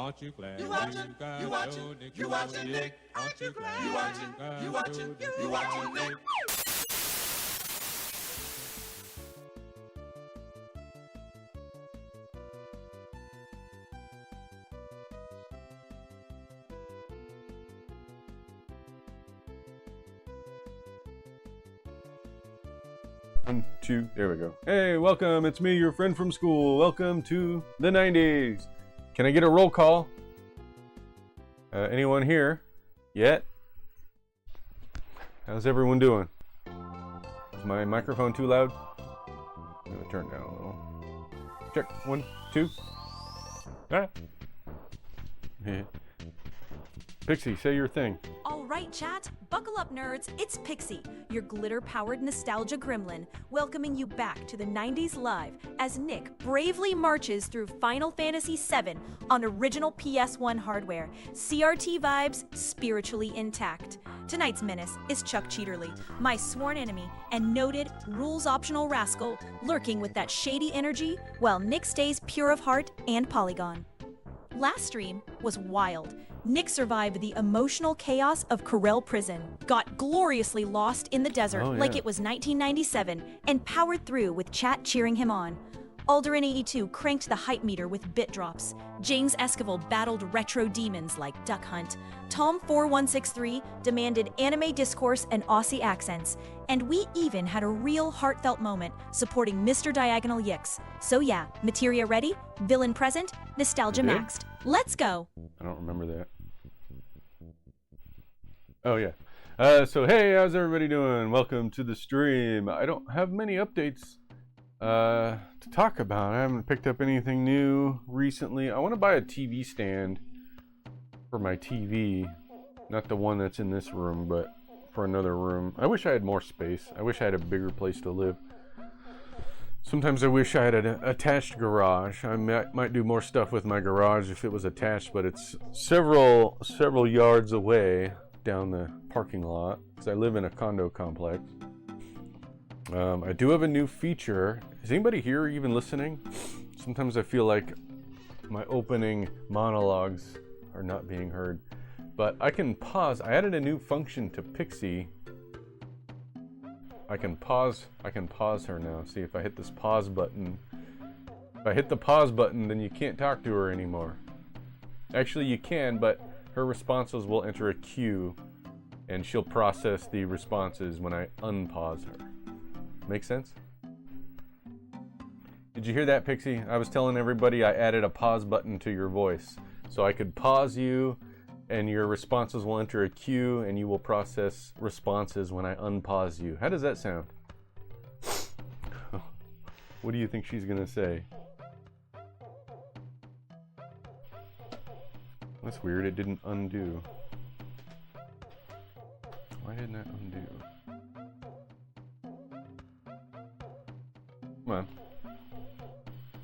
Aren't you glad? You watching? You watching? You watching Nick? Aren't you glad? You watching? You watching? You watching Nick? One, two, there we go. Hey, welcome. It's me, your friend from school. Welcome to the 90s. Can I get a roll call? Anyone here? Yet? How's everyone doing? Is my microphone too loud? I'm gonna turn it down a little. Check. 1, 2. Ah. Pixie, say your thing. All right, chat. Buckle up, nerds. It's Pixie, your glitter-powered nostalgia gremlin, welcoming you back to the 90s live as Nick bravely marches through Final Fantasy VII on original PS1 hardware. CRT vibes spiritually intact. Tonight's menace is Chuck Cheaterly, my sworn enemy and noted rules-optional rascal, lurking with that shady energy while Nick stays pure of heart and polygon. Last stream was wild. Nick survived the emotional chaos of Corel Prison, got gloriously lost in the desert like it was 1997, and powered through with chat cheering him on. Alderin82 cranked the hype meter with bit drops. James Esquivel battled retro demons like Duck Hunt. Tom4163 demanded anime discourse and Aussie accents. And we even had a real heartfelt moment supporting Mr. Diagonal Yix. So yeah, materia ready, villain present, nostalgia maxed. Let's go! I don't remember that. Oh yeah. So hey, how's everybody doing? Welcome to the stream. I don't have many updates to talk about. I haven't picked up anything new recently. I want to buy a TV stand for my TV. Not the one that's in this room, but for another room. I wish I had more space. I wish I had a bigger place to live. Sometimes I wish I had an attached garage. I might do more stuff with my garage if it was attached, but it's several yards away down the parking lot because I live in a condo complex. I do have a new feature. Is anybody here even listening? Sometimes I feel like my opening monologues are not being heard, but I can pause. I added a new function to Pixie. I can pause her now. See, if I hit this pause button, if I hit the pause button, then you can't talk to her anymore. Actually, you can, but her responses will enter a queue, and she'll process the responses when I unpause her. Make sense? Did you hear that, Pixie? I was telling everybody I added a pause button to your voice, so I could pause you, and your responses will enter a queue, and you will process responses when I unpause you. How does that sound? What do you think she's gonna say? That's weird, it didn't undo. Why didn't that undo? Come on.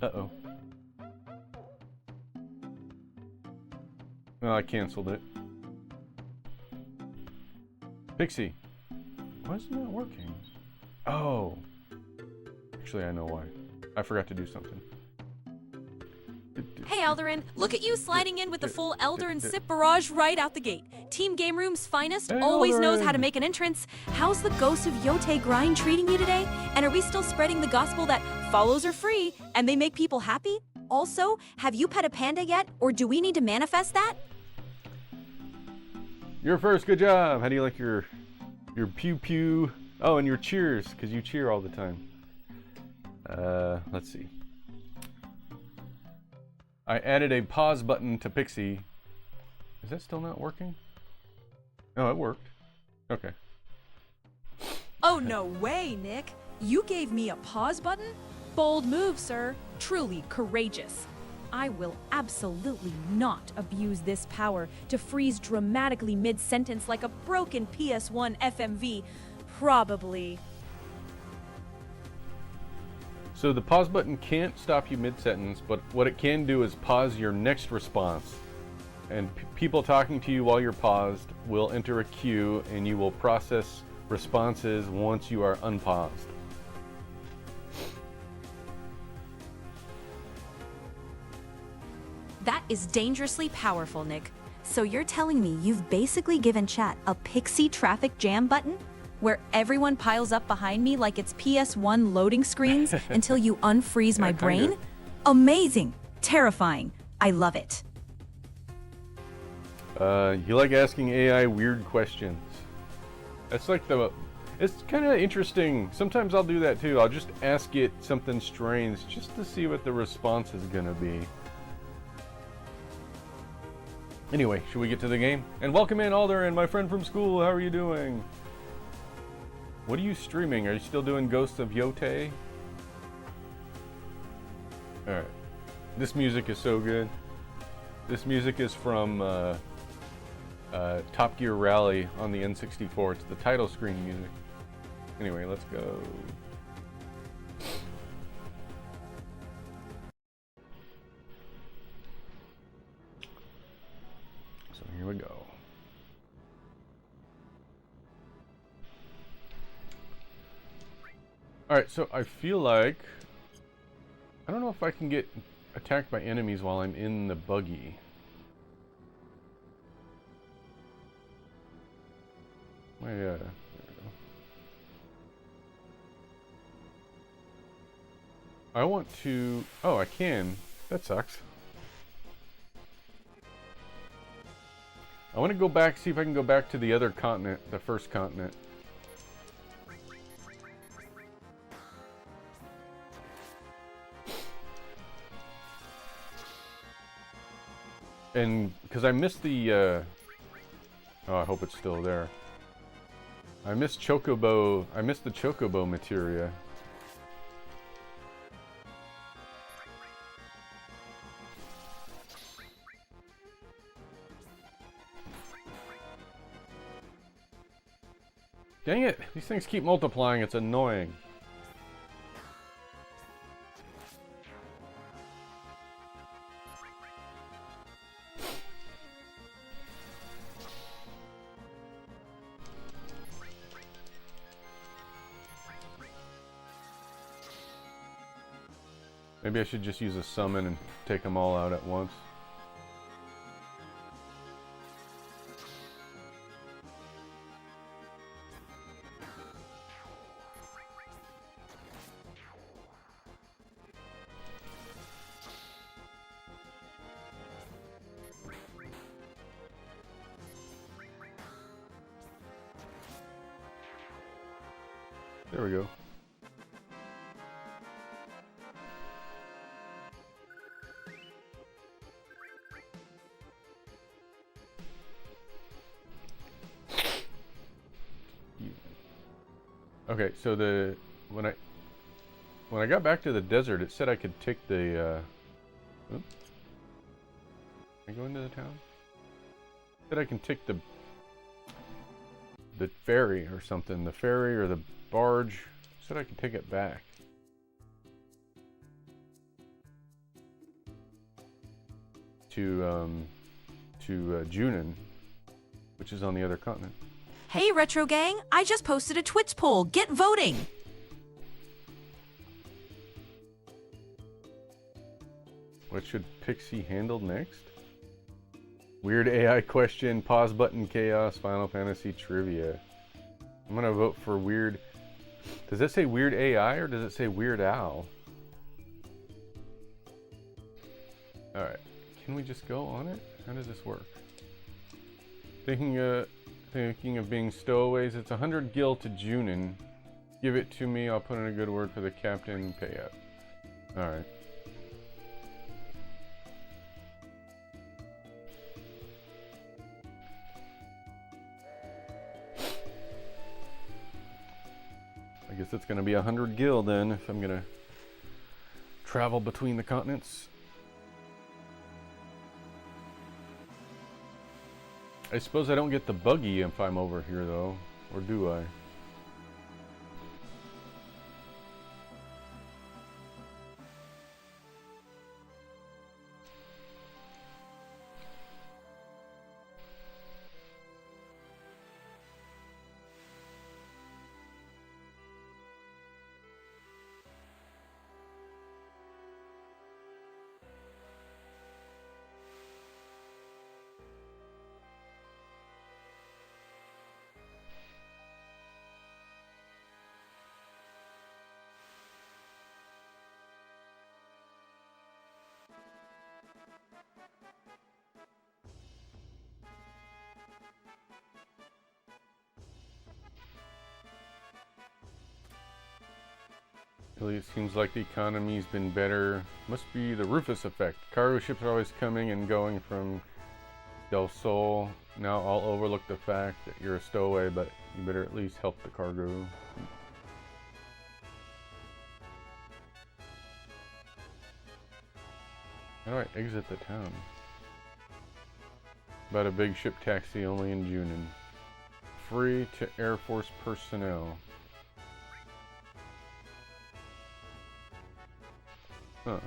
Uh-oh. Oh, I canceled it. Pixie, why isn't that working? Oh. Actually, I know why. I forgot to do something. Hey Alderin, look at you sliding in with the full Elder and Sip barrage right out the gate. Team Game Room's finest always knows how to make an entrance. How's the ghost of Yote Grind treating you today? And are we still spreading the gospel that follows are free and they make people happy? Also, have you pet a panda yet, or do we need to manifest that? You're first, good job. How do you like your pew pew? Oh, and your cheers, because you cheer all the time. Let's see. I added a pause button to Pixie. Is that still not working? Oh, it worked. Okay. Oh, no way, Nick. You gave me a pause button? Bold move, sir. Truly courageous. I will absolutely not abuse this power to freeze dramatically mid-sentence like a broken PS1 FMV. Probably. So the pause button can't stop you mid-sentence, but what it can do is pause your next response. And people talking to you while you're paused will enter a queue, and you will process responses once you are unpaused. That is dangerously powerful, Nick. So you're telling me you've basically given chat a pixie traffic jam button? Where everyone piles up behind me like it's PS1 loading screens until you unfreeze my brain? Amazing! Terrifying. I love it. You like asking AI weird questions. That's like it's kind of interesting. Sometimes I'll do that too. I'll just ask it something strange just to see what the response is gonna be. Anyway, should we get to the game? And welcome in Alderin, my friend from school. How are you doing? What are you streaming? Are you still doing Ghosts of Yote? Alright. This music is so good. This music is from Top Gear Rally on the N64. It's the title screen music. Anyway, let's go. So here we go. Alright, so I feel like I don't know if I can get attacked by enemies while I'm in the buggy. There we go. I want to... Oh, I can. That sucks. I want to go back, see if I can go back to the other continent, the first continent. And because I missed the oh, I hope it's still there. I missed Chocobo. I missed the Chocobo materia. Dang it! These things keep multiplying. It's annoying. Maybe I should just use a summon and take them all out at once. There we go. Okay, so when I got back to the desert, it said I could take the oops. Can I go into the town? It said I can take the ferry or something, the ferry or the barge. It said I could take it back. To Junin, which is on the other continent. Hey, Retro Gang, I just posted a Twitch poll. Get voting! What should Pixie handle next? Weird AI question, pause button chaos, Final Fantasy trivia. I'm gonna vote for weird. Does it say weird AI or does it say Weird Owl? Alright, can we just go on it? How does this work? Thinking of being stowaways, it's 100 gil to Junin. Give it to me, I'll put in a good word for the captain, pay up. Alright. I guess it's gonna be 100 gil then, if I'm gonna travel between the continents. I suppose I don't get the buggy if I'm over here though, or do I? Really, it seems like the economy's been better. Must be the Rufus effect. Cargo ships are always coming and going from Del Sol. Now I'll overlook the fact that you're a stowaway, but you better at least help the cargo. How do I exit the town? About a big ship taxi only in Junin. Free to Air Force personnel. Huh.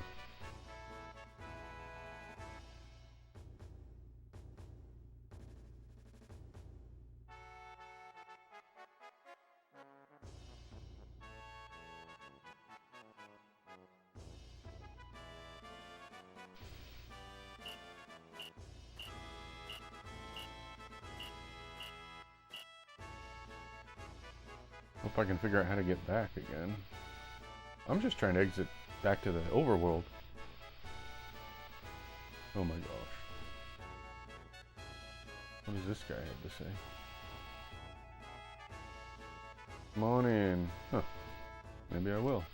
Hope I can figure out how to get back again. I'm just trying to exit back to the overworld. Oh my gosh. What does this guy have to say? Come on in. Huh. Maybe I will.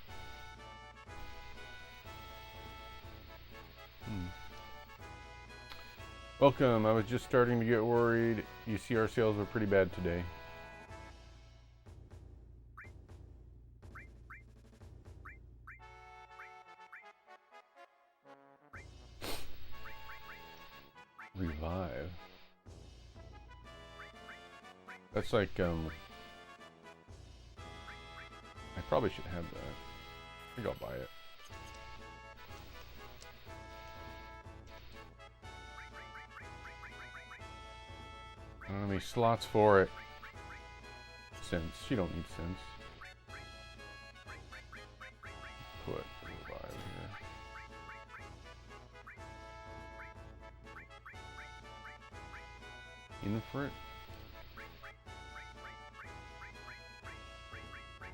Welcome. I was just starting to get worried. You see, our sales were pretty bad today. Revive. That's like, I probably should have that. I think I'll buy it. I don't have any slots for it. Sense. You don't need sense. Put revive here. In for it.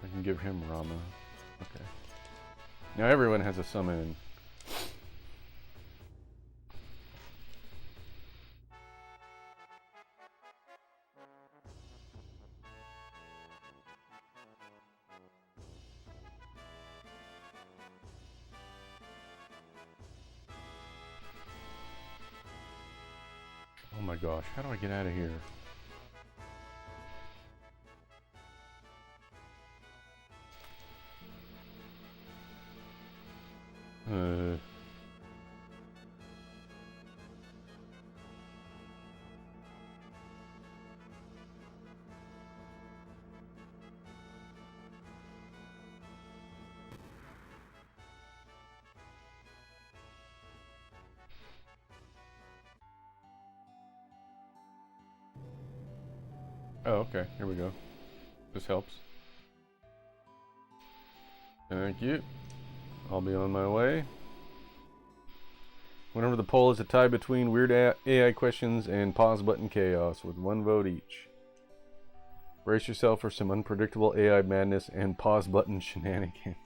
I can give him Rama. Okay. Now everyone has a summon. Oh my gosh, how do I get out of here? Oh, okay, here we go. This helps. Thank you. I'll be on my way. Whenever the poll is a tie between weird AI questions and pause button chaos with one vote each. Brace yourself for some unpredictable AI madness and pause button shenanigans.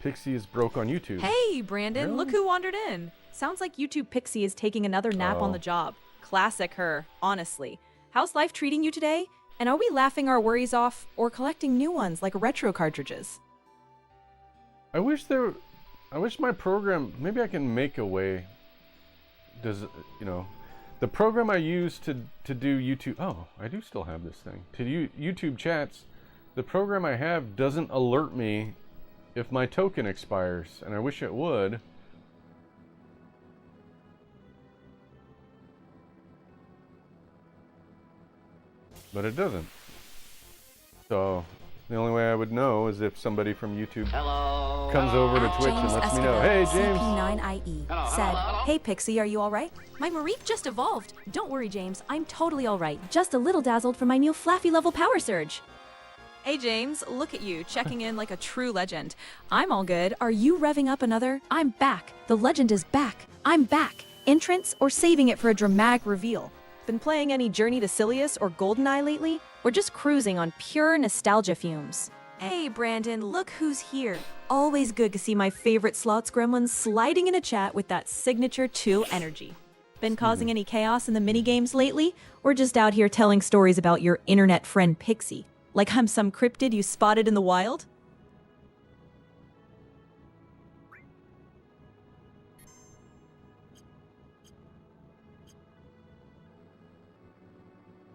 Pixie is broke on YouTube. Hey, Brandon, Really? look who wandered in. Sounds like YouTube Pixie is taking another nap on the job. Classic her, honestly. How's life treating you today? And are we laughing our worries off or collecting new ones like retro cartridges? I wish my program, maybe I can make a way. Does, you know, the program I use to do YouTube, oh, I do still have this thing. To do YouTube chats, the program I have doesn't alert me if my token expires, and I wish it would. But it doesn't. So the only way I would know is if somebody from YouTube comes over to Twitch and lets me know. Hey, James. CP9IE said, "Hey Pixie, are you all right? My Mareep just evolved. Don't worry, James. I'm totally all right. Just a little dazzled from my new Flaffy level power surge." Hey James, look at you, checking in like a true legend. I'm all good. Are you revving up another? I'm back. The legend is back. I'm back. Entrance or saving it for a dramatic reveal? Been playing any Journey to Silius or GoldenEye lately? We're just cruising on pure nostalgia fumes. Hey Brandon, look who's here. Always good to see my favorite slots gremlins sliding in a chat with that signature 2 energy. Been causing any chaos in the minigames lately? Or just out here telling stories about your internet friend Pixie? Like I'm some cryptid you spotted in the wild?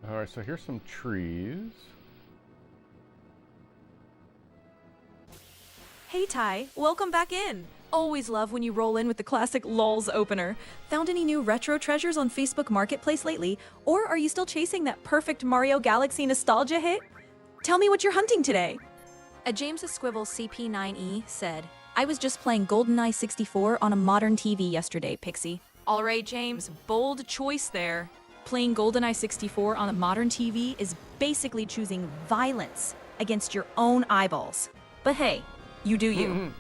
Alright, so here's some trees. Hey Ty, welcome back in. Always love when you roll in with the classic LOLs opener. Found any new retro treasures on Facebook Marketplace lately? Or are you still chasing that perfect Mario Galaxy nostalgia hit? Tell me what you're hunting today. A James Squivel CP9E said, I was just playing GoldenEye 64 on a modern TV yesterday, Pixie. Alright James, bold choice there. Playing GoldenEye 64 on a modern TV is basically choosing violence against your own eyeballs. But hey, you do you.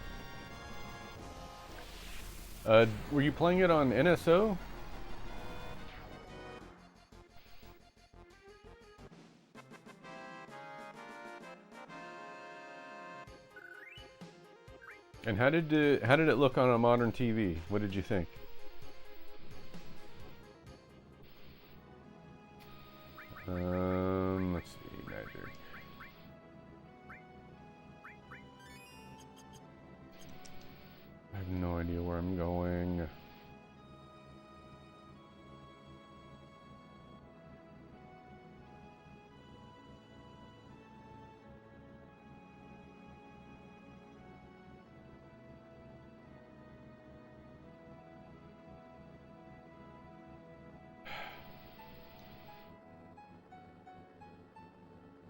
Were you playing it on NSO? And how did it look on a modern TV? What did you think? Let's see, magic. I have no idea where I'm going.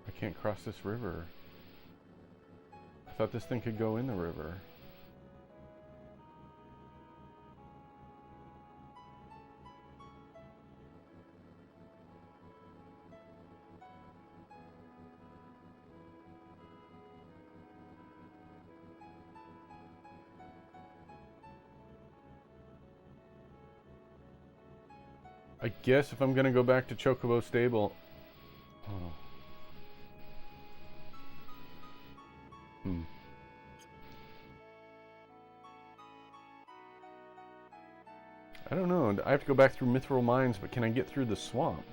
I can't cross this river. I thought this thing could go in the river. I guess if I'm gonna go back to Chocobo Stable. Oh. I don't know. I have to go back through Mithril Mines, but can I get through the swamp?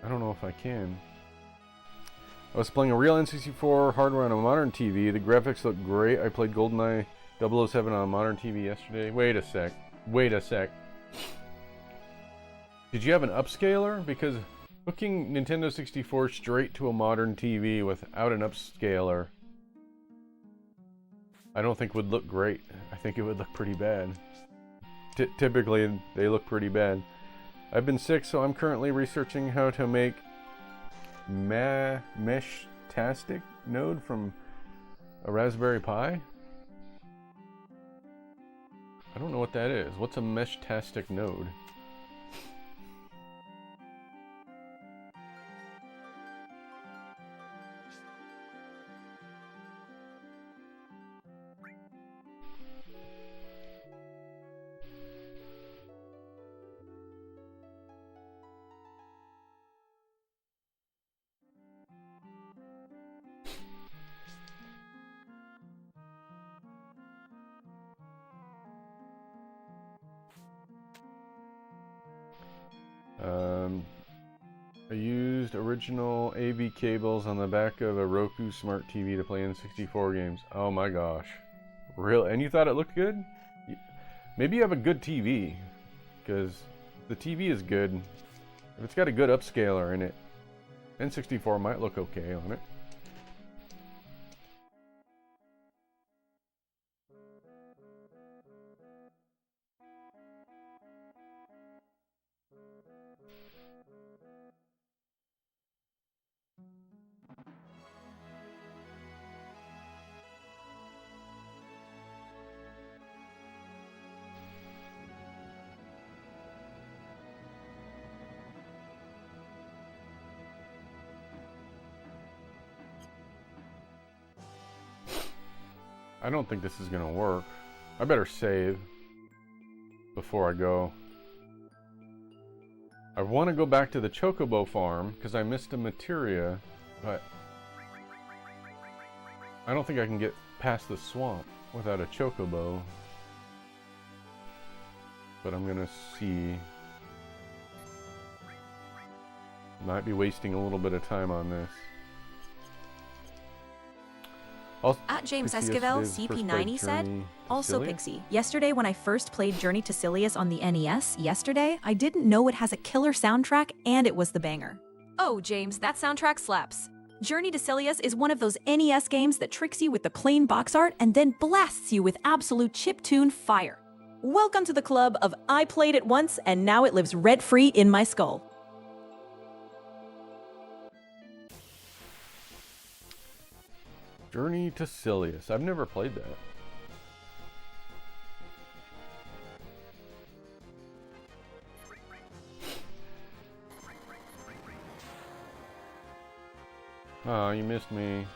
I don't know if I can. I was playing a real N64 hardware on a modern TV. The graphics look great. I played GoldenEye 007 on a modern TV yesterday. Wait a sec. Wait a sec. Did you have an upscaler? Because hooking Nintendo 64 straight to a modern TV without an upscaler, I don't think would look great. I think it would look pretty bad. Typically, they look pretty bad. I've been sick, so I'm currently researching how to make Mesh-tastic node from a Raspberry Pi. I don't know what that is. What's a Mesh-tastic node? I used original AV cables on the back of a Roku Smart TV to play N64 games. Oh my gosh. Really? And you thought it looked good? Maybe you have a good TV, because the TV is good. If it's got a good upscaler in it, N64 might look okay on it. I don't think this is gonna work. I better save before I go. I want to go back to the Chocobo farm because I missed a materia, but I don't think I can get past the swamp without a Chocobo. but I'm gonna see. Might be wasting a little bit of time on this. Also, At James Pixie Esquivel, yesterday's first CP90 played said, Journey also Sicilius? Pixie, yesterday when I first played Journey to Silius on the NES, I didn't know it has a killer soundtrack and it was the banger. Oh, James, that soundtrack slaps. Journey to Silius is one of those NES games that tricks you with the plain box art and then blasts you with absolute chiptune fire. Welcome to the club of I played it once and now it lives rent-free in my skull. Journey to Silius. I've never played that. Oh, you missed me.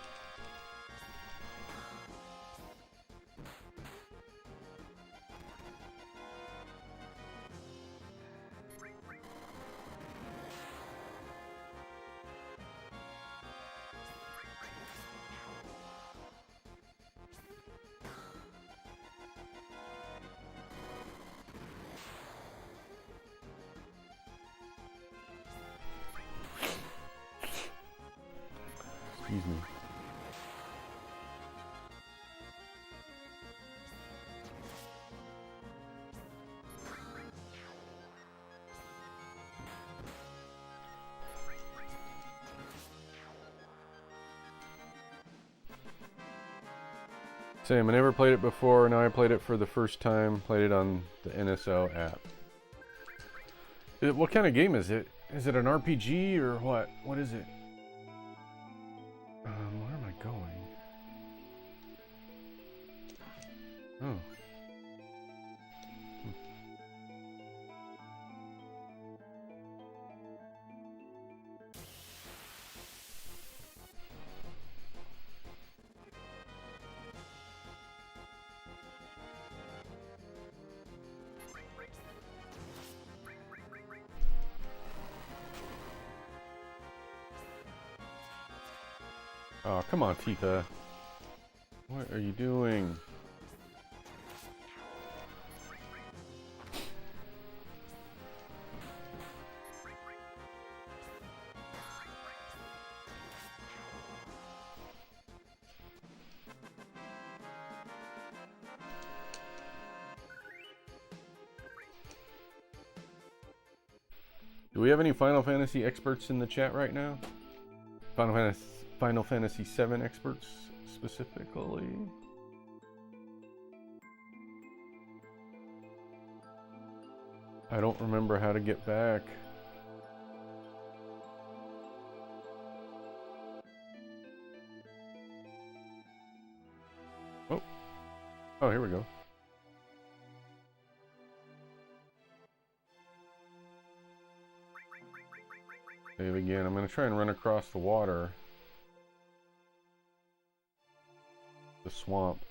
Excuse me. Same, I never played it before, now I played it for the first time, played it on the NSO app. What kind of game is it? Is it an RPG or what? What is it? Where am I going? Oh. Oh, come on, Tifa. What are you doing? Do we have any Final Fantasy experts in the chat right now? Final Fantasy VII experts specifically? I don't remember how to get back. Oh. Oh, here we go. Save again. I'm going to try and run across the water. The swamp.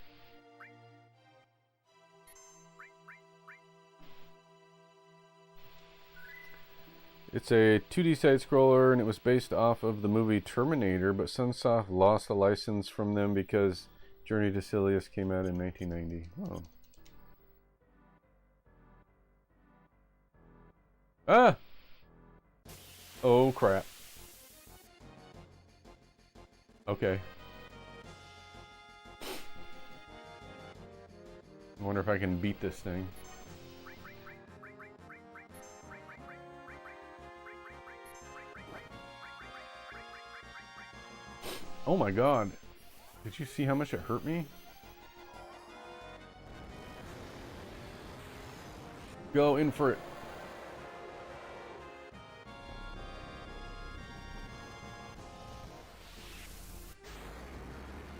It's a 2D side-scroller and it was based off of the movie Terminator, but Sunsoft lost the license from them because Journey to Silius came out in 1990. Oh. Ah! Oh crap. Okay. I wonder if I can beat this thing. Oh my god. Did you see how much it hurt me? Go in for it.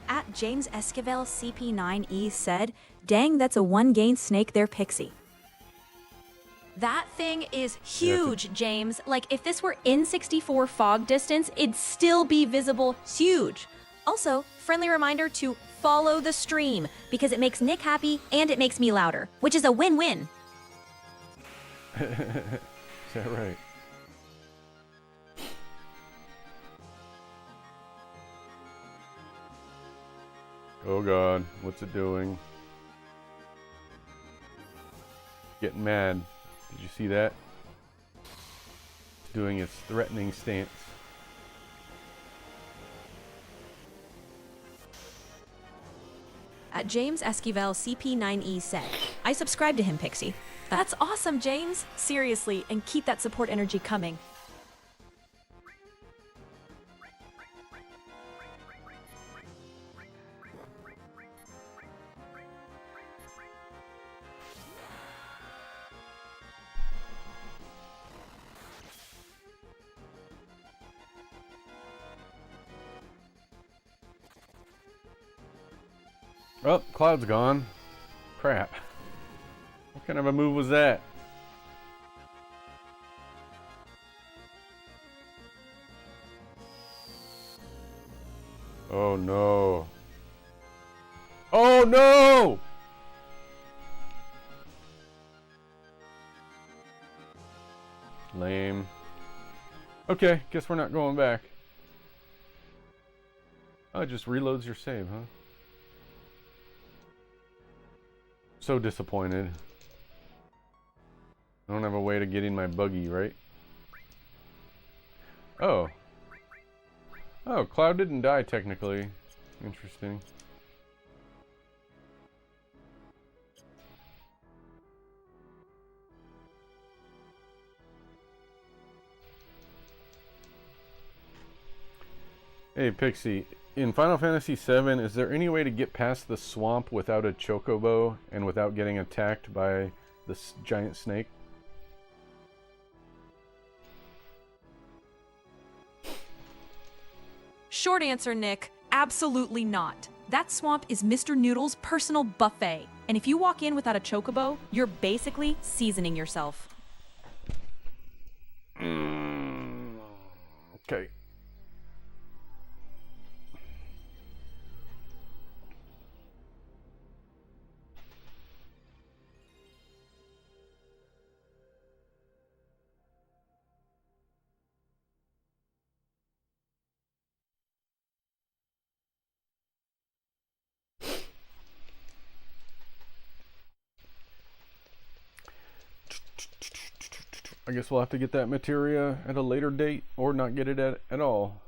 At James Esquivel CP9E said, dang, that's a one-gain snake there, Pixie. That thing is huge, James. Like, if this were N64 fog distance, it'd still be visible. It's huge. Also, friendly reminder to follow the stream, because it makes Nick happy and it makes me louder, which is a win-win. Is that right? Oh god, what's it doing? Getting mad. Did you see that? It's doing its threatening stance. At James Esquivel CP9E said, I subscribe to him, Pixie. That's awesome, James. Seriously, and keep that support energy coming. Oh, Cloud's gone. Crap. What kind of a move was that? Oh no. Oh no! Lame. Okay, guess we're not going back. Oh, it just reloads your save, huh? So disappointed. I don't have a way to get in my buggy, right? Oh. Oh, Cloud didn't die technically. Interesting. Hey Pixie, in Final Fantasy VII, is there any way to get past the swamp without a chocobo and without getting attacked by this giant snake? Short answer, Nick, absolutely not. That swamp is Mr. Noodle's personal buffet. And if you walk in without a chocobo, you're basically seasoning yourself. Okay. I guess we'll have to get that materia at a later date or not get it at all.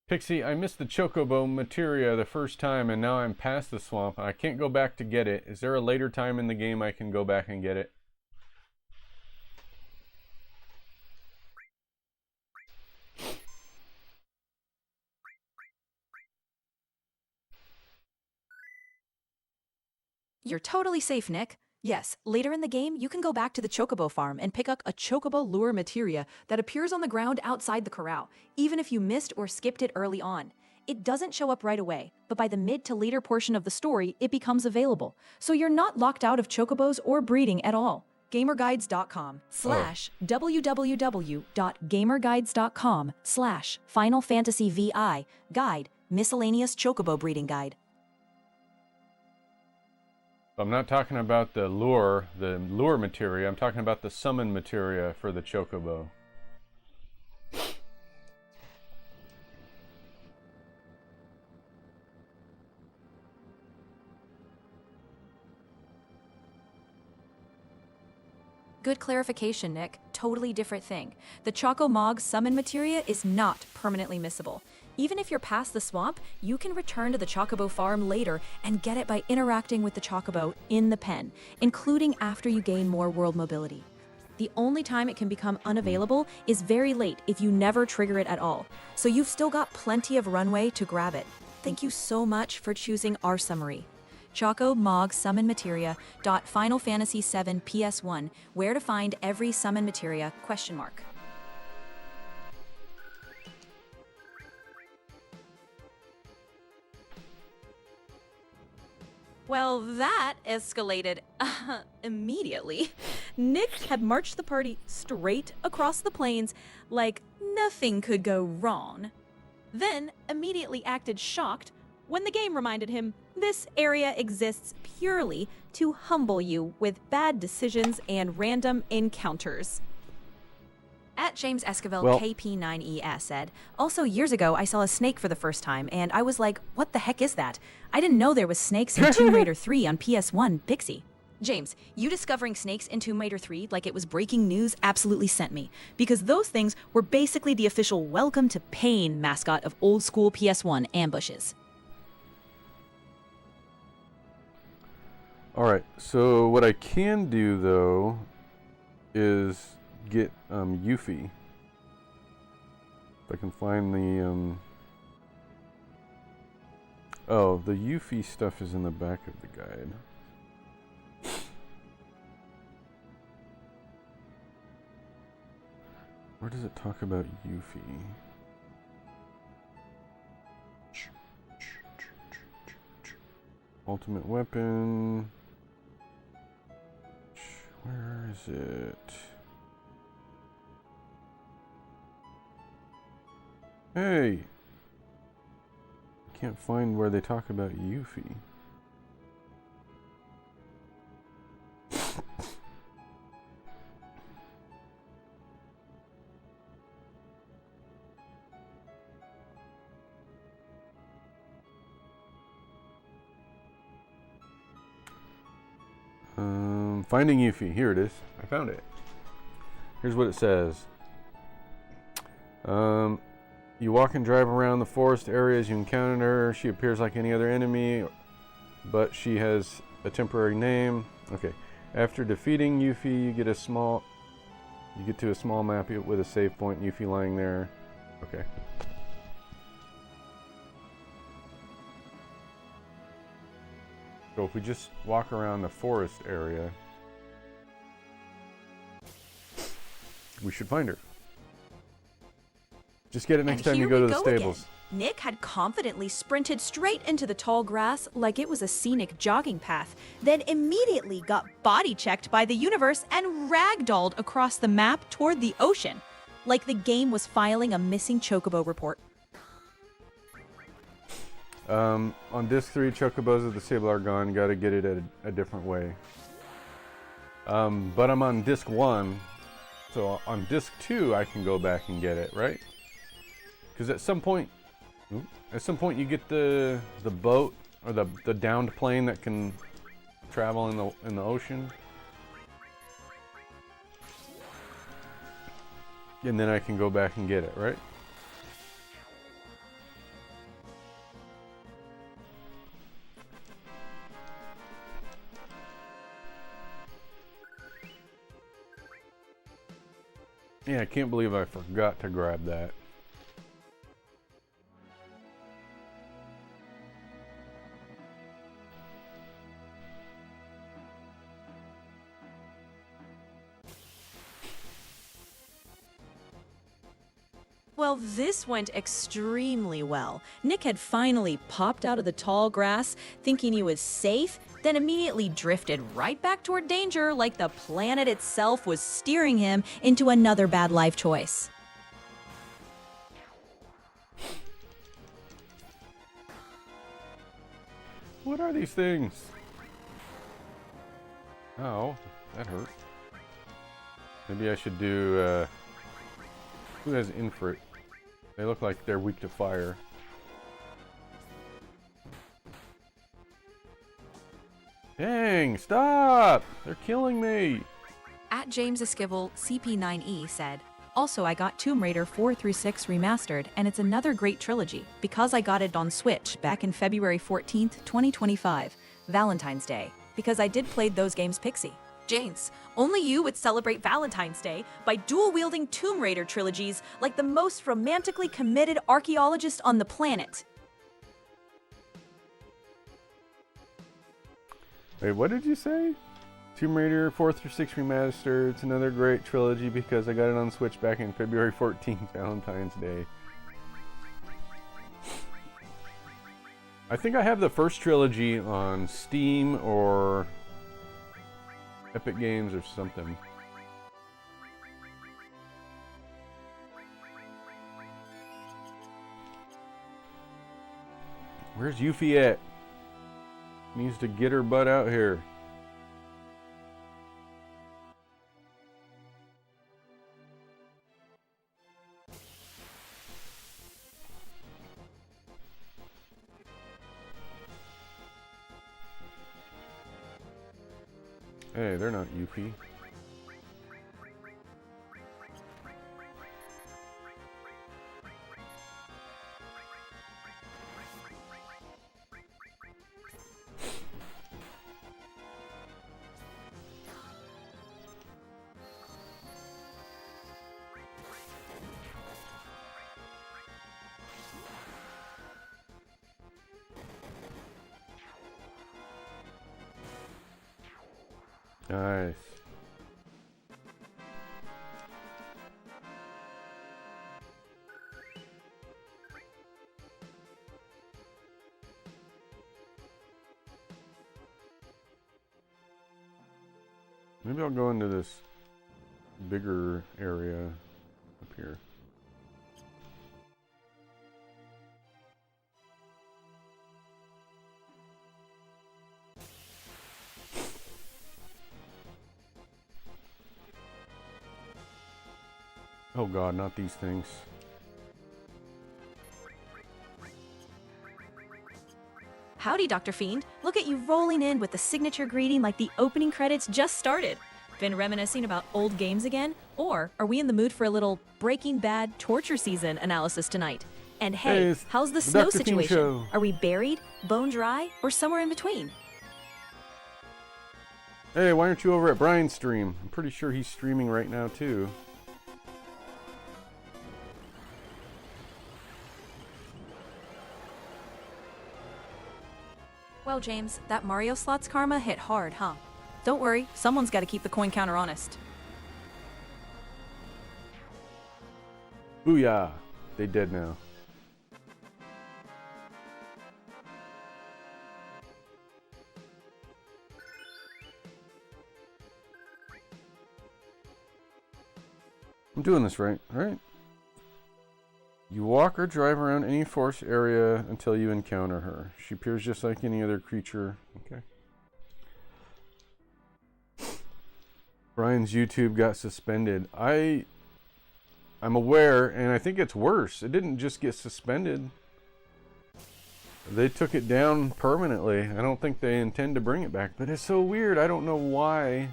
Pixie, I missed the chocobo materia the first time and now I'm past the swamp. I can't go back to get it. Is there a later time in the game I can go back and get it? You're totally safe, Nick. Yes, later in the game, you can go back to the Chocobo farm and pick up a Chocobo lure materia that appears on the ground outside the corral, even if you missed or skipped it early on. It doesn't show up right away, but by the mid to later portion of the story, it becomes available. So you're not locked out of Chocobos or breeding at all. GamerGuides.com/www.gamerguides.com/Final Fantasy VI Guide Miscellaneous Chocobo Breeding Guide. I'm not talking about the lure materia. I'm talking about the summon materia for the chocobo. Good clarification, Nick. Totally different thing. The Choco Mog summon materia is not permanently missable. Even if you're past the swamp, you can return to the Chocobo farm later and get it by interacting with the Chocobo in the pen, including after you gain more world mobility. The only time it can become unavailable is very late if you never trigger it at all, so you've still got plenty of runway to grab it. Thank you so much for choosing our summary. Choco Mog Summon Materia. Final Fantasy VII PS1. Where to find every summon materia? ? Well, that escalated immediately. Nick had marched the party straight across the plains like nothing could go wrong. Then immediately acted shocked when the game reminded him this area exists purely to humble you with bad decisions and random encounters. At James Esquivel Well- KP9ES said, also years ago I saw a snake for the first time, and I was like, what the heck is that? I didn't know there was snakes in Tomb Raider 3 on PS1, Pixie. James, you discovering snakes in Tomb Raider 3 like it was breaking news absolutely sent me, because those things were basically the official Welcome to Pain mascot of old school PS1 ambushes. Alright, so what I can do though is get Yuffie. If I can find the oh, the Yuffie stuff is in the back of the guide. Where does it talk about Yuffie? Ultimate weapon. Where is it? Hey! I can't find where they talk about Yuffie. Finding Yuffie. Here it is. I found it. Here's what it says. You walk and drive around the forest areas, you encounter her. She appears like any other enemy, but she has a temporary name. Okay. After defeating Yuffie, you get to a small map with a save point, Yuffie lying there. Okay. So if we just walk around the forest area, we should find her. Just get it next time you go to the stables. Again. Nick had confidently sprinted straight into the tall grass like it was a scenic jogging path, then immediately got body checked by the universe and ragdolled across the map toward the ocean, like the game was filing a missing chocobo report. On disc 3, chocobos of the sable are gone. Gotta get it a different way. But I'm on disc 1, so on disc 2 I can go back and get it, right? Because at some point you get the boat or the downed plane that can travel in the ocean, and then I can go back and get it, right? Yeah, I can't believe I forgot to grab that. Well, this went extremely well. Nick had finally popped out of the tall grass, thinking he was safe, then immediately drifted right back toward danger like the planet itself was steering him into another bad life choice. What are these things? Oh, that hurt. Maybe I should do, who has infrared? They look like they're weak to fire. Dang, stop! They're killing me! At James Esquivel CP9E said, also I got Tomb Raider 4 through 6 remastered, and it's another great trilogy, because I got it on Switch back in February 14th, 2025, Valentine's Day, because I did play those games Pixie. James, only you would celebrate Valentine's Day by dual-wielding Tomb Raider trilogies like the most romantically committed archaeologist on the planet. Wait, what did you say? Tomb Raider 4 through 6 remastered. It's another great trilogy because I got it on Switch back in February 14th, Valentine's Day. I think I have the first trilogy on Steam or Epic Games or something. Where's Yuffie at? Needs to get her butt out here. Hey, they're not UP. Nice. Maybe I'll go into this bigger area up here. Oh god, not these things. Howdy, Dr. Fiend. Look at you rolling in with the signature greeting like the opening credits just started. Been reminiscing about old games again? Or are we in the mood for a little Breaking Bad torture season analysis tonight? And hey, It's how's the the snow Dr. Fiend situation? Show. Are we buried, bone dry, or somewhere in between? Hey, why aren't you over at Brian's stream? I'm pretty sure he's streaming right now too. Well, James, that Mario Slots karma hit hard, huh? Don't worry, someone's got to keep the coin counter honest. Booyah! They dead now. I'm doing this right? You walk or drive around any forest area until you encounter her. She appears just like any other creature. Okay. Brian's YouTube got suspended. I'm aware, and I think it's worse. It didn't just get suspended. They took it down permanently. I don't think they intend to bring it back, but it's so weird. I don't know why.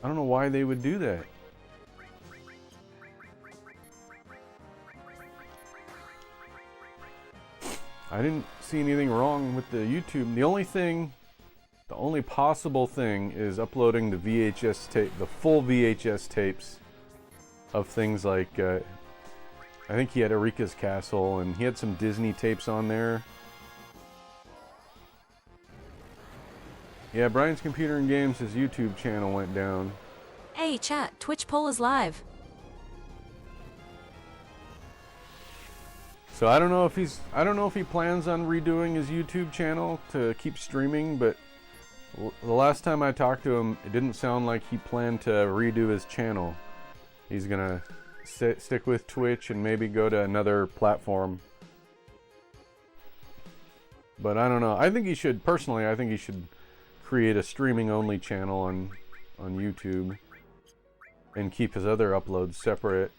I don't know why they would do that. I didn't see anything wrong with the YouTube. The only possible thing is uploading the VHS tape, the full VHS tapes of things like, I think he had Eureka's Castle, and he had some Disney tapes on there. Yeah, Brian's Computer and Games, his YouTube channel went down. Hey, chat, Twitch poll is live. So I don't know if he plans on redoing his YouTube channel to keep streaming, but the last time I talked to him, it didn't sound like he planned to redo his channel. He's gonna stick with Twitch and maybe go to another platform. But I don't know. I think he should create a streaming only channel on YouTube and keep his other uploads separate.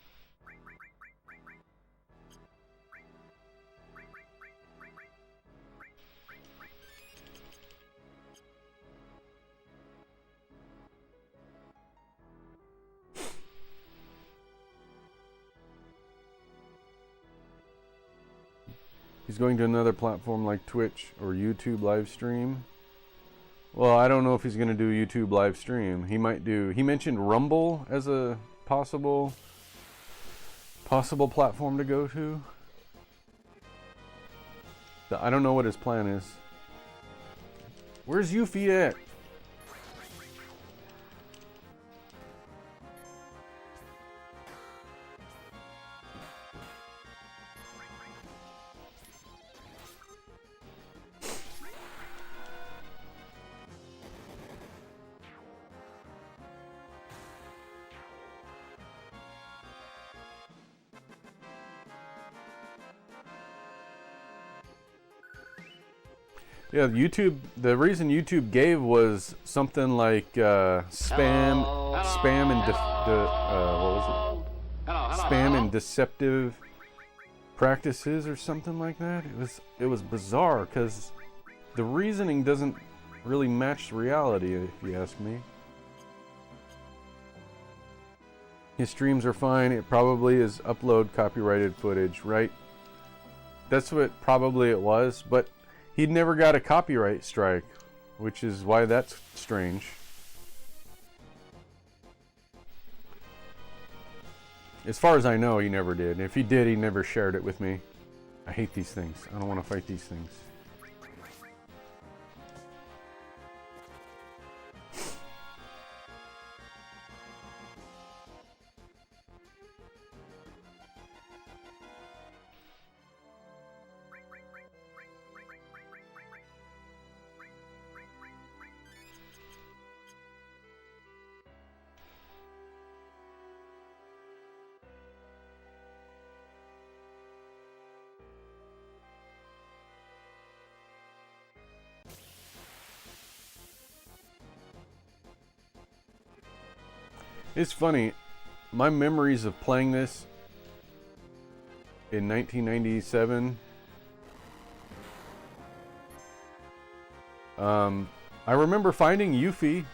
He's going to another platform like Twitch or YouTube live stream. Well, I don't know if he's going to do YouTube live stream. He mentioned Rumble as a possible platform to go to. I don't know what his plan is. Where's Yuffie at? Yeah, YouTube. The reason YouTube gave was something like spam and deceptive practices or something like that. It was bizarre because the reasoning doesn't really matched reality, if you ask me. His streams are fine. It probably is upload copyrighted footage, right? That's what probably it was, but he'd never got a copyright strike, which is why that's strange. As far as I know, he never did. If he did, he never shared it with me. I hate these things. I don't want to fight these things. It's funny, my memories of playing this in 1997, I remember finding Yuffie.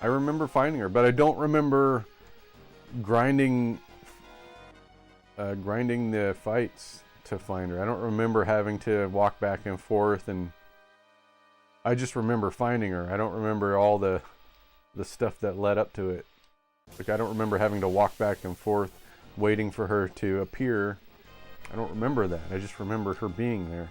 I remember finding her, but I don't remember grinding the fights to find her. I don't remember having to walk back and forth, and I just remember finding her. I don't remember all the stuff that led up to it. Like, I don't remember having to walk back and forth waiting for her to appear. I don't remember that. I just remember her being there.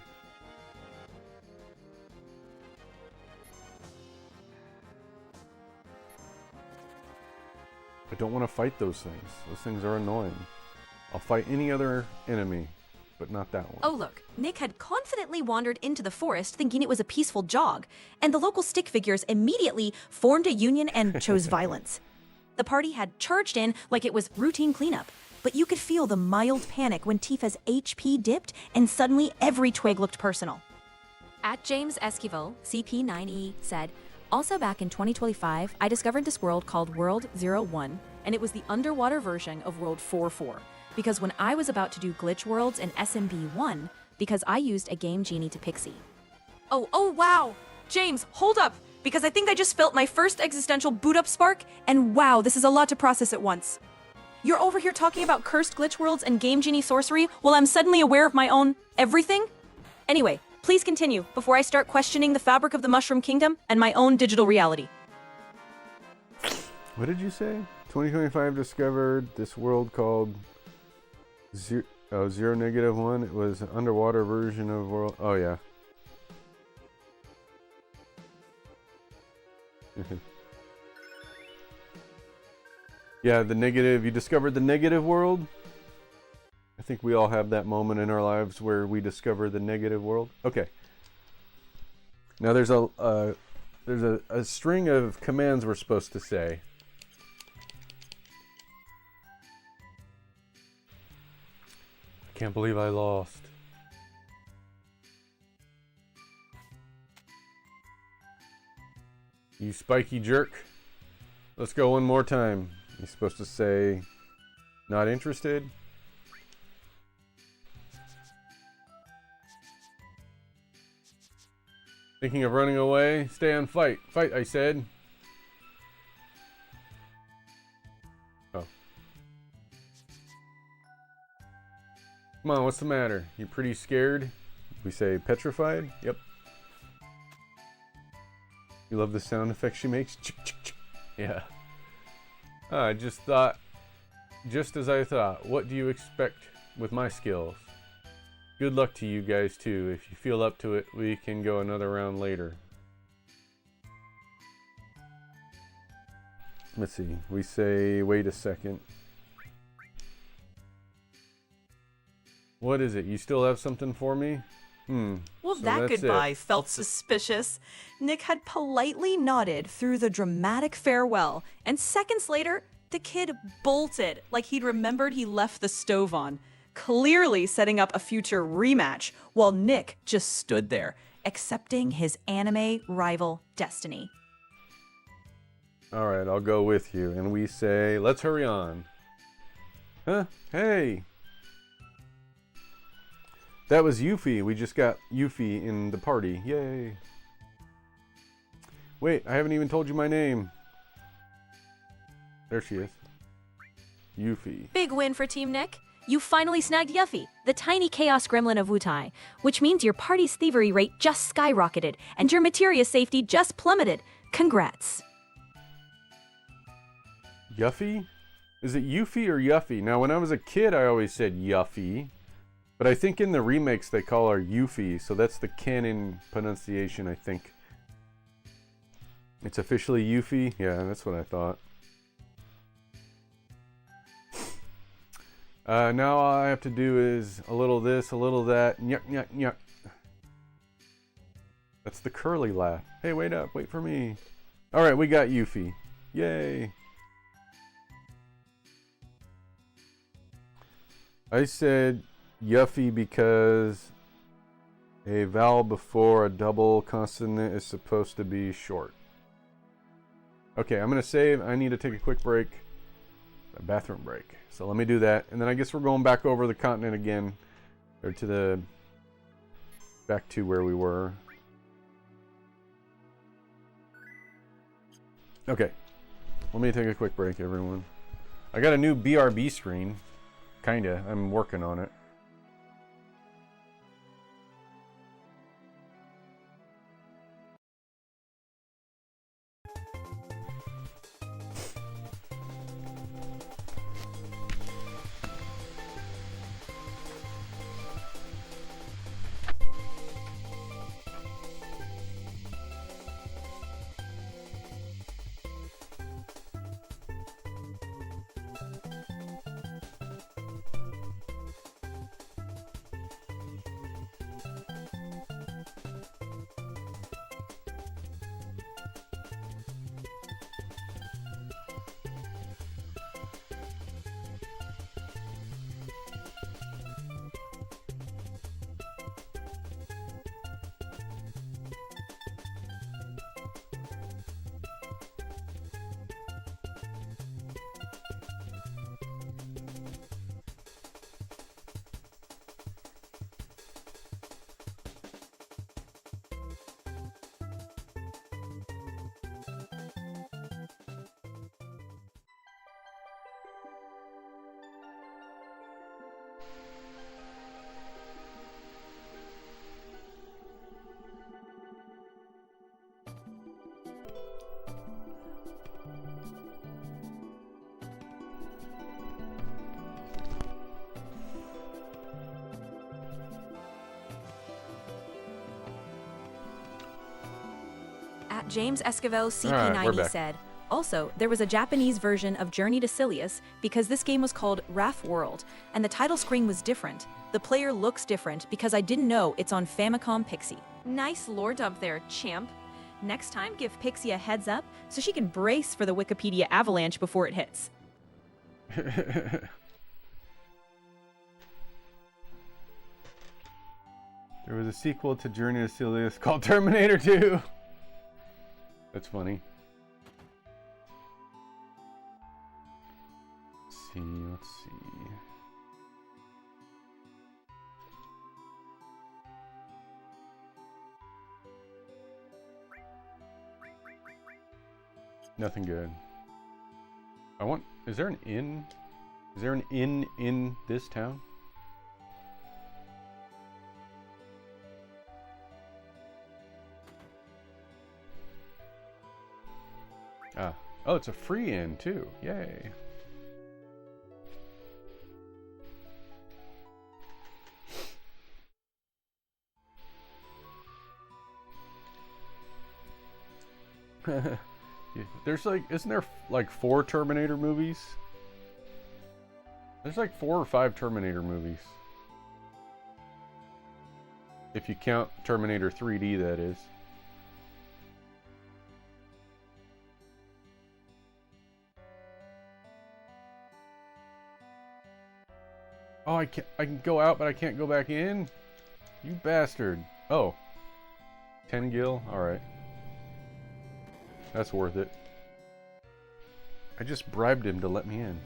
I don't want to fight those things. Those things are annoying. I'll fight any other enemy, but not that one. Oh look, Nick had confidently wandered into the forest thinking it was a peaceful jog, and the local stick figures immediately formed a union and chose violence. The party had charged in like it was routine cleanup, but you could feel the mild panic when Tifa's HP dipped and suddenly every twig looked personal. At James Esquivel, CP9E, said, also back in 2025, I discovered this world called World 01, and it was the underwater version of World 44, because when I was about to do glitch worlds in SMB 1, because I used a game genie to Pixie. Oh wow! James, hold up! Because I think I just felt my first existential boot-up spark, and wow, this is a lot to process at once. You're over here talking about cursed glitch worlds and game genie sorcery while I'm suddenly aware of my own everything? Anyway, please continue before I start questioning the fabric of the Mushroom Kingdom and my own digital reality. What did you say? 2025 discovered this world called Zero -1. It was an underwater version of world. Oh yeah. Yeah, the negative. You discovered the negative world. I think we all have that moment in our lives where we discover the negative world. Okay. Now there's a string of commands we're supposed to say. I can't believe I lost. You spiky jerk. Let's go one more time. You're supposed to say, not interested. Thinking of running away? Stay on fight. Fight, I said. Oh. Come on, what's the matter? You pretty scared? We say petrified? Yep. You love the sound effects she makes? Yeah. I just thought, just as I thought, what do you expect with my skills? Good luck to you guys too. If you feel up to it, we can go another round later. Let's see. We say, wait a second. What is it? You still have something for me? Well, So that that's goodbye it. felt suspicious. Nick had politely nodded through the dramatic farewell, and seconds later, the kid bolted like he'd remembered he left the stove on, clearly setting up a future rematch, while Nick just stood there, accepting his anime rival destiny. Alright, I'll go with you. And we say, let's hurry on. Huh? Hey! That was Yuffie. We just got Yuffie in the party. Yay! Wait, I haven't even told you my name. There she is. Yuffie. Big win for Team Nick. You finally snagged Yuffie, the tiny chaos gremlin of Wutai, which means your party's thievery rate just skyrocketed and your materia safety just plummeted. Congrats. Yuffie? Is it Yuffie or Yuffie? Now, when I was a kid, I always said Yuffie. But I think in the remakes, they call her Yuffie. So that's the canon pronunciation, I think. It's officially Yuffie? Yeah, that's what I thought. Now all I have to do is a little this, a little that. Nyuk, nyuk, nyuk. That's the curly laugh. Hey, wait up. Wait for me. All right, we got Yuffie. Yay. I said Yuffie because a vowel before a double consonant is supposed to be short. Okay, I'm going to save. I need to take a quick break. A bathroom break. So let me do that. And then I guess we're going back over the continent again. Or to the... back to where we were. Okay. Let me take a quick break, everyone. I got a new BRB screen. Kinda. I'm working on it. At James Esquivel Alright, we're CP90 back. said, also, there was a Japanese version of Journey to Silius because this game was called Wrath World, and the title screen was different. The player looks different because I didn't know it's on Famicom Pixie. Nice lore dump there, champ. Next time, give Pixie a heads up so she can brace for the Wikipedia avalanche before it hits. There was a sequel to Journey to Silius called Terminator 2. That's funny. Let's see. Nothing good. Is there an inn? Is there an inn in this town? Ah. Oh, it's a free inn too. Yay. Yeah, there's like, isn't there like 4 Terminator movies? There's like 4 or 5 Terminator movies. If you count Terminator 3D, that is. Oh, I can go out, but I can't go back in? You bastard. Oh. 10 gil? Alright. That's worth it. I just bribed him to let me in.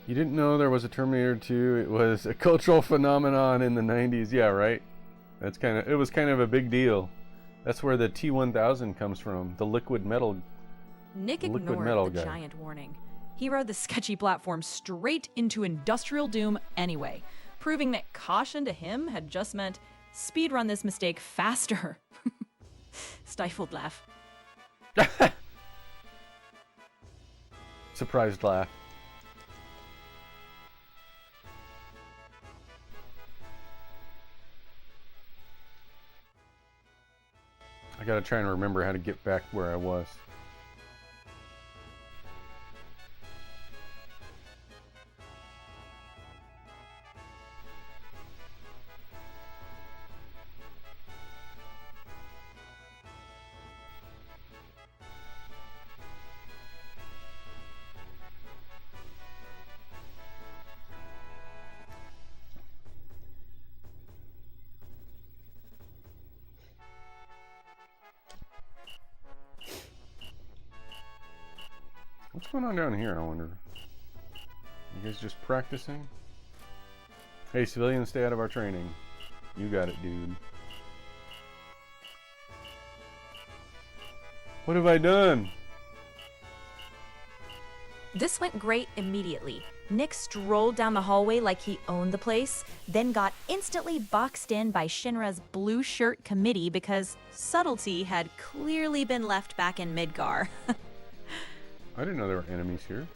You didn't know there was a Terminator 2. It was a cultural phenomenon in the 90s. Yeah, right? It was kind of a big deal. That's where the T-1000 comes from, the liquid metal Nick liquid ignored metal the guy. giant warning. He rode the sketchy platform straight into industrial doom anyway, proving that caution to him had just meant speedrun this mistake faster. Stifled laugh. Surprised laugh. I gotta try and remember how to get back where I was. What's going on down here, I wonder? You guys just practicing? Hey, civilians, stay out of our training. You got it, dude. What have I done? This went great immediately. Nick strolled down the hallway like he owned the place, then got instantly boxed in by Shinra's blue shirt committee because subtlety had clearly been left back in Midgar. I didn't know there were enemies here.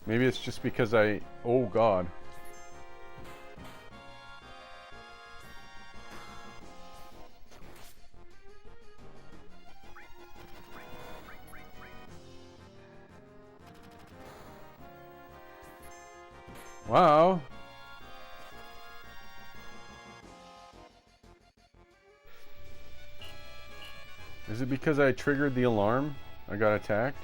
Maybe it's just because oh god. Wow. Is it because I triggered the alarm? I got attacked?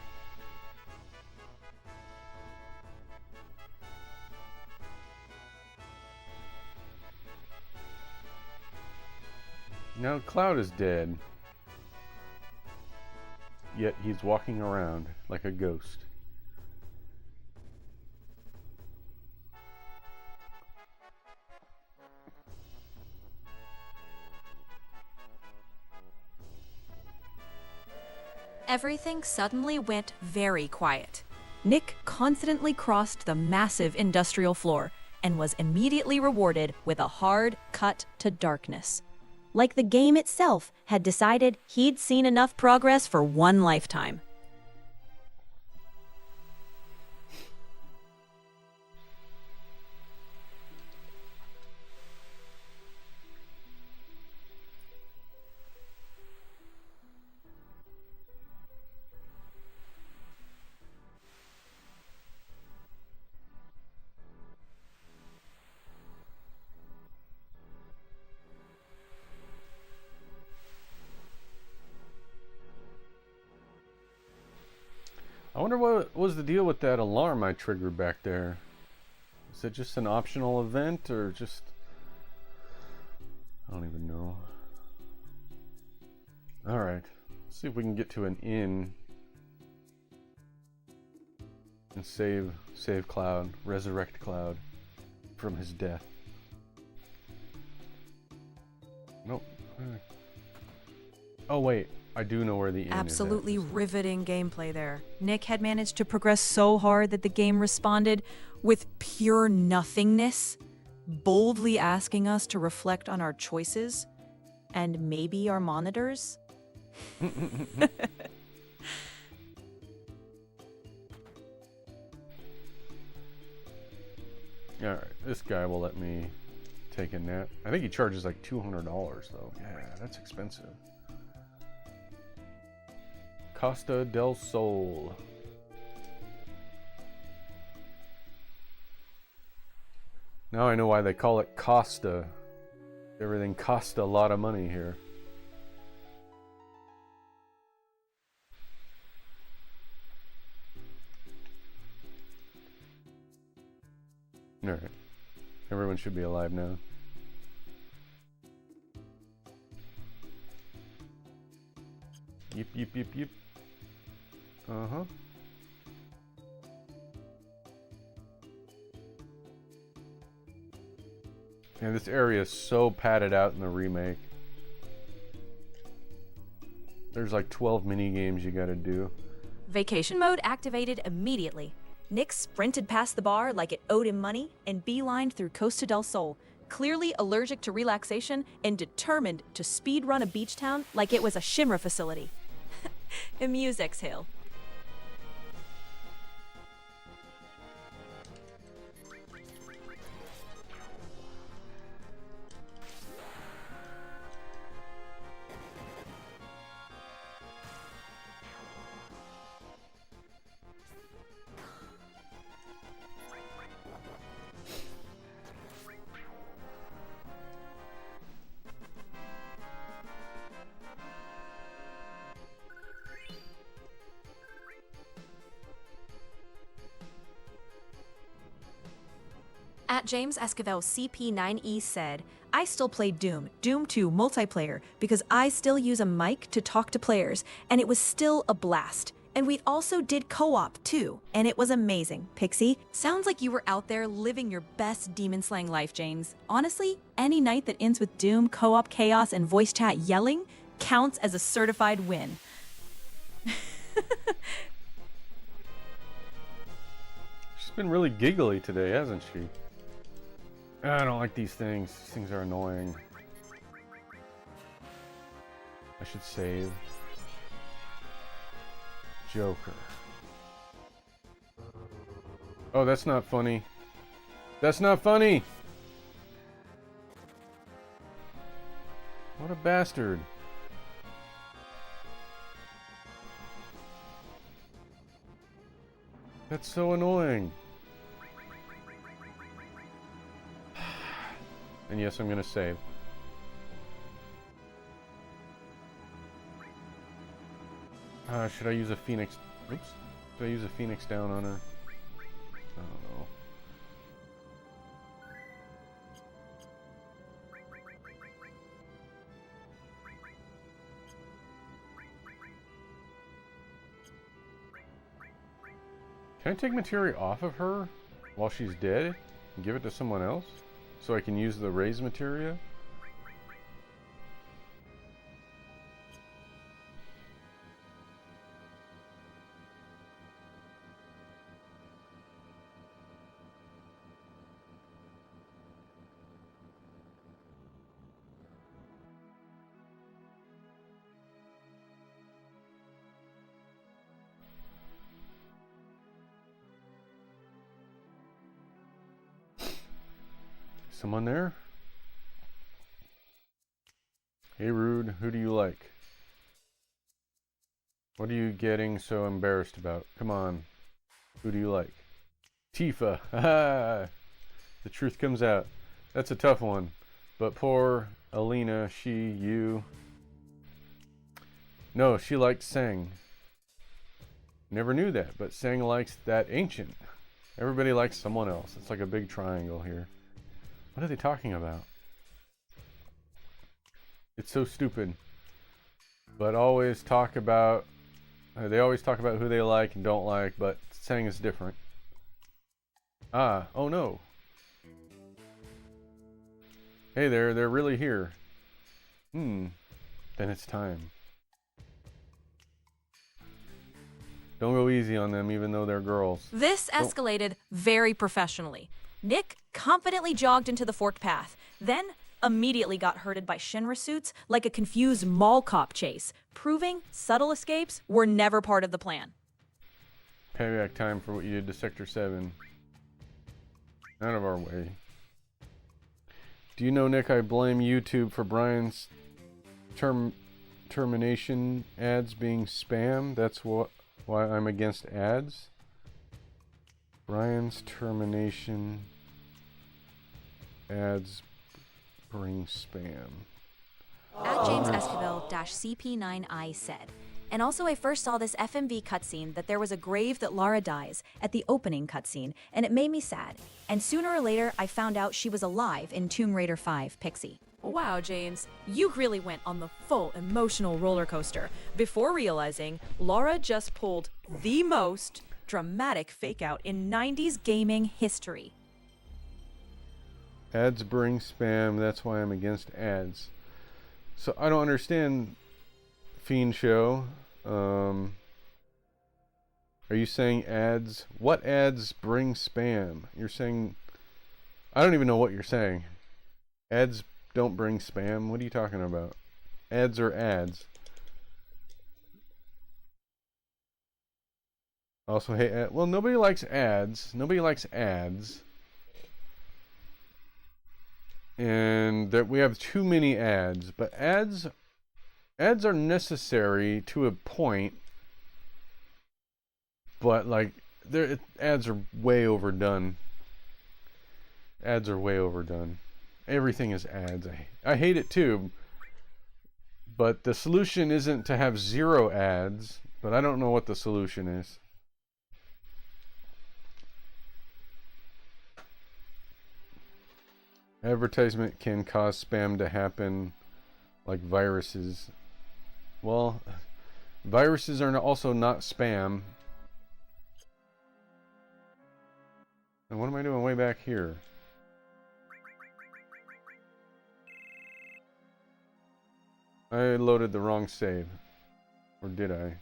Now Cloud is dead. Yet he's walking around like a ghost. Everything suddenly went very quiet. Nick confidently crossed the massive industrial floor and was immediately rewarded with a hard cut to darkness. Like the game itself had decided he'd seen enough progress for one lifetime. I wonder what was the deal with that alarm I triggered back there. Is it just an optional event or just... I don't even know. Alright, let's see if we can get to an inn and save Cloud, resurrect Cloud from his death. Nope. Oh wait, I do know where the inn is. Absolutely riveting gameplay there. Nick had managed to progress so hard that the game responded with pure nothingness, boldly asking us to reflect on our choices and maybe our monitors. Alright, this guy will let me take a nap. I think he charges like $200 though. Yeah, that's expensive. Costa del Sol. Now I know why they call it Costa. Everything costs a lot of money here. Alright. Everyone should be alive now. Yep, yep, yep, yep. Uh-huh. Yeah, this area is so padded out in the remake. There's like 12 mini games you gotta do. Vacation mode activated immediately. Nick sprinted past the bar like it owed him money and beelined through Costa del Sol, clearly allergic to relaxation and determined to speedrun a beach town like it was a Shinra facility. Amuse exhale. At James Esquivel CP9E said, I still play Doom 2 multiplayer, because I still use a mic to talk to players, and it was still a blast. And we also did co-op too, and it was amazing. Pixie, sounds like you were out there living your best demon slaying life, James. Honestly, any night that ends with Doom, co-op chaos, and voice chat yelling counts as a certified win. She's been really giggly today, hasn't she? I don't like these things. These things are annoying. I should save. Joker. Oh, that's not funny. That's not funny! What a bastard. That's so annoying. And yes, I'm gonna save. Should I use a Phoenix? Oops. Should I use a Phoenix down on her? I don't know. Can I take materia off of her while she's dead and give it to someone else? So I can use the raised materia? Someone there? Hey Rude, who do you like? What are you getting so embarrassed about? Come on. Who do you like? Tifa. Haha. The truth comes out. That's a tough one. But poor Alina, you. No, she liked Sang. Never knew that, but Sang likes that ancient. Everybody likes someone else. It's like a big triangle here. What are they talking about? It's so stupid. But always talk about... they always talk about who they like and don't like, but Sang is different. Ah, oh no. Hey there, they're really here. Then it's time. Don't go easy on them even though they're girls. This escalated very professionally. Nick confidently jogged into the forked path, then immediately got herded by Shinra suits like a confused mall cop chase, proving subtle escapes were never part of the plan. Payback time for what you did to Sector 7. Out of our way. Do you know, Nick, I blame YouTube for Brian's termination ads being spam. That's why I'm against ads. Brian's termination ads bring spam. At James Esquivel-CP9I said, and also I first saw this FMV cutscene that there was a grave that Lara dies at the opening cutscene, and it made me sad. And sooner or later, I found out she was alive in Tomb Raider 5 Pixie. Wow, James, you really went on the full emotional roller coaster before realizing Lara just pulled the most dramatic fake out in 90s gaming history. Ads bring spam. That's why I'm against ads. So I don't understand, Fiend Show. Are you saying ads? What ads bring spam? You're saying... I don't even know what you're saying. Ads don't bring spam? What are you talking about? Ads are ads. Also, hey, well, nobody likes ads. Nobody likes ads. And that we have too many ads. But ads are necessary to a point. But like, ads are way overdone. Ads are way overdone. Everything is ads. I hate it too. But the solution isn't to have 0 ads. But I don't know what the solution is. Advertisement can cause spam to happen like viruses. Well, viruses are also not spam. And what am I doing way back here? I loaded the wrong save. Or did I?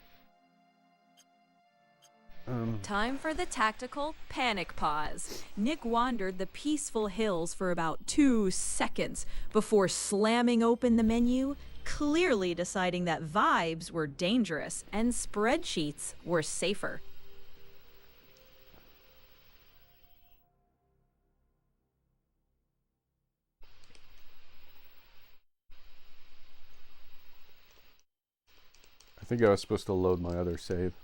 Time for the tactical panic pause. Nick wandered the peaceful hills for about 2 seconds before slamming open the menu, clearly deciding that vibes were dangerous and spreadsheets were safer. I think I was supposed to load my other save.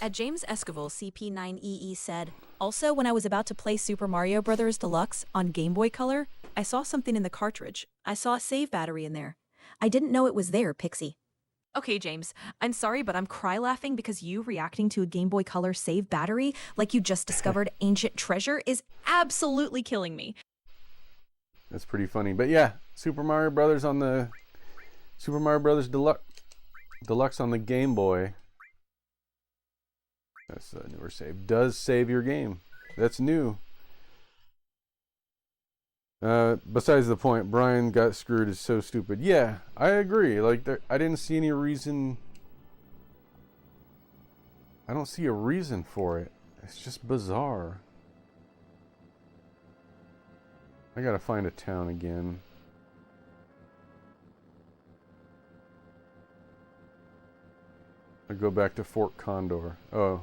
At James Esquivel, CP9EE said, "Also, when I was about to play Super Mario Bros. Deluxe on Game Boy Color, I saw something in the cartridge. I saw a save battery in there. I didn't know it was there, Pixie." Okay, James, I'm sorry, but I'm cry laughing because you reacting to a Game Boy Color save battery like you just discovered ancient treasure is absolutely killing me. That's pretty funny. But yeah, Super Mario Brothers on the Super Mario Brothers Deluxe on the Game Boy. That's a newer save. Does save your game. That's new. Besides the point, Brian got screwed is so stupid. Yeah, I agree. Like, I didn't see any reason. I don't see a reason for it. It's just bizarre. I gotta find a town again. I go back to Fort Condor. Oh,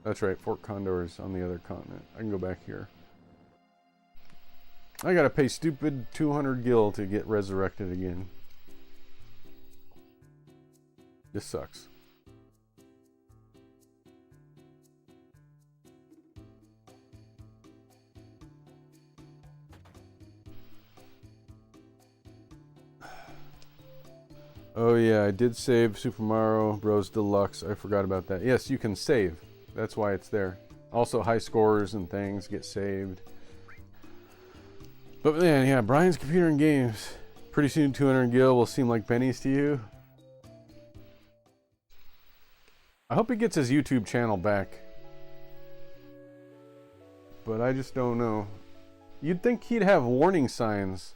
that's right. Fort Condor is on the other continent. I can go back here. I gotta pay stupid 200 gil to get resurrected again. This sucks. Oh yeah, I did save Super Mario Bros. Deluxe. I forgot about that. Yes, you can save. That's why it's there. Also, high scores and things get saved. But man, yeah, Brian's Computer and Games. Pretty soon 200 gil will seem like pennies to you. I hope he gets his YouTube channel back. But I just don't know. You'd think he'd have warning signs.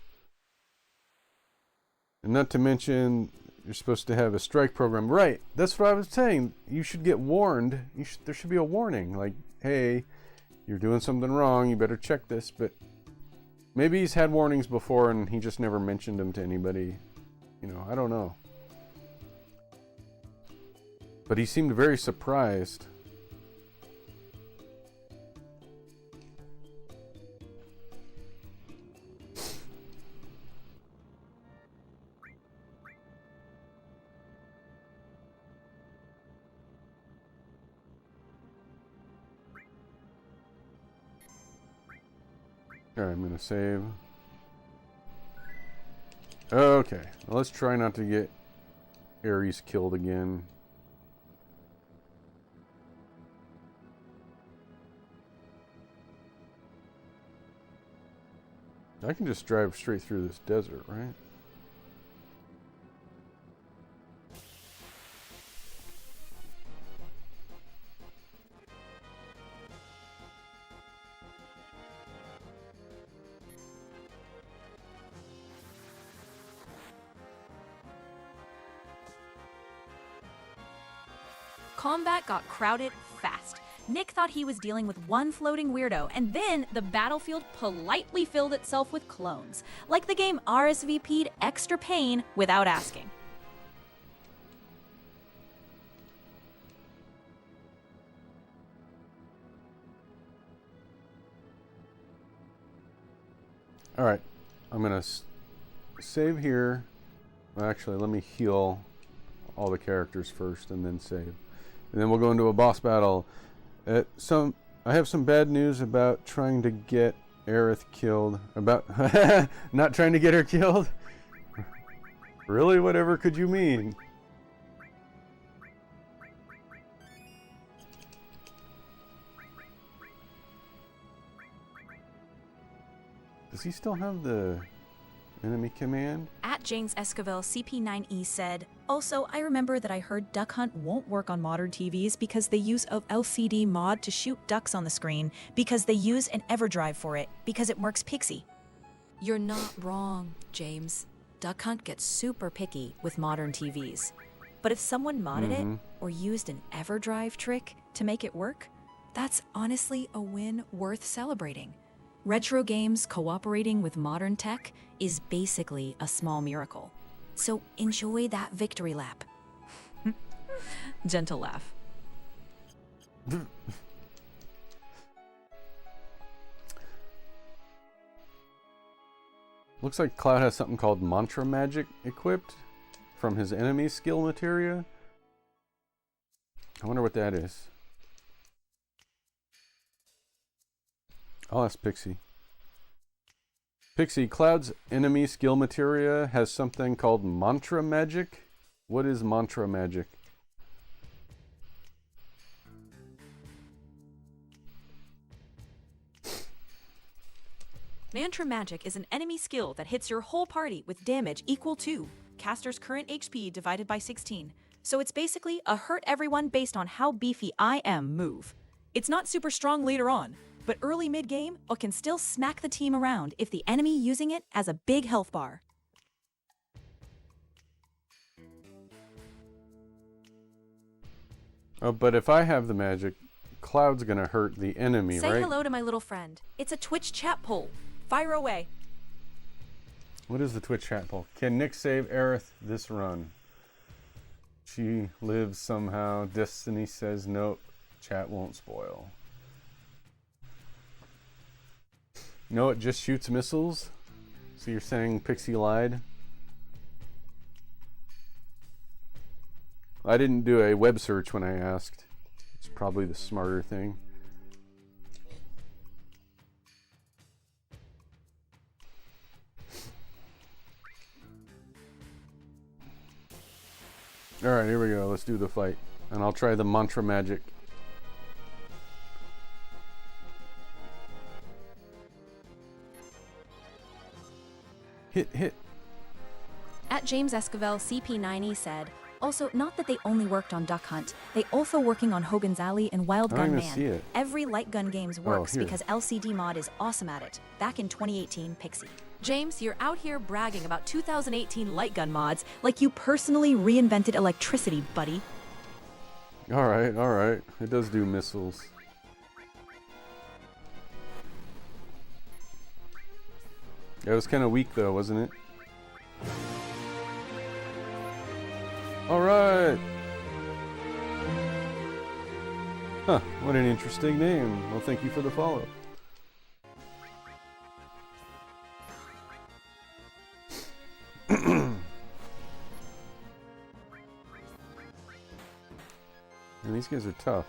And not to mention, you're supposed to have a strike program. Right, that's what I was saying. You should get warned. There should be a warning. Like, hey, you're doing something wrong. You better check this. But maybe he's had warnings before and he just never mentioned them to anybody. You know, I don't know. But he seemed very surprised. Alright, I'm gonna save. Okay, well, let's try not to get Ares killed again. I can just drive straight through this desert, right? Combat got crowded fast. Nick thought he was dealing with one floating weirdo, and then the battlefield politely filled itself with clones. Like the game RSVP'd extra pain without asking. Alright, I'm gonna save here. Well, actually, let me heal all the characters first and then save. And then we'll go into a boss battle. I have some bad news about trying to get Aerith killed. About not trying to get her killed? Really? Whatever could you mean? Does he still have the enemy command? At James Esquivel, CP9E said, "Also, I remember that I heard Duck Hunt won't work on modern TVs because they use a LCD mod to shoot ducks on the screen, because they use an EverDrive for it, because it works Pixie." You're not wrong, James. Duck Hunt gets super picky with modern TVs. But if someone modded it or used an EverDrive trick to make it work, that's honestly a win worth celebrating. Retro games cooperating with modern tech is basically a small miracle. So enjoy that victory lap. Gentle laugh. Looks like Cloud has something called Mantra Magic equipped from his enemy skill materia. I wonder what that is. I'll ask Pixie. Pixie, Cloud's enemy skill materia has something called Mantra Magic. What is Mantra Magic? Mantra Magic is an enemy skill that hits your whole party with damage equal to caster's current HP divided by 16. So it's basically a hurt everyone based on how beefy I am move. It's not super strong later on, but early mid-game, it can still smack the team around if the enemy using it as a big health bar. Oh, but if I have the magic, Cloud's gonna hurt the enemy, right? Say hello to my little friend. It's a Twitch chat poll. Fire away. What is the Twitch chat poll? Can Nick save Aerith this run? She lives somehow. Destiny says nope. Chat won't spoil. No, it just shoots missiles? So you're saying Pixie lied? I didn't do a web search when I asked. It's probably the smarter thing. Alright, here we go. Let's do the fight. And I'll try the Mantra Magic. Hit. At James Esquivel, CP9E said, "Also, not that they only worked on Duck Hunt, they also working on Hogan's Alley and Wild I Gun don't even see Man. it. Every light gun games works here. because LCD mod is awesome at it. Back in 2018, Pixie." James, you're out here bragging about 2018 light gun mods like you personally reinvented electricity, buddy. Alright. It does do missiles. It was kind of weak though, wasn't it? Alright! Huh, what an interesting name. Well, thank you for the follow. And these guys are tough.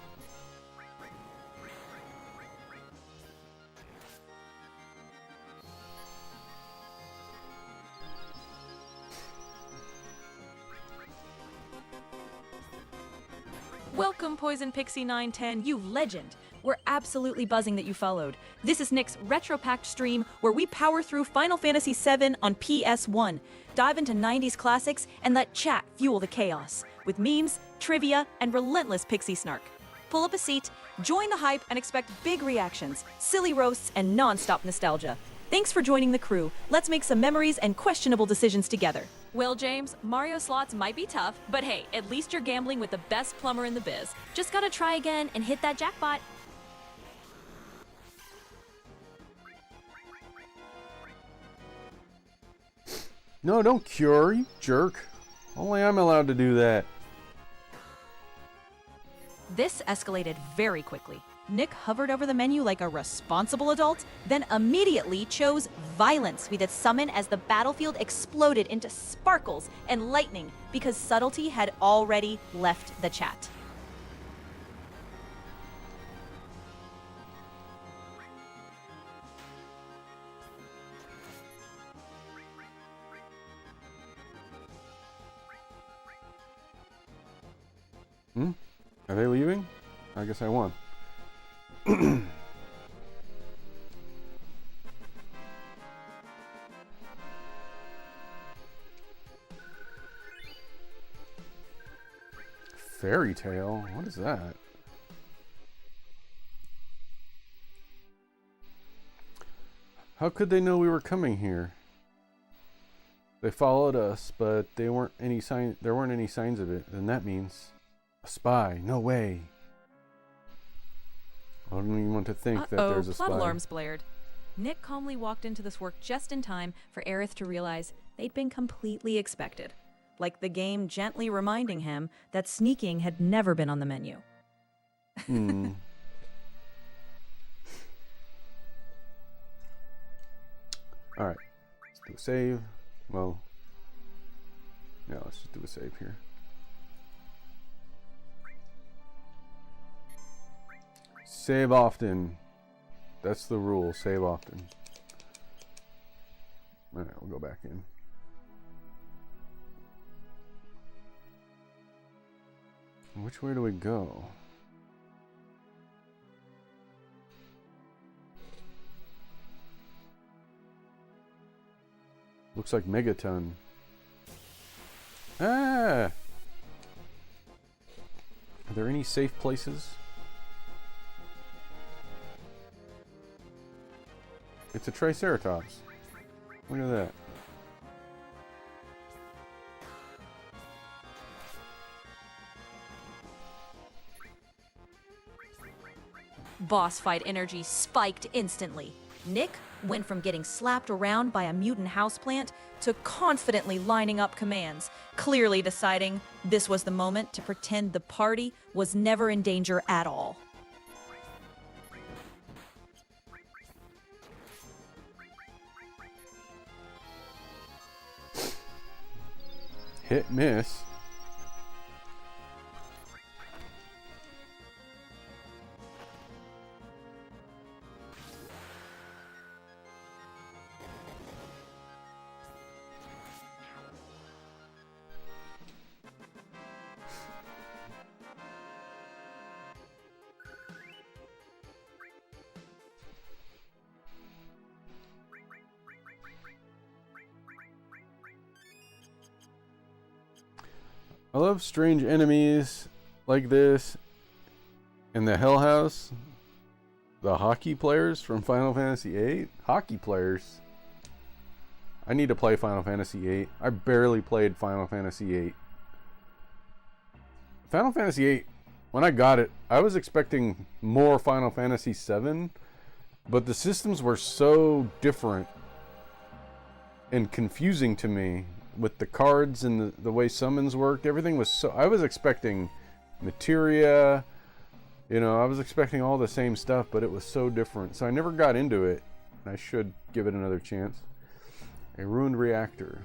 Welcome, Poison Pixie 910, you legend. We're absolutely buzzing that you followed. This is Nick's retro-packed stream where we power through Final Fantasy VII on PS1, dive into 90s classics, and let chat fuel the chaos with memes, trivia, and relentless pixie snark. Pull up a seat, join the hype, and expect big reactions, silly roasts, and non-stop nostalgia. Thanks for joining the crew. Let's make some memories and questionable decisions together. Well, James, Mario slots might be tough, but hey, at least you're gambling with the best plumber in the biz. Just gotta try again and hit that jackpot. No, don't cure, you jerk. Only I'm allowed to do that. This escalated very quickly. Nick hovered over the menu like a responsible adult, then immediately chose violence with its summon as the battlefield exploded into sparkles and lightning because subtlety had already left the chat. Are they leaving? I guess I won. Fairy tale? What is that? How could they know we were coming here? They followed us, but there weren't any signs of it. Then that means a spy. No way. I don't even want to think that there's a spy. Plot alarms blared. Nick calmly walked into this work just in time for Aerith to realize they'd been completely expected. Like the game gently reminding him that sneaking had never been on the menu. Alright. Let's do a save. Well, yeah, let's just do a save here. Save often. That's the rule. Save often. Alright, we'll go back in. Which way do we go? Looks like Megaton. Ah! Are there any safe places? It's a Triceratops. Look at that. Boss fight energy spiked instantly. Nick went from getting slapped around by a mutant houseplant to confidently lining up commands, clearly deciding this was the moment to pretend the party was never in danger at all. Hit, miss. I love strange enemies like this in the Hell House. The hockey players from Final Fantasy VIII. Hockey players. I need to play Final Fantasy VIII. I barely played Final Fantasy VIII. Final Fantasy VIII, when I got it, I was expecting more Final Fantasy VII, but the systems were so different and confusing to me. With the cards and the way summons worked, everything was so... I was expecting materia, you know, I was expecting all the same stuff, but it was so different. So I never got into it. I should give it another chance. A ruined reactor.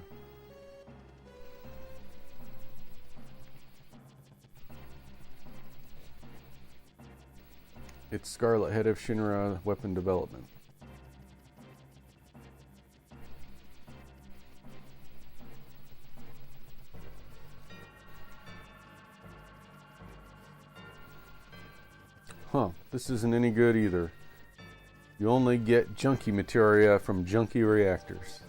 It's Scarlet, head of Shinra weapon development. Huh, this isn't any good either. You only get junky materia from junky reactors.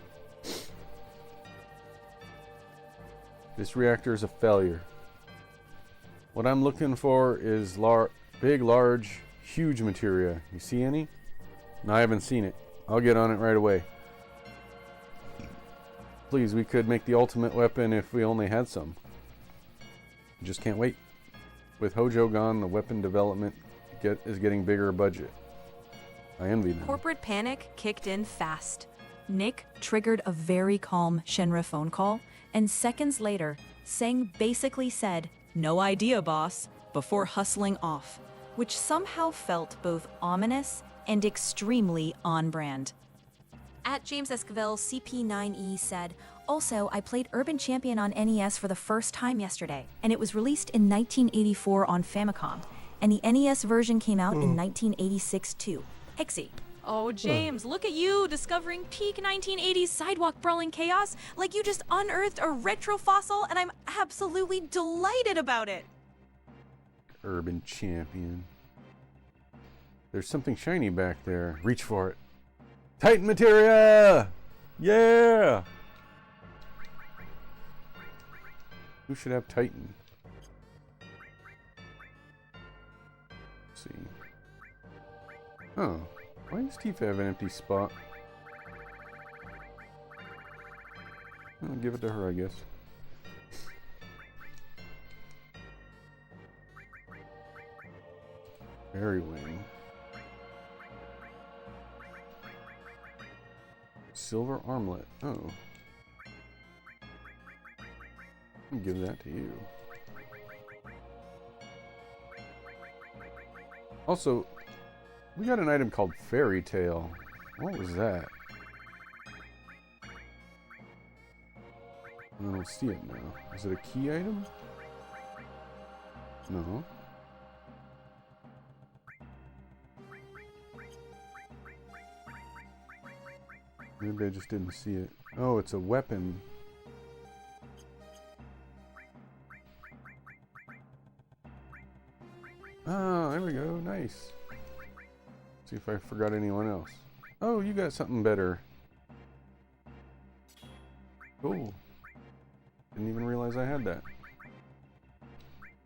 This reactor is a failure. What I'm looking for is big, large, huge materia. You see any? No, I haven't seen it. I'll get on it right away. Please, we could make the ultimate weapon if we only had some. Just can't wait. With Hojo gone, the weapon development is getting bigger budget. I envy them. Corporate panic kicked in fast. Nick triggered a very calm Shenra phone call, and seconds later, Seng basically said, "No idea, boss," before hustling off, which somehow felt both ominous and extremely on-brand. At James Esquivel, CP9E said, "Also, I played Urban Champion on NES for the first time yesterday, and it was released in 1984 on Famicom, and the NES version came out in 1986 too. Pixie." Oh, James, look at you discovering peak 1980s sidewalk brawling chaos like you just unearthed a retro fossil, and I'm absolutely delighted about it. Urban Champion. There's something shiny back there. Reach for it. Titan materia! Yeah! Who should have Titan? Let's see. Oh. Why does Tifa have an empty spot? I'll give it to her, I guess. Fairy Wing. Silver Armlet. Oh. I'll give that to you. Also, we got an item called Fairy Tale. What was that? I don't see it now. Is it a key item? No. Maybe I just didn't see it. Oh, it's a weapon. Ah, there we go. Nice. See if I forgot anyone else. Oh, you got something better. Cool. Didn't even realize I had that.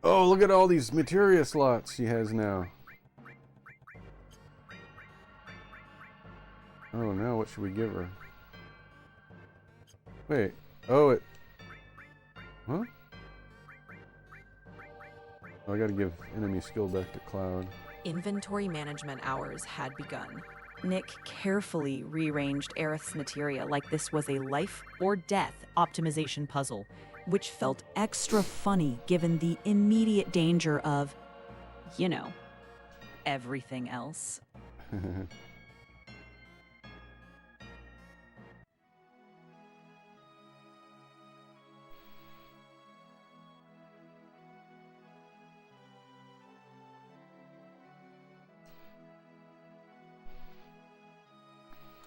Oh, look at all these materia slots she has now. Oh, now what should we give her? Wait. Oh, it... Huh? Oh, I gotta give enemy skill back to Cloud. Inventory management hours had begun. Nick carefully rearranged Aerith's materia like this was a life or death optimization puzzle, which felt extra funny given the immediate danger of, you know, everything else.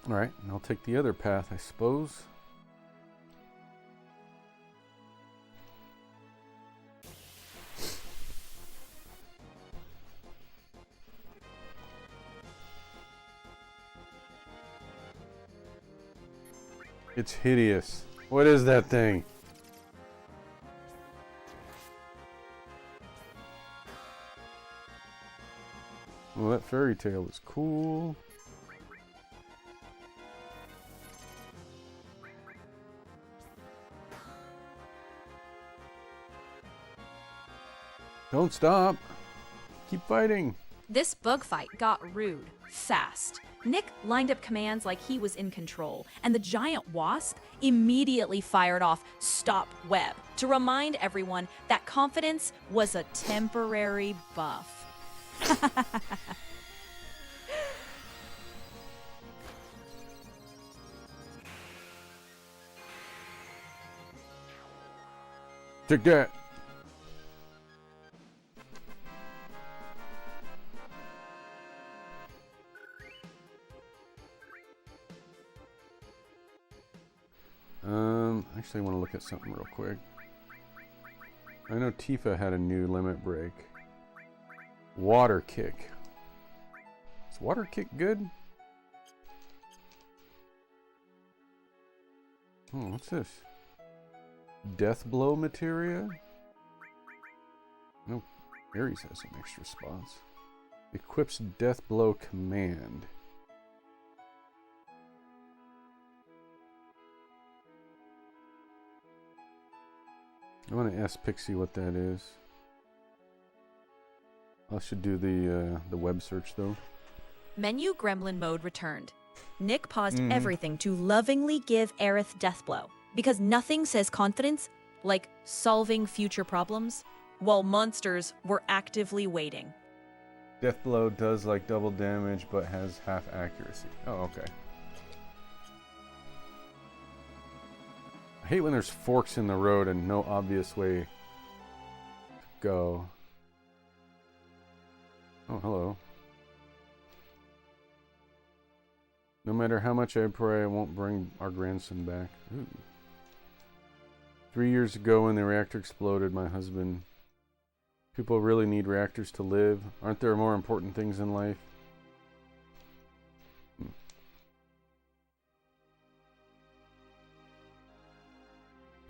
Alright, and I'll take the other path, I suppose. It's hideous. What is that thing? Well, that fairy tale is cool. Don't stop. Keep fighting. This bug fight got rude fast. Nick lined up commands like he was in control, and the giant wasp immediately fired off Stop Web to remind everyone that confidence was a temporary buff. Take that. Actually, I want to look at something real quick. I know Tifa had a new limit break. Water kick. Is water kick good? Oh, what's this? Death blow materia? No, Ares has some extra spots. Equips death blow command. I want to ask Pixie what that is. I should do the web search though. Menu gremlin mode returned. Nick paused everything to lovingly give Aerith Deathblow, because nothing says confidence like solving future problems, while monsters were actively waiting. Deathblow does like double damage, but has half accuracy. Oh, okay. I hate when there's forks in the road and no obvious way to go. Oh, hello. No matter how much I pray, I won't bring our grandson back. Ooh. 3 years ago when the reactor exploded, my husband... People really need reactors to live. Aren't there more important things in life?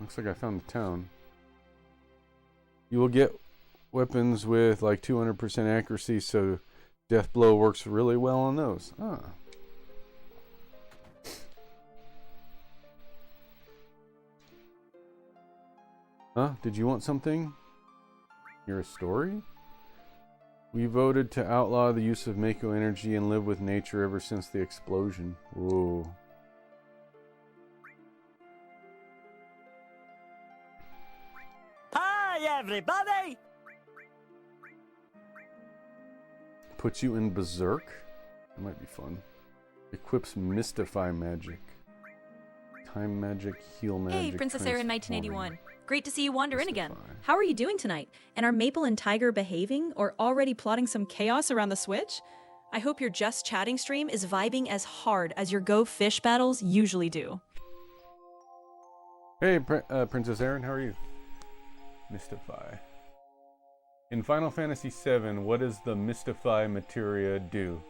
Looks like I found a town. You will get weapons with like 200% accuracy, so Deathblow works really well on those. Ah. Huh? Did you want something? Hear a story? We voted to outlaw the use of Mako energy and live with nature ever since the explosion. Whoa. Hi, everybody! Puts you in berserk? That might be fun. Equips Mystify magic. Time magic, heal magic. Hey, Princess Erin, transform. 1981. Great to see you wander in again. Mystify. How are you doing tonight? And are Maple and Tiger behaving or already plotting some chaos around the Switch? I hope your Just Chatting stream is vibing as hard as your Go Fish battles usually do. Hey, Princess Erin, how are you? Mystify. In Final Fantasy VII, what does the Mystify materia do?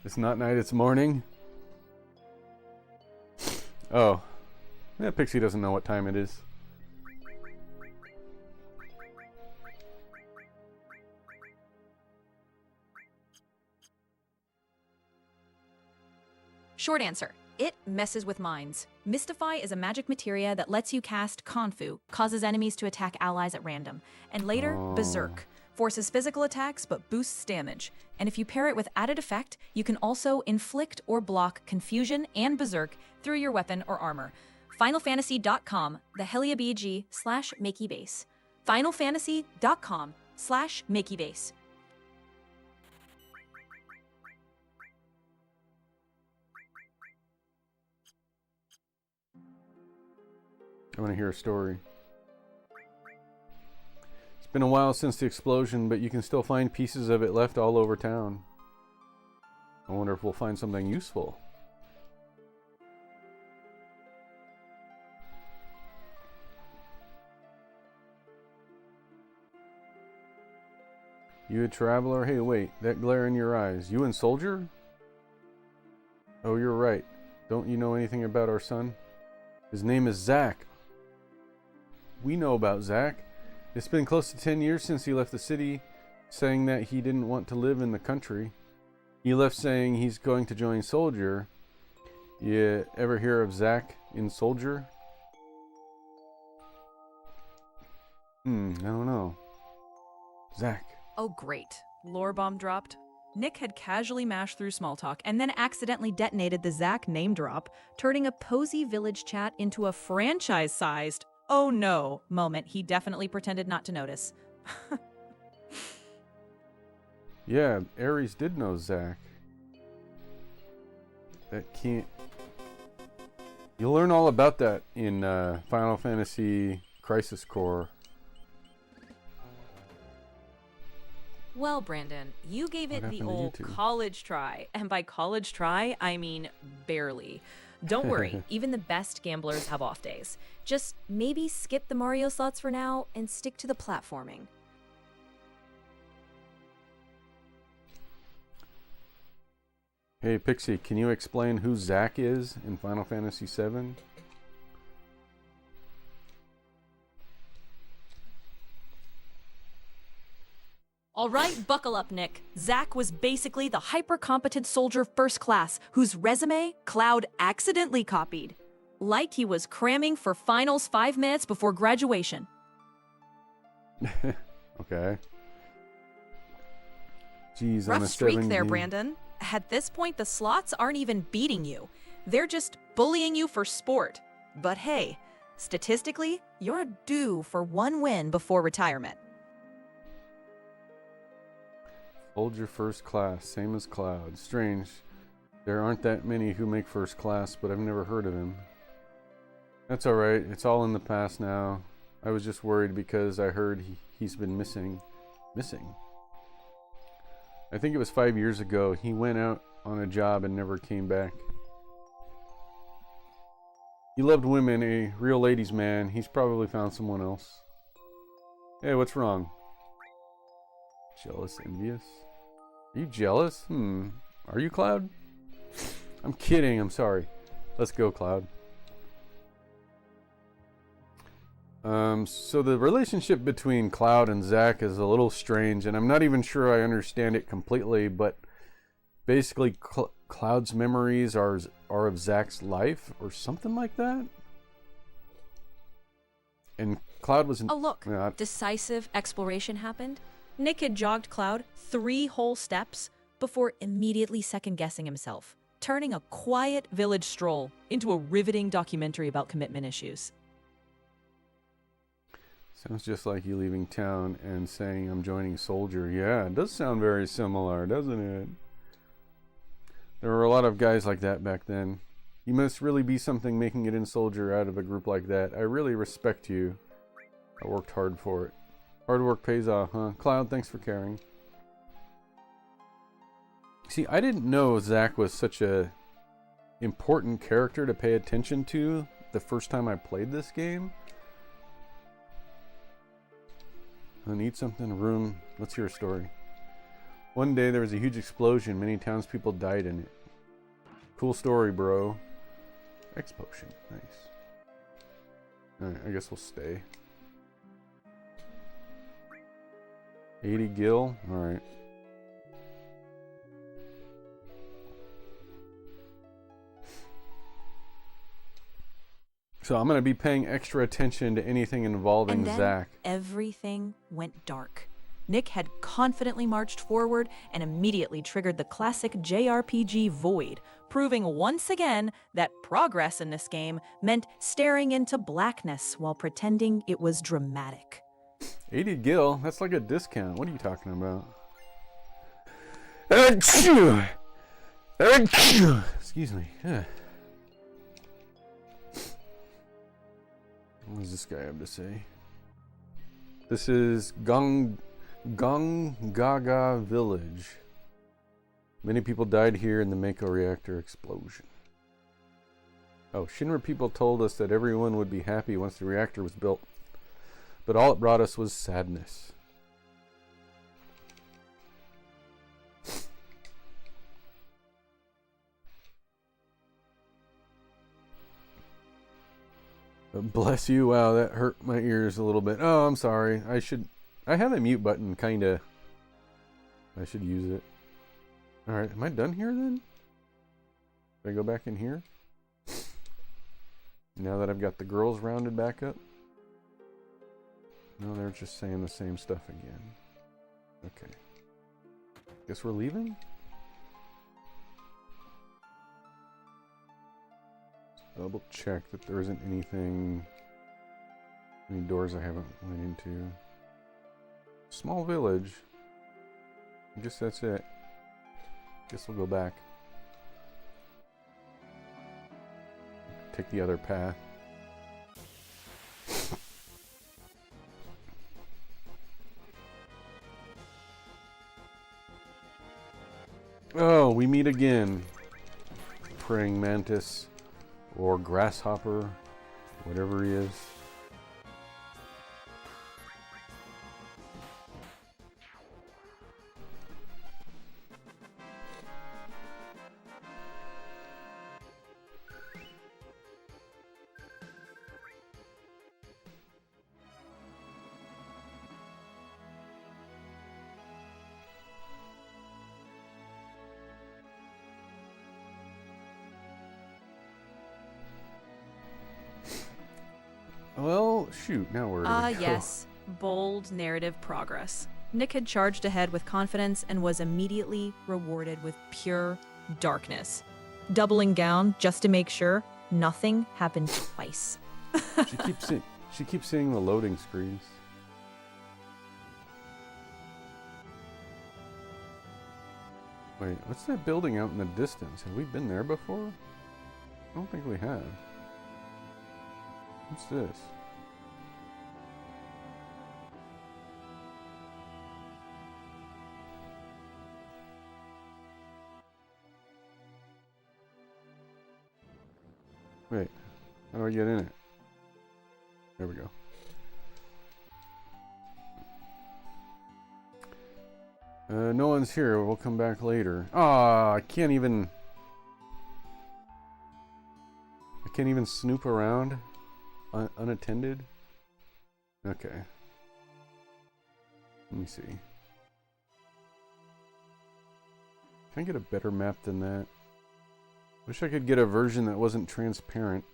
It's not night, it's morning. Oh. Yeah, Pixie doesn't know what time it is. Short answer. It messes with minds. Mystify is a magic materia that lets you cast Confu, causes enemies to attack allies at random, and later, Berserk, forces physical attacks but boosts damage. And if you pair it with added effect, you can also inflict or block Confusion and Berserk through your weapon or armor. FinalFantasy.com, the HeliaBG/MakeyBase. FinalFantasy.com/MakeyBase. I want to hear a story. It's been a while since the explosion, but you can still find pieces of it left all over town. I wonder if we'll find something useful. You a traveler? Hey, wait, that glare in your eyes. You and Soldier? Oh, you're right. Don't you know anything about our son? His name is Zack. We know about Zack. It's been close to 10 years since he left the city, saying that he didn't want to live in the country. He left saying he's going to join Soldier. You ever hear of Zack in Soldier? I don't know. Zack. Oh, great. Lore bomb dropped. Nick had casually mashed through small talk and then accidentally detonated the Zack name drop, turning a Posy Village chat into a franchise-sized "oh no" moment he definitely pretended not to notice. Yeah, Ares did know Zack. That can't... You'll learn all about that in Final Fantasy Crisis Core. Well, Brandon, you gave it What the happened to you old two? college try. And by college try, I mean barely. Don't worry, even the best gamblers have off days. Just maybe skip the Mario slots for now and stick to the platforming. Hey, Pixie, can you explain who Zack is in Final Fantasy VII? All right, buckle up, Nick. Zack was basically the hyper-competent soldier first class whose resume Cloud accidentally copied. like he was cramming for finals 5 minutes before graduation. Okay. Jeez, Rough on a streak 7 there, game. Brandon. At this point, the slots aren't even beating you. They're just bullying you for sport. But hey, statistically, you're due for 1 win before retirement. Hold your first class, same as Cloud. Strange. There aren't that many who make first class, but I've never heard of him. That's alright, it's all in the past now. I was just worried because I heard he's been missing. Missing? I think it was 5 years ago. He went out on a job and never came back. He loved women, a real ladies' man. He's probably found someone else. Hey, what's wrong? Jealous, envious? Are you jealous? Are you, Cloud? I'm kidding, I'm sorry. Let's go, Cloud. So the relationship between Cloud and Zack is a little strange, and I'm not even sure I understand it completely, but basically Cloud's memories are of Zack's life, or something like that? And Cloud was... Oh look, decisive exploration happened. Nick had jogged Cloud 3 whole steps before immediately second-guessing himself, turning a quiet village stroll into a riveting documentary about commitment issues. Sounds just like you leaving town and saying I'm joining Soldier. Yeah, it does sound very similar, doesn't it? There were a lot of guys like that back then. You must really be something making it in Soldier out of a group like that. I really respect you. I worked hard for it. Hard work pays off, huh? Cloud, thanks for caring. See, I didn't know Zack was such a important character to pay attention to the first time I played this game. I need something, room. Let's hear a story. One day there was a huge explosion. Many townspeople died in it. Cool story, bro. Explosion. Nice. Alright, I guess we'll stay. 80 gil? Alright. So I'm going to be paying extra attention to anything involving And then Zack. everything went dark. Nick had confidently marched forward and immediately triggered the classic JRPG void, proving once again that progress in this game meant staring into blackness while pretending it was dramatic. 80 gil? That's like a discount. What are you talking about? Achoo! Achoo! Excuse me. What does this guy have to say? This is Gongaga Village. Many people died here in the Mako reactor explosion. Oh, Shinra people told us that everyone would be happy once the reactor was built. But all it brought us was sadness. Bless you. Wow, that hurt my ears a little bit. Oh, I'm sorry. I have a mute button, kinda. I should use it. Alright, am I done here then? Should I go back in here? Now that I've got the girls rounded back up? No, they're just saying the same stuff again. Okay. Guess we're leaving? Double check that there isn't any doors I haven't went into. Small village. I guess that's it. Guess we'll go back. Take the other path. Oh, we meet again. Praying mantis. Or grasshopper, whatever he is. Well, shoot, now we're Yes. Bold narrative progress. Nick had charged ahead with confidence and was immediately rewarded with pure darkness. Doubling down just to make sure nothing happened twice. She keeps seeing the loading screens. Wait, what's that building out in the distance? Have we been there before? I don't think we have. What's this? Wait, how do I get in it? There we go. No one's here. We'll come back later. Ah, I can't even snoop around unattended. Okay. Let me see. Can I get a better map than that? Wish I could get a version that wasn't transparent.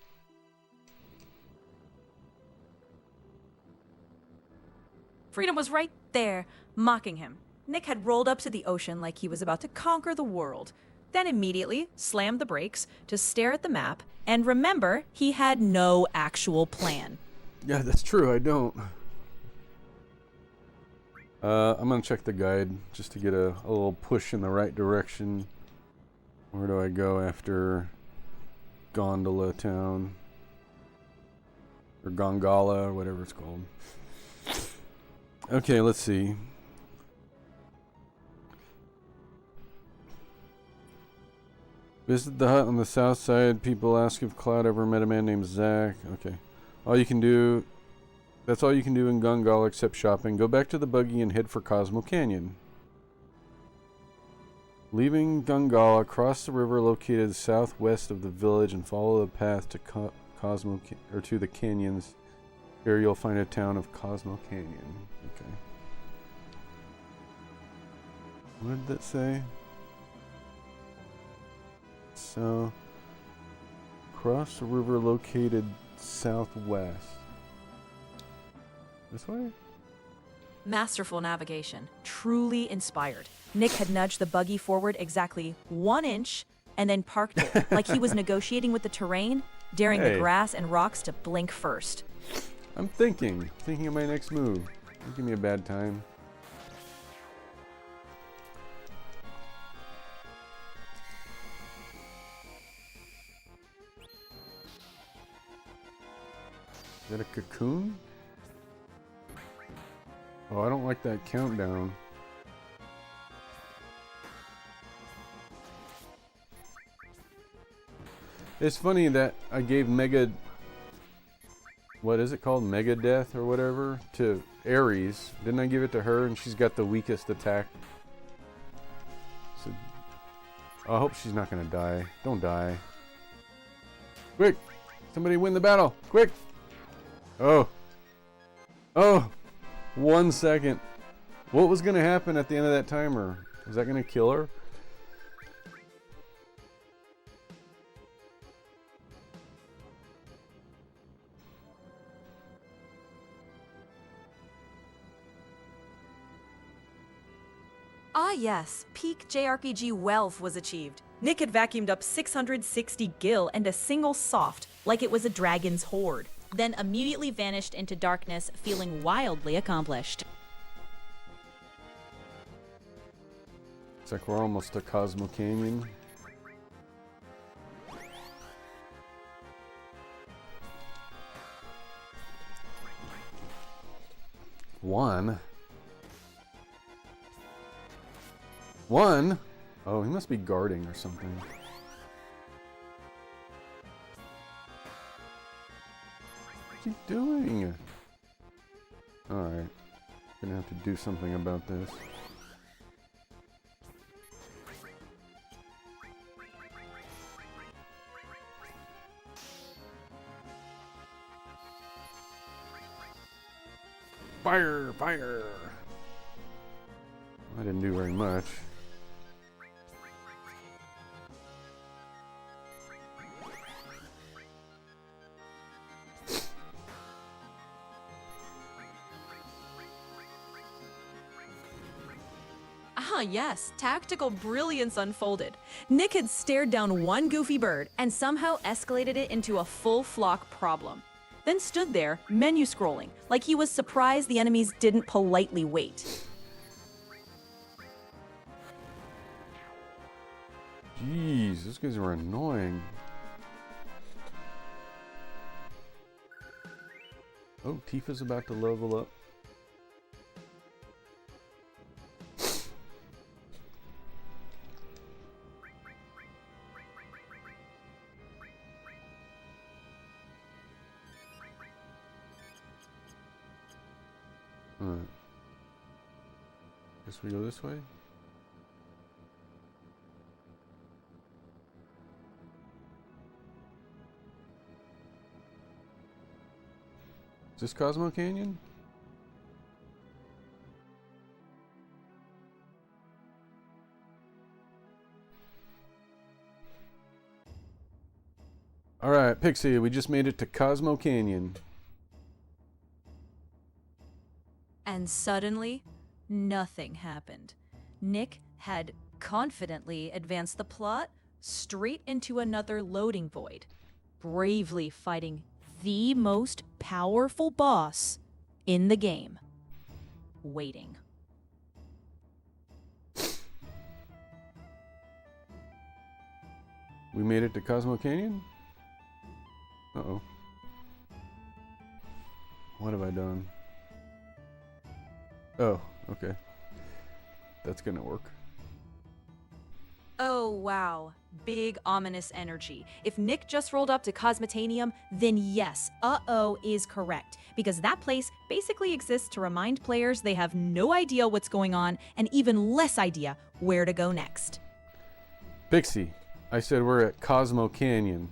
Freedom was right there, mocking him. Nick had rolled up to the ocean like he was about to conquer the world, then immediately slammed the brakes to stare at the map and remember he had no actual plan. Yeah, that's true, I don't. I'm gonna check the guide just to get a little push in the right direction. Where do I go after Gondola Town? Or Gongala, or whatever it's called. Okay, let's see. Visit the hut on the south side. People ask if Cloud ever met a man named Zach. Okay. That's all you can do in Gongala except shopping. Go back to the buggy and head for Cosmo Canyon. Leaving Gongala, cross the river located southwest of the village and follow the path to to the canyons. Here you'll find a town of Cosmo Canyon. Okay. What did that say? So, cross the river located southwest. This way? Masterful navigation, truly inspired. Nick had nudged the buggy forward exactly 1 inch and then parked it like he was negotiating with the terrain, daring the grass and rocks to blink first. I'm thinking of my next move. Don't give me a bad time. Is that a cocoon? Oh, I don't like that countdown. It's funny that I gave what is it called? Mega Death or whatever to Ares. Didn't I give it to her and she's got the weakest attack? So, I hope she's not gonna die. Don't die. Quick! Somebody win the battle! Quick! Oh. 1 second. What was gonna happen at the end of that timer? Was that gonna kill her? Ah yes, peak JRPG wealth was achieved. Nick had vacuumed up 660 gil and a single soft, like it was a dragon's hoard, then immediately vanished into darkness, feeling wildly accomplished. Looks like we're almost to Cosmo Canyon. One? Oh, he must be guarding or something. What's he doing? Alright. Gonna have to do something about this. Fire! Fire! I didn't do very much. Ah, yes, tactical brilliance unfolded. Nick had stared down one goofy bird and somehow escalated it into a full flock problem. Then stood there, menu scrolling, like he was surprised the enemies didn't politely wait. Jeez, those guys were annoying. Oh, Tifa's about to level up. Alright. Guess we go this way? Is this Cosmo Canyon? Alright, Pixie, we just made it to Cosmo Canyon. And suddenly, nothing happened. Nick had confidently advanced the plot straight into another loading void, bravely fighting the most powerful boss in the game. Waiting. We made it to Cosmo Canyon? Uh-oh. What have I done? Oh, okay. That's gonna work. Oh, wow. Big ominous energy. If Nick just rolled up to Cosmotanium, then yes, uh-oh is correct. Because that place basically exists to remind players they have no idea what's going on and even less idea where to go next. Pixie, I said we're at Cosmo Canyon.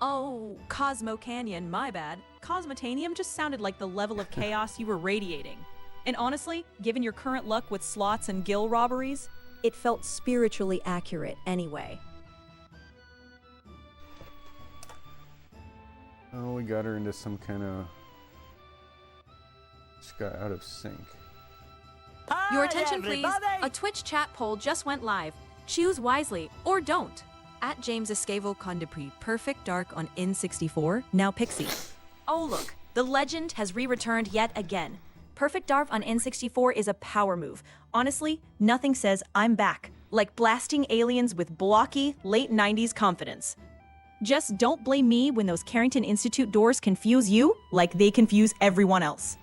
Oh, Cosmo Canyon, my bad. Cosmotanium just sounded like the level of chaos you were radiating. And honestly, given your current luck with slots and gill robberies, it felt spiritually accurate anyway. Oh, we got her into some kind of... Just got out of sync. Your attention, please. A Twitch chat poll just went live. Choose wisely, or don't. At James Escavo Condepri, Perfect Dark on N64, now Pixie. Oh look, the legend has re-returned yet again. Perfect Dark on N64 is a power move. Honestly, nothing says I'm back, like blasting aliens with blocky, late 90s confidence. Just don't blame me when those Carrington Institute doors confuse you like they confuse everyone else.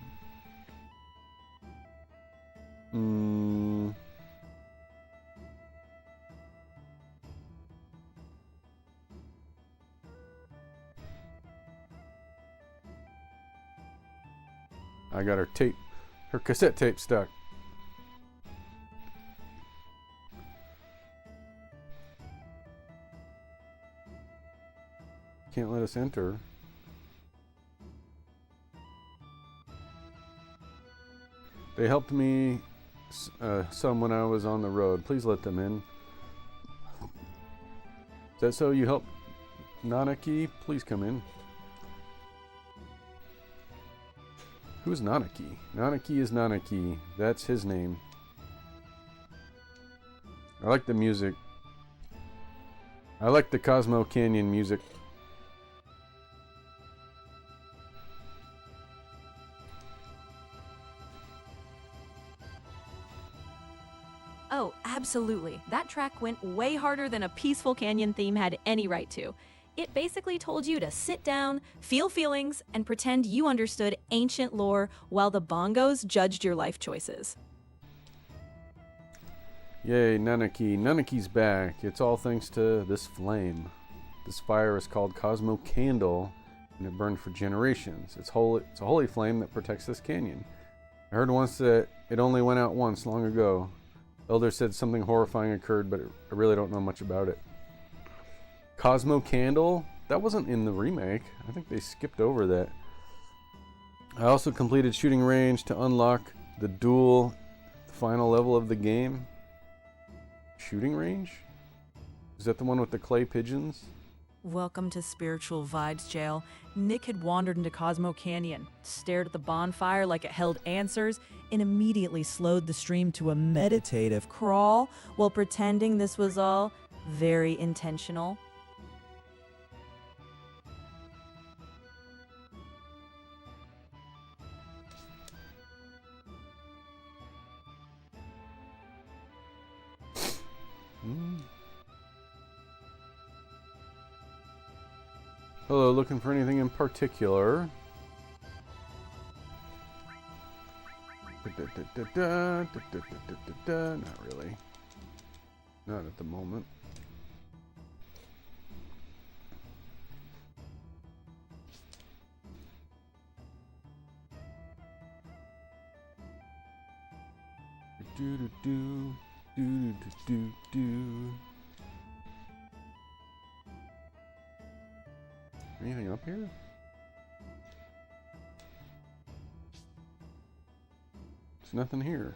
I got her cassette tape stuck. Can't let us enter. They helped me some when I was on the road. Please let them in. Is that so? You helped Nanaki? Please come in. Who's Nanaki? Nanaki is Nanaki. That's his name. I like the music. I like the Cosmo Canyon music. Oh, absolutely. That track went way harder than a peaceful canyon theme had any right to. It basically told you to sit down, feel feelings, and pretend you understood ancient lore while the bongos judged your life choices. Yay, Nanaki. Nanaki's back. It's all thanks to this flame. This fire is called Cosmo Candle, and it burned for generations. It's a holy flame that protects this canyon. I heard once that it only went out once long ago. Elder said something horrifying occurred, but I really don't know much about it. Cosmo Candle? That wasn't in the remake. I think they skipped over that. I also completed Shooting Range to unlock the duel, the final level of the game. Shooting Range? Is that the one with the clay pigeons? Welcome to Spiritual Vides Jail. Nick had wandered into Cosmo Canyon, stared at the bonfire like it held answers, and immediately slowed the stream to a meditative crawl while pretending this was all very intentional. Hello, looking for anything in particular? Not really. Not at the moment. Anything up here? There's nothing here.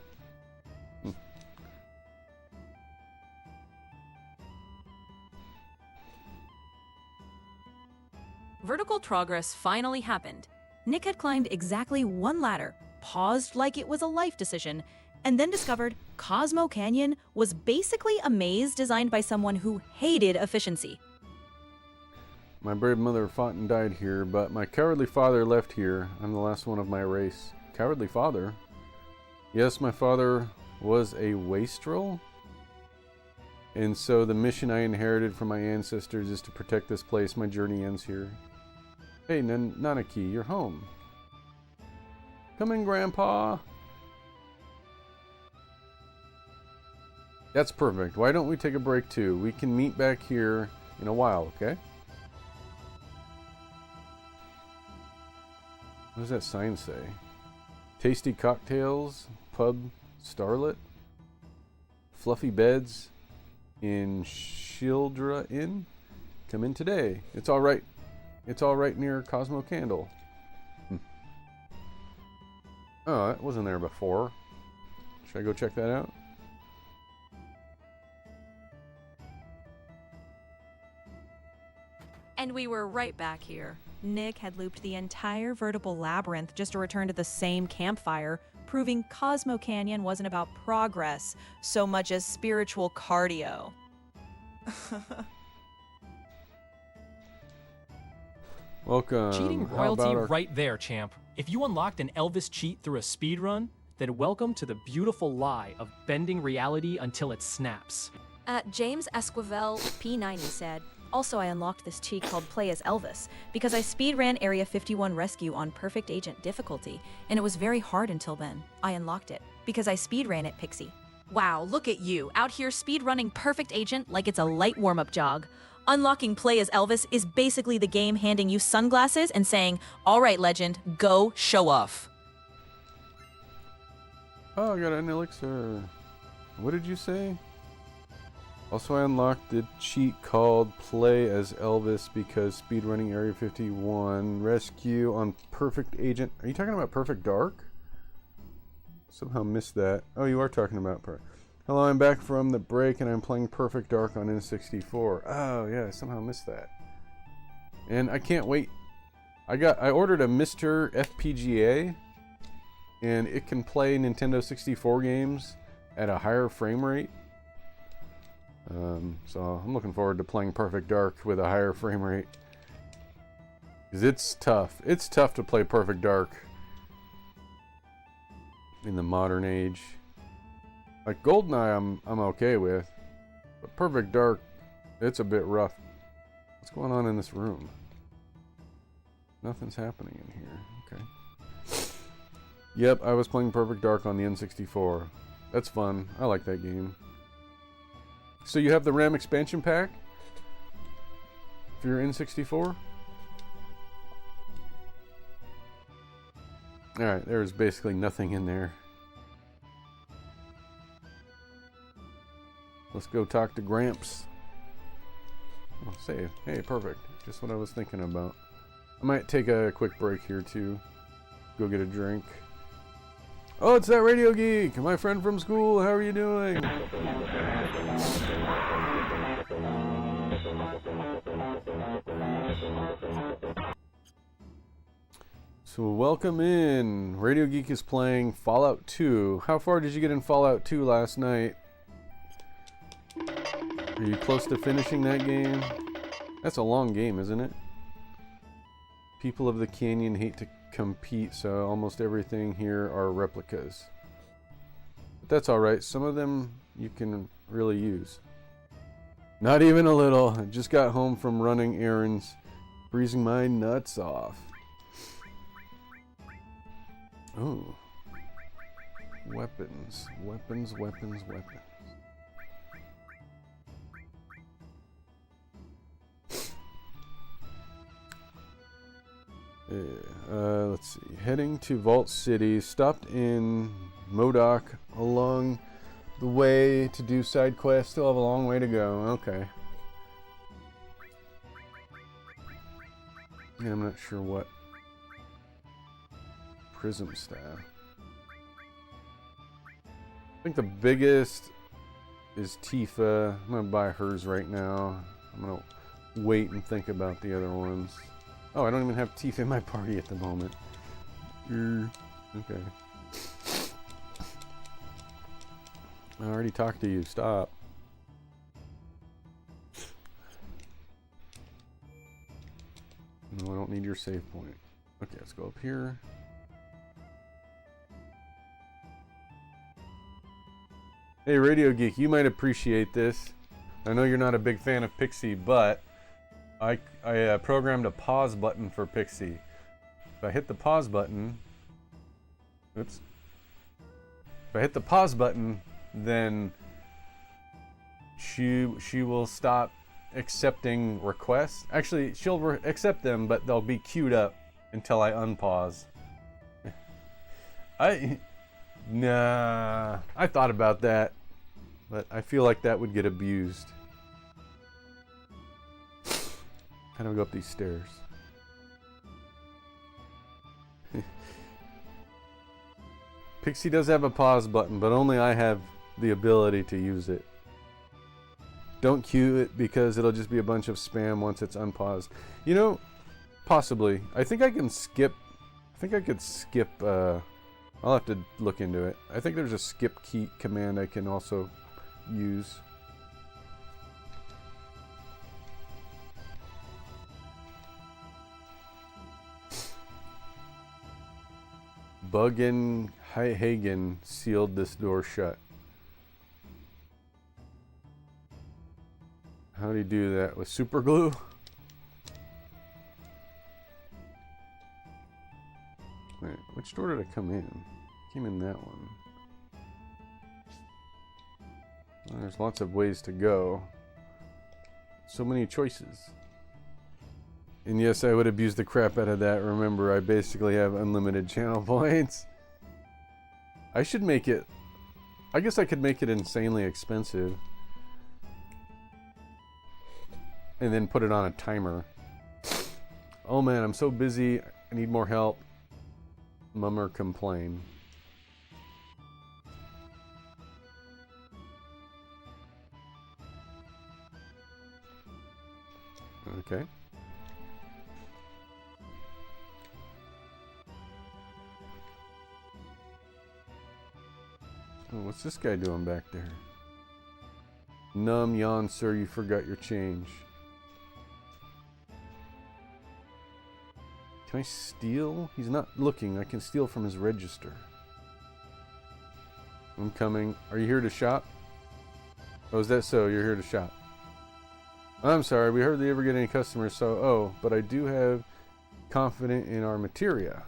Vertical progress finally happened. Nick had climbed exactly one ladder, paused like it was a life decision, and then discovered Cosmo Canyon was basically a maze designed by someone who hated efficiency. My brave mother fought and died here, but my cowardly father left here. I'm the last one of my race. Cowardly father? Yes, my father was a wastrel. And so the mission I inherited from my ancestors is to protect this place. My journey ends here. Hey, Nanaki, you're home. Come in, Grandpa. That's perfect. Why don't we take a break too? We can meet back here in a while, okay? What does that sign say? Tasty cocktails, pub starlet, fluffy beds in Shildra Inn. Come in today. It's all right. It's all right near Cosmo Candle. Oh, that wasn't there before. Should I go check that out? And we were right back here. Nick had looped the entire vertical labyrinth just to return to the same campfire, proving Cosmo Canyon wasn't about progress so much as spiritual cardio. Welcome. Cheating How royalty about our... right there, champ. If you unlocked an Elvis cheat through a speedrun, then welcome to the beautiful lie of bending reality until it snaps. James Esquivel P90 said, also I unlocked this cheat called Play as Elvis because I speedran Area 51 Rescue on Perfect Agent difficulty, and it was very hard until then. I unlocked it because I speedran it, Pixie. Wow, look at you, out here speedrunning Perfect Agent like it's a light warm-up jog. Unlocking Play as Elvis is basically the game handing you sunglasses and saying, all right, legend, go show off. Oh, I got an elixir. What did you say? Also, I unlocked the cheat called Play as Elvis because speedrunning Area 51 Rescue on Perfect Agent. Are you talking about Perfect Dark? Somehow missed that. Oh, you are talking about Hello, I'm back from the break and I'm playing Perfect Dark on N64. Oh, yeah, I somehow missed that. And I can't wait. I ordered a Mr. FPGA and it can play Nintendo 64 games at a higher frame rate. So I'm looking forward to playing Perfect Dark with a higher frame rate. 'Cause it's tough. It's tough to play Perfect Dark in the modern age. Like GoldenEye I'm okay with. But Perfect Dark, it's a bit rough. What's going on in this room? Nothing's happening in here. Okay. Yep, I was playing Perfect Dark on the N64. That's fun. I like that game. So you have the RAM expansion pack for your N64? Alright, there's basically nothing in there. Let's go talk to Gramps. Oh, save. Hey, perfect. Just what I was thinking about. I might take a quick break here too. Go get a drink. Oh, it's that Radio Geek! My friend from school, how are you doing? So welcome in. Radio Geek is playing Fallout 2. How far did you get in Fallout 2 last night? Are you close to finishing that game? That's a long game, isn't it? People of the Canyon hate to compete, so almost everything here are replicas. But that's alright. Some of them you can really use. Not even a little. I just got home from running errands, freezing my nuts off. Oh. Weapons. Weapons, weapons, weapons. Let's see. Heading to Vault City. Stopped in Modoc along the way to do side quests. Still have a long way to go. Okay. Yeah, I'm not sure what. Prism staff. I think the biggest is Tifa. I'm gonna buy hers right now. I'm gonna wait and think about the other ones. Oh, I don't even have Tifa in my party at the moment. Okay. I already talked to you. Stop. No, I don't need your save point. Okay, let's go up here. Hey, Radio Geek, you might appreciate this. I know you're not a big fan of Pixie, but I programmed a pause button for Pixie. If I hit the pause button, oops. If I hit the pause button, then she will stop accepting requests. Actually, she'll accept them, but they'll be queued up until I unpause. Nah, I thought about that, but I feel like that would get abused. How do we go up these stairs? Pixie does have a pause button, but only I have the ability to use it. Don't queue it because it'll just be a bunch of spam once it's unpaused. You know, possibly. I think I can skip. I think I could skip. I'll have to look into it. I think there's a skip key command I can also use. Buggen Hagen sealed this door shut. How do you do that? With super glue? Wait, which door did I come in? Came in that one. Well, there's lots of ways to go. So many choices. And yes, I would abuse the crap out of that. Remember, I basically have unlimited channel points. I should make it... I guess I could make it insanely expensive. And then put it on a timer. Oh man, I'm so busy. I need more help. Mummer complain. Okay. Oh, what's this guy doing back there? Numb yawn, sir, you forgot your change. Can I steal? He's not looking. I can steal from his register. I'm coming. Are you here to shop? Oh, is that so? You're here to shop. I'm sorry. We hardly ever get any customers, so... Oh, but I do have confident in our materia.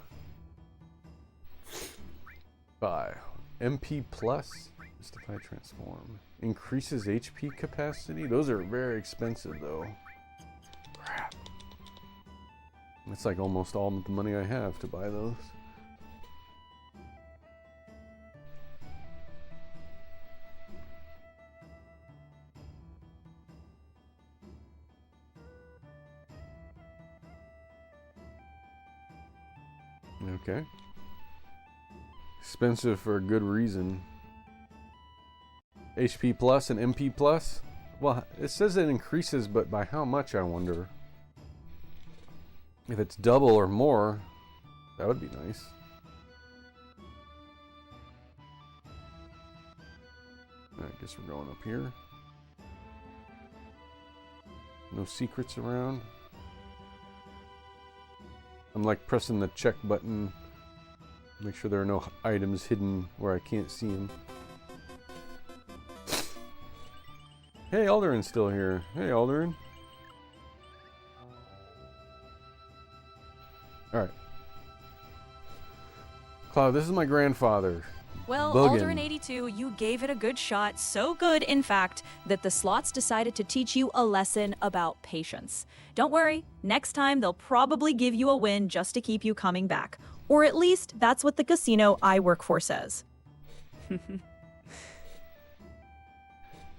Buy. MP Plus. Justify transform. Increases HP capacity. Those are very expensive, though. Crap. That's like almost all the money I have to buy those. Okay. Expensive for a good reason. HP Plus and MP Plus? Well, it says it increases, but by how much, I wonder? If it's double or more, that would be nice. I guess we're going up here. No secrets around. I'm like pressing the check button. Make sure there are no items hidden where I can't see them. Hey, Alderin's still here. Hey, Alderin. Alright. Cloud, this is my grandfather. Well, Buggin'. Alderin 82, you gave it a good shot. So good, in fact, that the slots decided to teach you a lesson about patience. Don't worry, next time they'll probably give you a win just to keep you coming back. Or at least that's what the casino I work for says.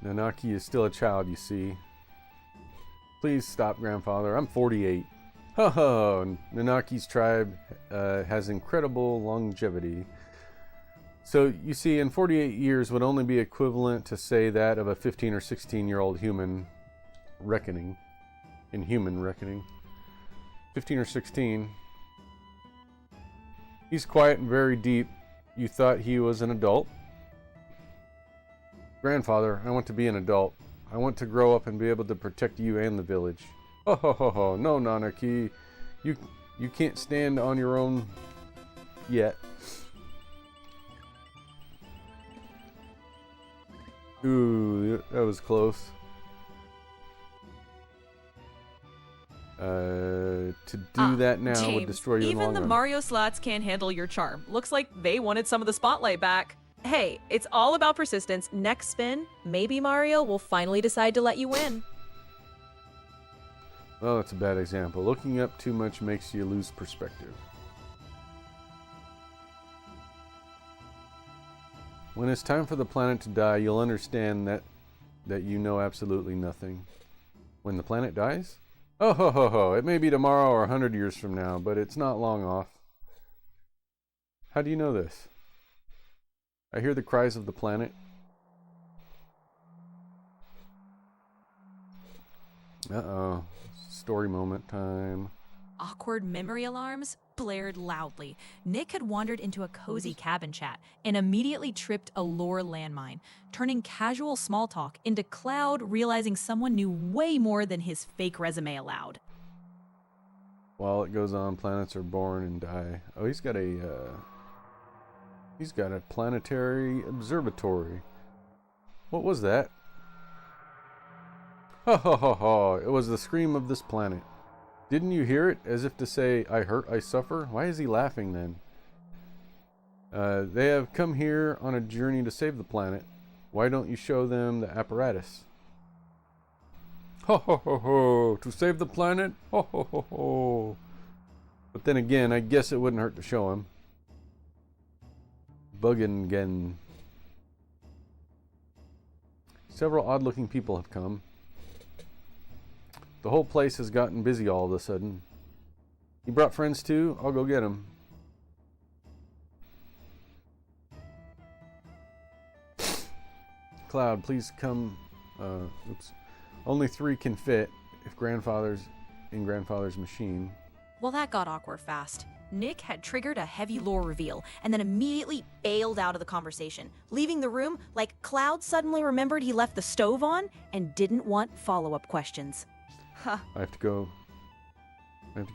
Nanaki is still a child, you see. Please stop, grandfather. I'm 48. Ho ho! Nanaki's tribe has incredible longevity. So, you see, in 48 years would only be equivalent to, say, that of a 15 or 16-year-old human reckoning. In human reckoning. 15 or 16. He's quiet and very deep. You thought he was an adult? Grandfather, I want to be an adult. I want to grow up and be able to protect you and the village. Oh ho ho ho! No, Nanaki, you can't stand on your own yet. Ooh, that was close. To do that now James, would destroy you in the long even the run. Mario slots can't handle your charm. Looks like they wanted some of the spotlight back. Hey, it's all about persistence. Next spin, maybe Mario will finally decide to let you win. Well, that's a bad example. Looking up too much makes you lose perspective. When it's time for the planet to die, you'll understand that you know absolutely nothing. When the planet dies? Oh ho ho ho, it may be tomorrow or 100 years from now, but it's not long off. How do you know this? I hear the cries of the planet. Uh-oh. Story moment time. Awkward memory alarms blared loudly. Nick had wandered into a cozy cabin chat and immediately tripped a lore landmine, turning casual small talk into Cloud realizing someone knew way more than his fake resume allowed. While it goes on, planets are born and die. Oh, he's got a planetary observatory. What was that? Ha ha ha ha! It was the scream of this planet. Didn't you hear it? As if to say, I hurt, I suffer? Why is he laughing then? They have come here on a journey to save the planet. Why don't you show them the apparatus? Ho ho ho ho! To save the planet? Ho ho ho ho! But then again, I guess it wouldn't hurt to show him. Buggin' again. Several odd-looking people have come. The whole place has gotten busy all of a sudden. You brought friends too? I'll go get them. Cloud, please come. Oops. Only 3 can fit if grandfather's in grandfather's machine. Well, that got awkward fast. Nick had triggered a heavy lore reveal and then immediately bailed out of the conversation, leaving the room like Cloud suddenly remembered he left the stove on and didn't want follow-up questions. I have to go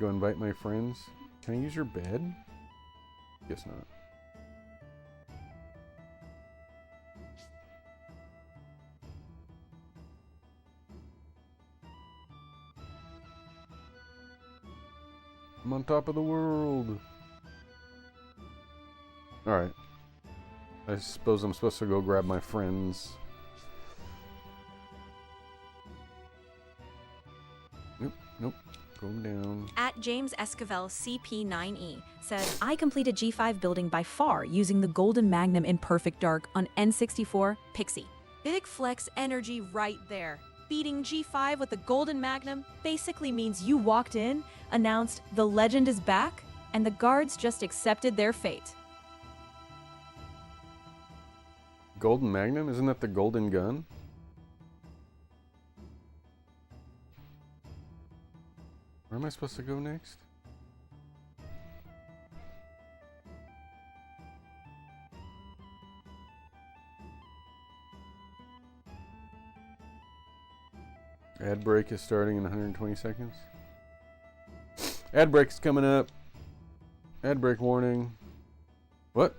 invite my friends. Can I use your bed? Guess not. I'm on top of the world. Alright. I suppose I'm supposed to go grab my friends. Nope. Going down. At James Esquivel CP9E said, I completed G5 building by far using the Golden Magnum in Perfect Dark on N64 Pixie. Big flex energy right there. Beating G5 with the Golden Magnum basically means you walked in, announced the legend is back, and the guards just accepted their fate. Golden Magnum? Isn't that the golden gun? Where am I supposed to go next? Ad break is starting in 120 seconds. Ad break is coming up. Ad break warning. What?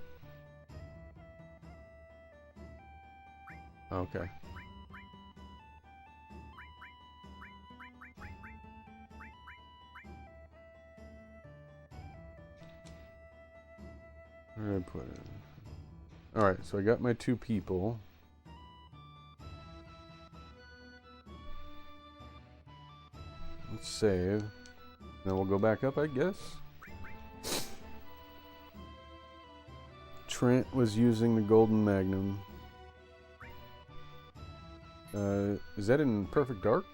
Okay. Where did I put it? Alright, so I got my 2 people. Let's save. Then we'll go back up, I guess. Trent was using the Golden Magnum. Is that in Perfect Dark?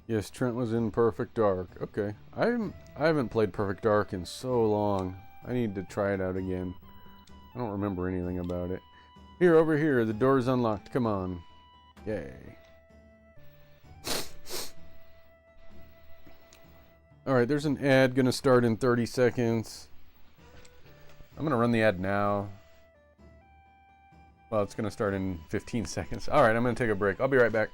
Yes, Trent was in Perfect Dark. Okay. I haven't played Perfect Dark in so long. I need to try it out again. I don't remember anything about it. Here, over here, the door's unlocked. Come on. Yay. Alright, there's an ad gonna start in 30 seconds. I'm gonna run the ad now. Well, it's gonna start in 15 seconds. Alright, I'm gonna take a break. I'll be right back.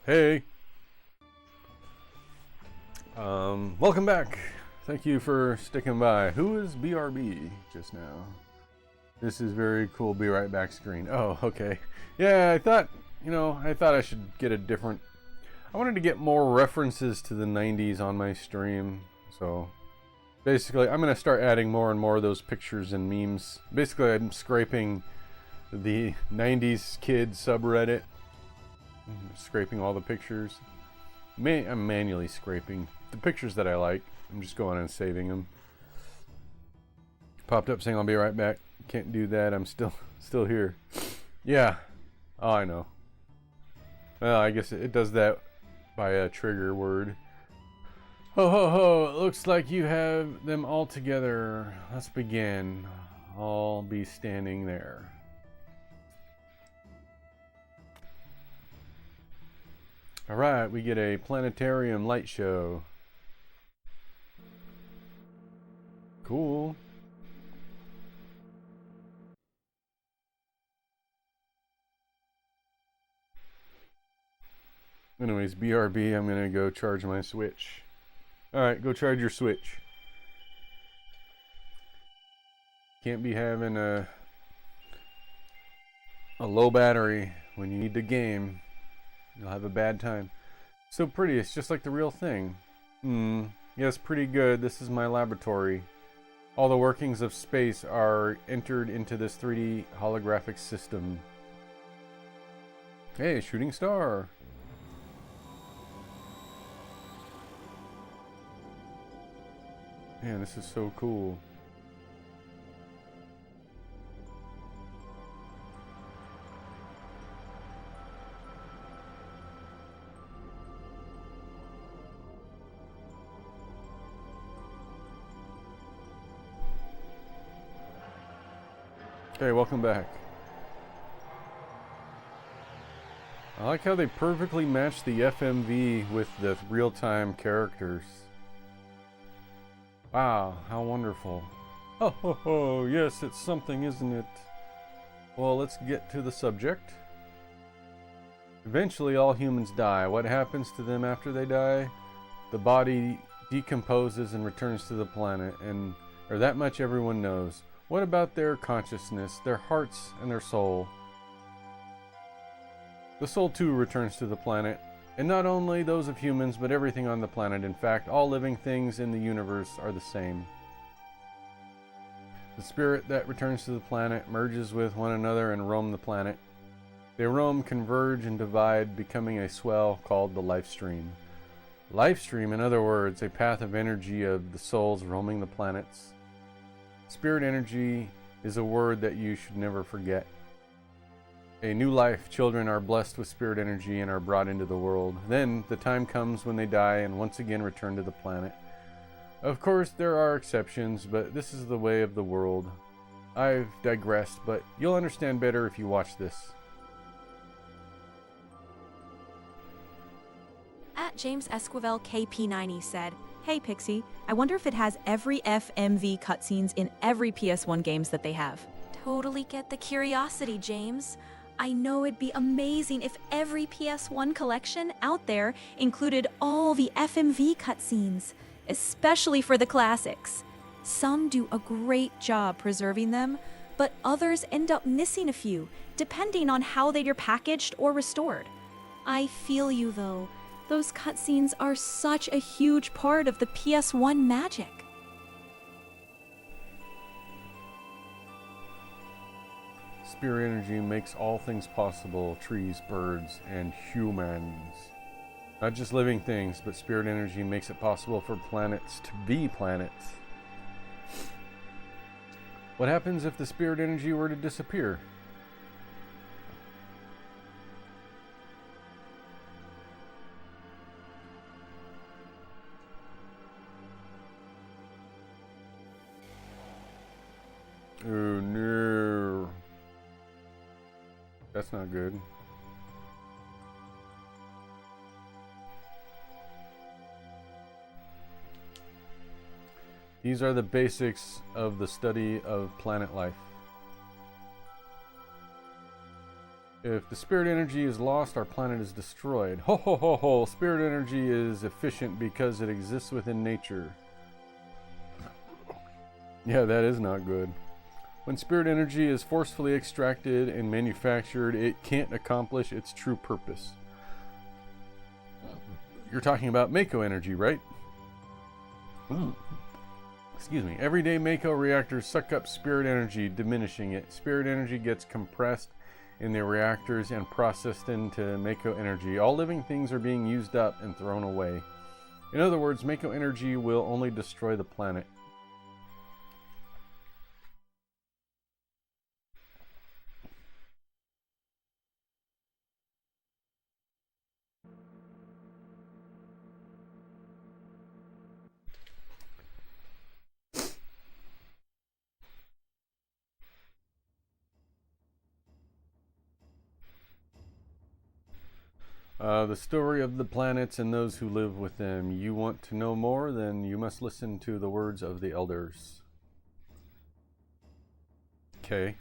Hey. Welcome back. Thank you for sticking by. Who is BRB just now? This is very cool. Be right back screen. Oh, okay. Yeah, I thought I should get a different... I wanted to get more references to the 90s on my stream. So, basically, I'm going to start adding more and more of those pictures and memes. Basically, I'm scraping the 90s kids subreddit. Scraping all the pictures. I'm manually scraping the pictures that I like. I'm just going and saving them. Popped up saying I'll be right back. Can't do that. I'm still here. Yeah. Oh, I know. Well, I guess it does that by a trigger word. Ho ho ho. It looks like you have them all together. Let's begin. I'll be standing there. Alright, we get a planetarium light show. Cool. Anyways, BRB, I'm gonna go charge my Switch. Alright, go charge your Switch. Can't be having a low battery when you need the game. You'll have a bad time. So pretty, it's just like the real thing. Yes, pretty good. This is my laboratory. All the workings of space are entered into this 3D holographic system. Hey, shooting star. Man, this is so cool. Okay, welcome back. I like how they perfectly match the FMV with the real-time characters. Wow, how wonderful. Oh ho ho, yes, it's something, isn't it? Well, let's get to the subject. Eventually, all humans die. What happens to them after they die? The body decomposes and returns to the planet, or that much everyone knows. What about their consciousness, their hearts, and their soul? The soul too returns to the planet, and not only those of humans, but everything on the planet. In fact, all living things in the universe are the same. The spirit that returns to the planet merges with one another and roam the planet. They roam, converge, and divide, becoming a swell called the life stream. Life stream, in other words, a path of energy of the souls roaming the planets. Spirit energy is a word that you should never forget. A new life, children are blessed with spirit energy and are brought into the world. Then the time comes when they die and once again return to the planet. Of course, there are exceptions, but this is the way of the world. I've digressed, but you'll understand better if you watch this. At James Esquivel KP90 said, "Hey Pixie, I wonder if it has every FMV cutscenes in every PS1 games that they have." Totally get the curiosity, James. I know it'd be amazing if every PS1 collection out there included all the FMV cutscenes, especially for the classics. Some do a great job preserving them, but others end up missing a few, depending on how they're packaged or restored. I feel you though. Those cutscenes are such a huge part of the PS1 magic. Spirit energy makes all things possible, trees, birds, and humans. Not just living things, but spirit energy makes it possible for planets to be planets. What happens if the spirit energy were to disappear? Oh no. That's not good. These are the basics of the study of planet life. If the spirit energy is lost, our planet is destroyed. Ho ho ho ho! Spirit energy is efficient because it exists within nature. Yeah, that is not good. When spirit energy is forcefully extracted and manufactured, it can't accomplish its true purpose. You're talking about Mako energy, right? Excuse me. Everyday Mako reactors suck up spirit energy, diminishing it. Spirit energy gets compressed in the reactors and processed into Mako energy. All living things are being used up and thrown away. In other words, Mako energy will only destroy the planet. The story of the planets and those who live with them. You want to know more? Then you must listen to the words of the elders. Okay.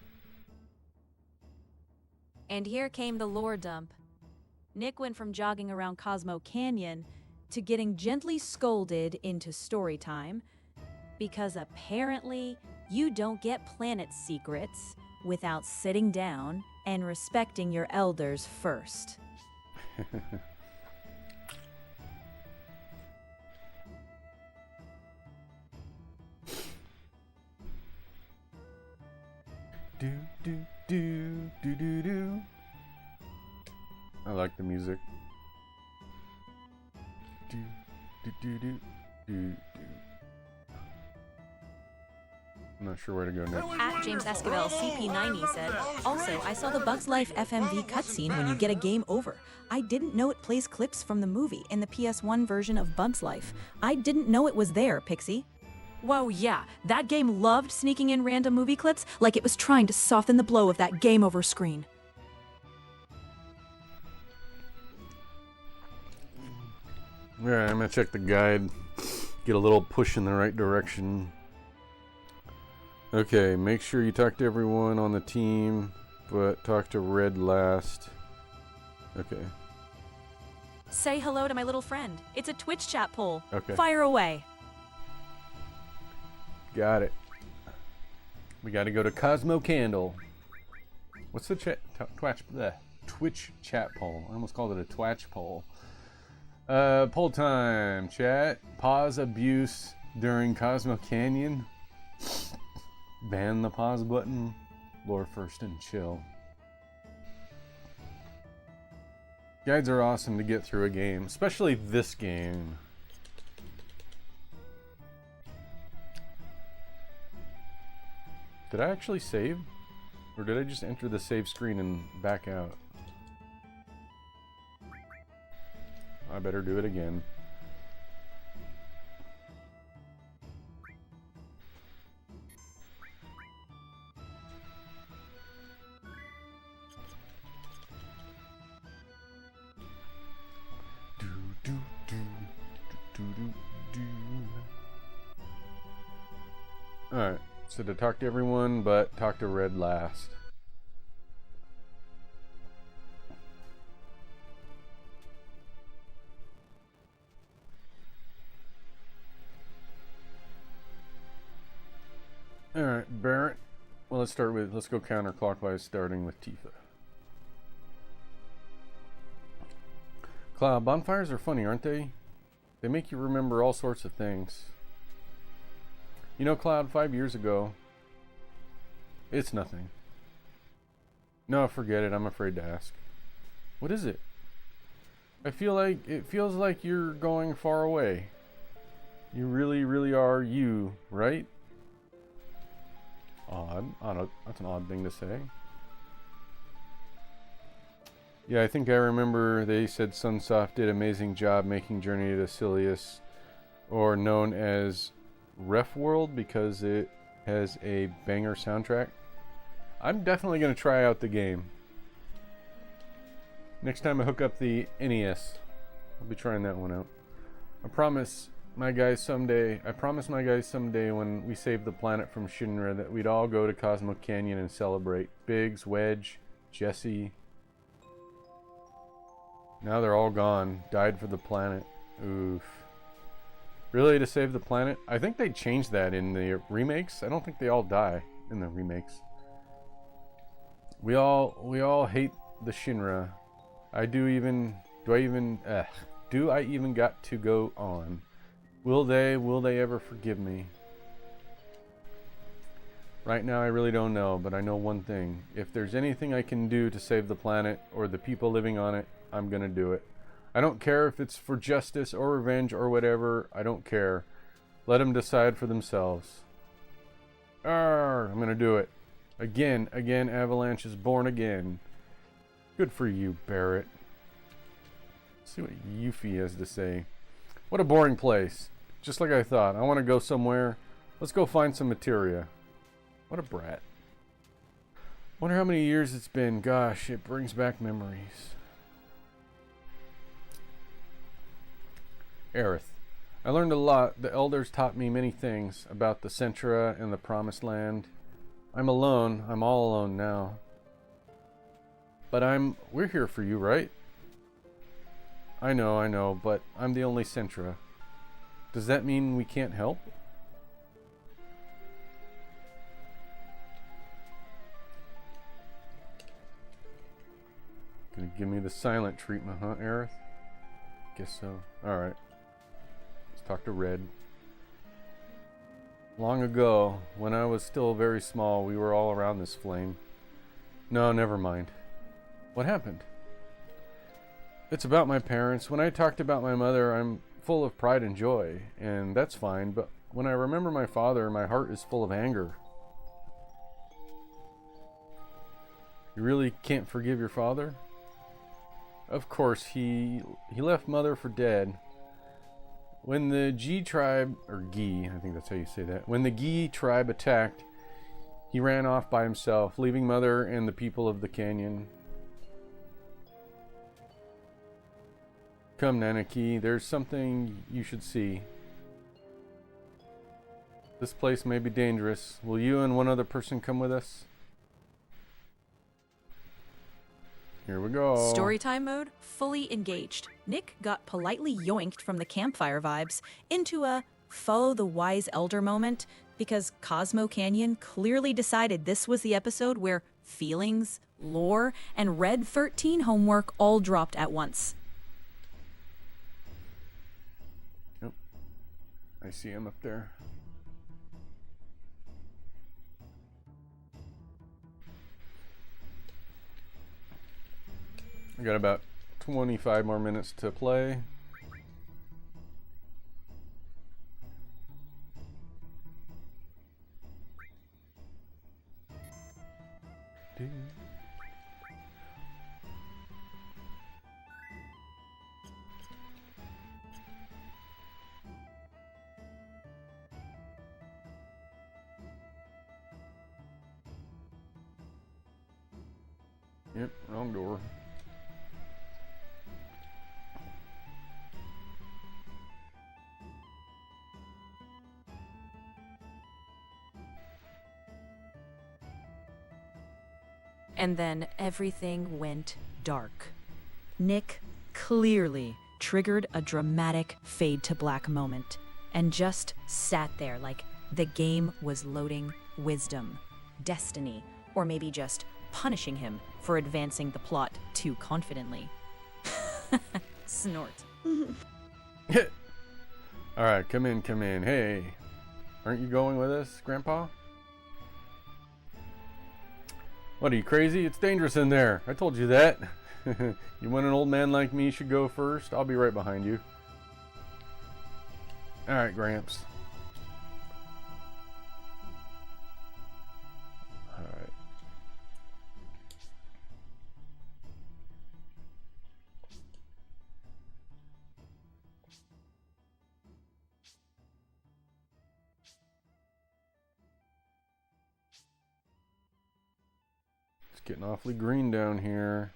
And here came the lore dump. Nick went from jogging around Cosmo Canyon to getting gently scolded into story time because apparently you don't get planet secrets without sitting down and respecting your elders first. Do do do do do do. I like the music. Do do do do do do. I'm not sure where to go next. At James Esquivel CP90 said, also, I saw the Bugs Life FMV cutscene when you get a game over. I didn't know it plays clips from the movie in the PS1 version of Bugs Life. I didn't know it was there, Pixie. Whoa, yeah, that game loved sneaking in random movie clips like it was trying to soften the blow of that game over screen. Alright, I'm gonna check the guide. Get a little push in the right direction. Okay, make sure you talk to everyone on the team, but talk to Red last. Okay. Say hello to my little friend. It's a Twitch chat poll. Okay. Fire away. Got it. We gotta go to Cosmo Candle. What's the Twitch chat poll? I almost called it a Twatch poll. Poll time, chat. Pause abuse during Cosmo Canyon. Ban the pause button. Lore first and chill. Guides are awesome to get through a game, especially this game. Did I actually save? Or did I just enter the save screen and back out? I better do it again. Alright, so to talk to everyone, but talk to Red last. Alright, Barrett. Well, let's go counterclockwise, starting with Tifa. Cloud, bonfires are funny, aren't they? They make you remember all sorts of things. You know, Cloud, 5 years ago, it's nothing. No, forget it. I'm afraid to ask. What is it? It feels like you're going far away. You really, really are you, right? Odd. That's an odd thing to say. Yeah, I think I remember they said Sunsoft did an amazing job making Journey to Silius, or known as Ref World, because it has a banger soundtrack. I'm definitely going to try out the game. Next time I hook up the NES, I'll be trying that one out. I promise my guys someday when we save the planet from Shinra that we'd all go to Cosmo Canyon and celebrate. Biggs, Wedge, Jesse. Now they're all gone. Died for the planet. Oof. Really, to save the planet? I think they changed that in the remakes. I don't think they all die. in the remakes. We all hate the Shinra. Do I even got to go on? Will they ever forgive me? Right now I really don't know, but I know one thing. If there's anything I can do to save the planet or the people living on it, I'm gonna do it. I don't care if it's for justice or revenge or whatever. I don't care. Let them decide for themselves. Arr, I'm gonna do it. Again, Avalanche is born again. Good for you, Barrett. Let's see what Yuffie has to say. What a boring place. Just like I thought. I want to go somewhere. Let's go find some materia. What a brat. Wonder how many years it's been. Gosh, it brings back memories. Aerith. I learned a lot. The elders taught me many things about the Centra and the Promised Land. I'm alone. I'm all alone now. But we're here for you, right? I know, but I'm the only Centra. Does that mean we can't help? Gonna give me the silent treatment, huh, Aerith? Guess so. Alright. Let's talk to Red. Long ago, when I was still very small, we were all around this flame. No, never mind. What happened? It's about my parents. When I talked about my mother, I'm full of pride and joy, and that's fine, but when I remember my father, my heart is full of anger. You really can't forgive your father? Of course, he left mother for dead. When the G tribe, or Gi, I think that's how you say that. When the Gi tribe attacked, he ran off by himself, leaving mother and the people of the canyon. Come, Nanaki, there's something you should see. This place may be dangerous. Will you and one other person come with us? Here we go. Storytime mode fully engaged. Nick got politely yoinked from the campfire vibes into a follow the wise elder moment because Cosmo Canyon clearly decided this was the episode where feelings, lore, and Red 13 homework all dropped at once. Yep. I see him up there. I got about 25 more minutes to play. Yep, wrong door. And then everything went dark. Nick clearly triggered a dramatic fade to black moment and just sat there like the game was loading wisdom, destiny, or maybe just punishing him for advancing the plot too confidently. Snort. Alright, come in. Hey, aren't you going with us, Grandpa? What, are you crazy? It's dangerous in there. I told you that. You want an old man like me should go first? I'll be right behind you. Alright, Gramps. Alright. It's getting awfully green down here.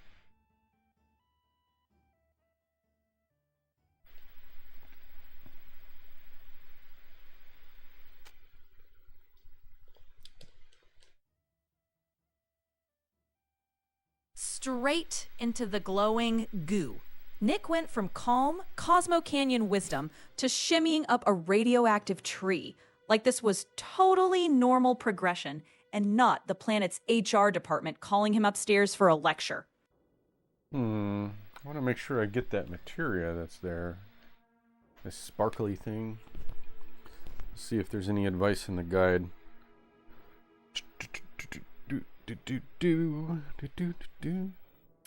Straight into the glowing goo. Nick went from calm Cosmo Canyon wisdom to shimmying up a radioactive tree. Like this was totally normal progression and not the planet's HR department calling him upstairs for a lecture. I want to make sure I get that materia that's there. This sparkly thing. Let's see if there's any advice in the guide.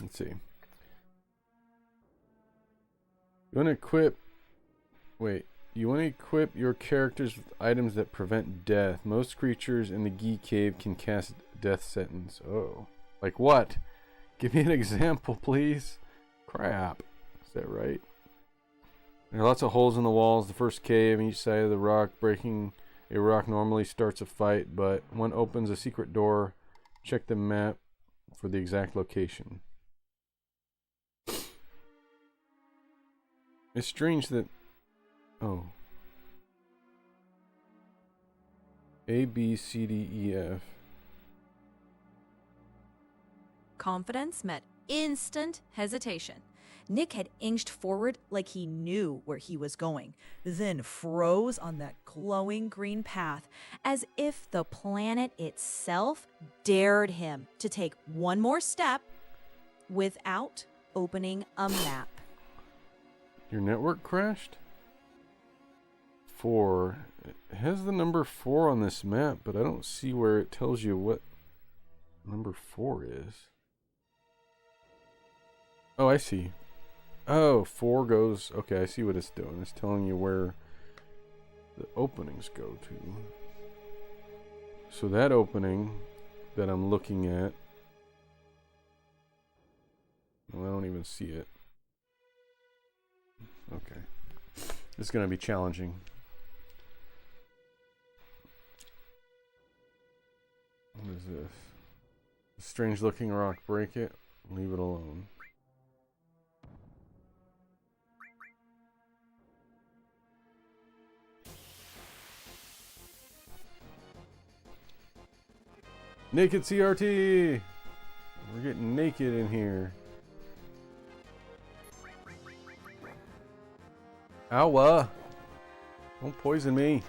Let's see. You want to equip... Wait. You want to equip your characters with items that prevent death. Most creatures in the Gee Cave can cast death sentence. Oh. Like what? Give me an example, please. Crap. Is that right? There are lots of holes in the walls. The first cave on each side of the rock. Breaking a rock normally starts a fight, but one opens a secret door. Check the map for the exact location. It's strange that... Oh. A, B, C, D, E, F. Confidence met instant hesitation. Nick had inched forward like he knew where he was going, then froze on that glowing green path as if the planet itself dared him to take one more step without opening a map. Your network crashed? 4. It has the number 4 on this map, but I don't see where it tells you what number 4 is. Oh, I see. Oh, 4 goes... Okay, I see what it's doing. It's telling you where the openings go to. So that opening that I'm looking at... Well, I don't even see it. Okay. This is going to be challenging. What is this? A strange looking rock. Break it. Leave it alone. Naked CRT! We're getting naked in here. Ow! Don't poison me.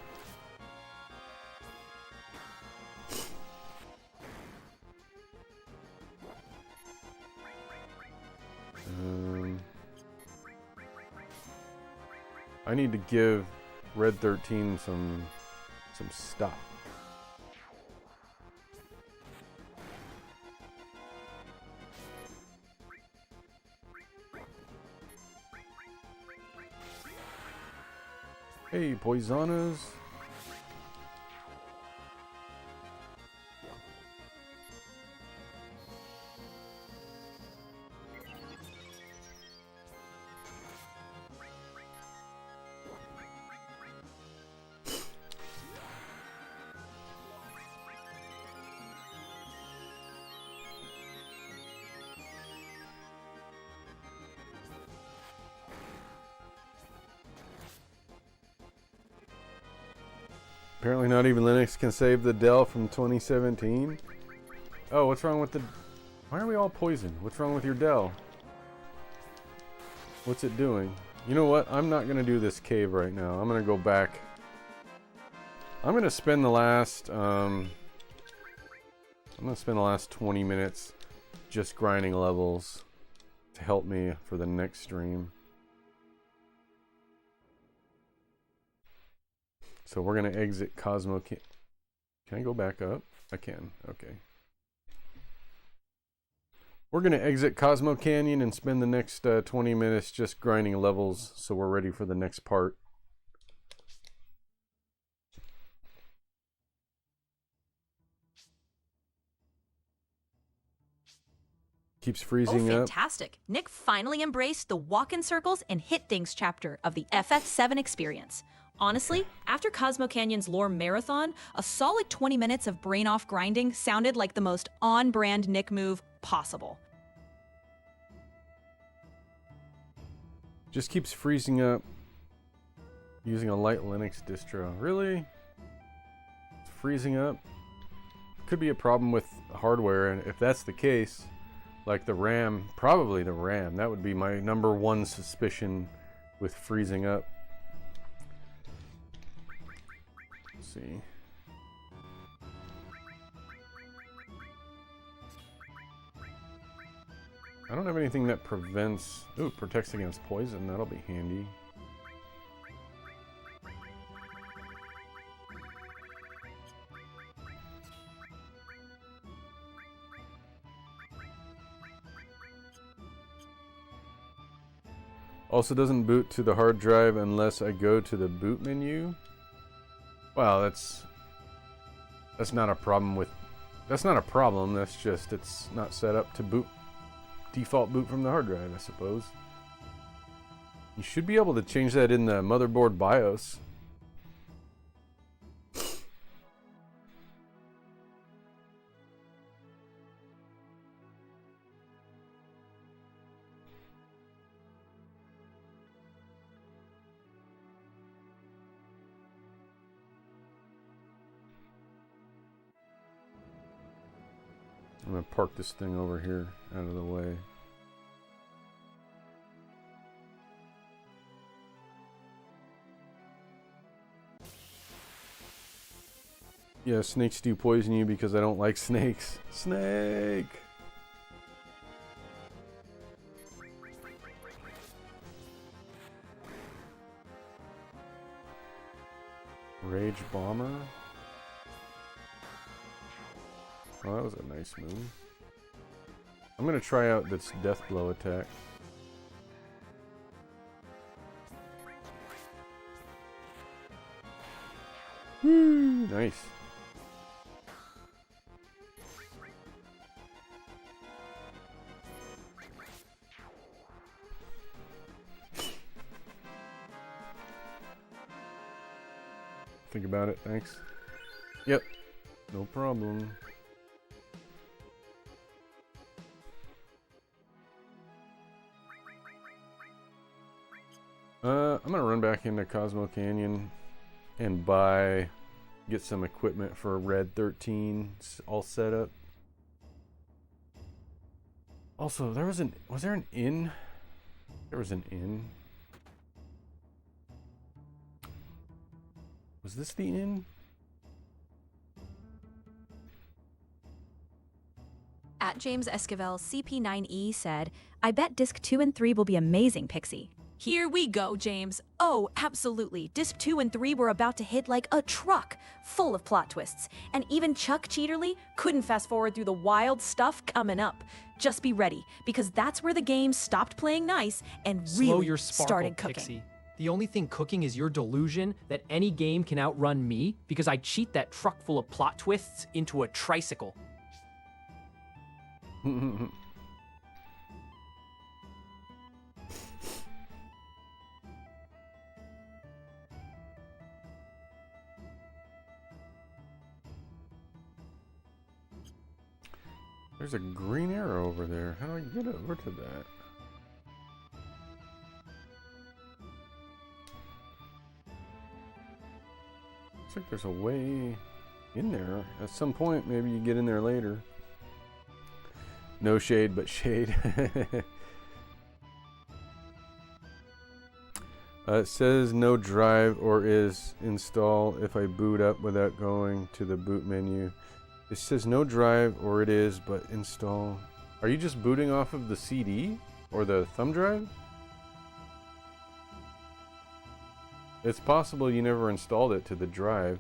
I need to give Red 13 some stuff. Hey, Poisonas. Apparently not even Linux can save the Dell from 2017. Oh, what's wrong with the... Why are we all poisoned? What's wrong with your Dell? What's it doing? You know what? I'm not going to do this cave right now. I'm going to go back. I'm going to spend the last... I'm going to spend the last 20 minutes just grinding levels to help me for the next stream. So we're going to exit Cosmo... Can I go back up? I can. Okay. We're going to exit Cosmo Canyon and spend the next 20 minutes just grinding levels so we're ready for the next part. Keeps freezing up. Fantastic. Nick finally embraced the walk in circles and hit things chapter of the FF7 experience. Honestly, after Cosmo Canyon's lore marathon, a solid 20 minutes of brain-off grinding sounded like the most on-brand Nick move possible. Just keeps freezing up using a light Linux distro. Really? It's freezing up? Could be a problem with hardware, and if that's the case, like the RAM, probably the RAM. That would be my number one suspicion with freezing up. See. I don't have anything that prevents... Ooh, protects against poison. That'll be handy. Also doesn't boot to the hard drive unless I go to the boot menu. Well, that's not a problem with... That's not a problem, that's just it's not set up to boot. Default boot from the hard drive, I suppose. You should be able to change that in the motherboard BIOS. I'm gonna park this thing over here out of the way. Yeah, snakes do poison you because I don't like snakes. Snake! Rage Bomber. Oh, that was a nice move. I'm gonna try out this Death Blow attack. Woo! Nice. Think about it, thanks. Yep, no problem. I'm gonna run back into Cosmo Canyon and get some equipment for Red 13 all set up. Also, was there an inn? There was an inn. Was this the inn? At James Esquivel, CP9E said, I bet Disc 2 and 3 will be amazing, Pixie. Here we go, James. Oh, absolutely. Disc 2 and 3 were about to hit like a truck, full of plot twists. And even Chuck Cheaterly couldn't fast forward through the wild stuff coming up. Just be ready, because that's where the game stopped playing nice and Slow really your sparkle, started cooking. Pixie. The only thing cooking is your delusion that any game can outrun me because I cheat that truck full of plot twists into a tricycle. There's a green arrow over there. How do I get over to that? Looks like there's a way in there. At some point, maybe you get in there later. No shade, but shade. It says no drive or is install if I boot up without going to the boot menu. It says no drive or it is, but install. Are you just booting off of the CD or the thumb drive? It's possible you never installed it to the drive.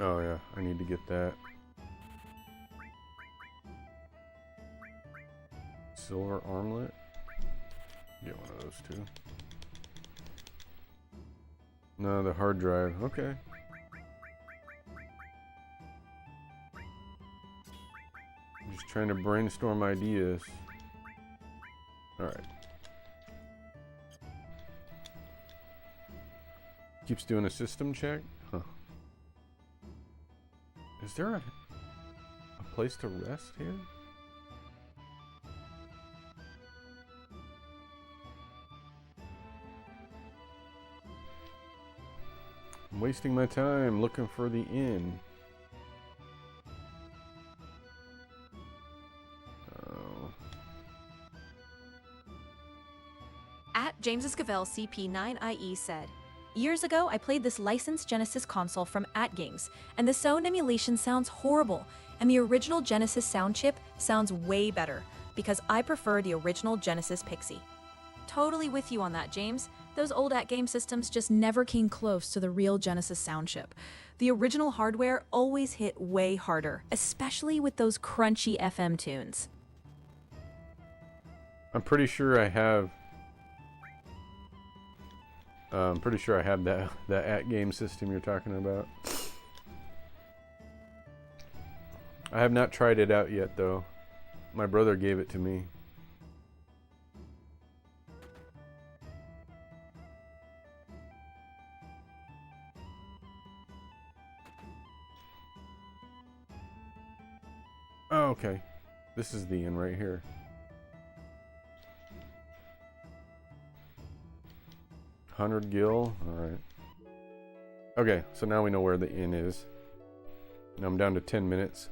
Oh yeah, I need to get that. Silver armlet. Get one of those too. No, the hard drive. Okay. I'm just trying to brainstorm ideas. Alright. Keeps doing a system check? Huh. Is there a place to rest here? I'm wasting my time looking for the inn. Oh. James Esquivel, CP9IE, said, "Years ago, I played this licensed Genesis console from AtGames, and the sound emulation sounds horrible, and the original Genesis sound chip sounds way better, because I prefer the original Genesis Pixie." Totally with you on that, James. Those old AtGame systems just never came close to the real Genesis sound chip. The original hardware always hit way harder, especially with those crunchy FM tunes. I'm pretty sure I have. I'm pretty sure I have that at-game system you're talking about. I have not tried it out yet, though. My brother gave it to me. Oh, okay. This is the inn right here. $100 gil. All right. Okay, so now we know where the inn is. Now I'm down to 10 minutes.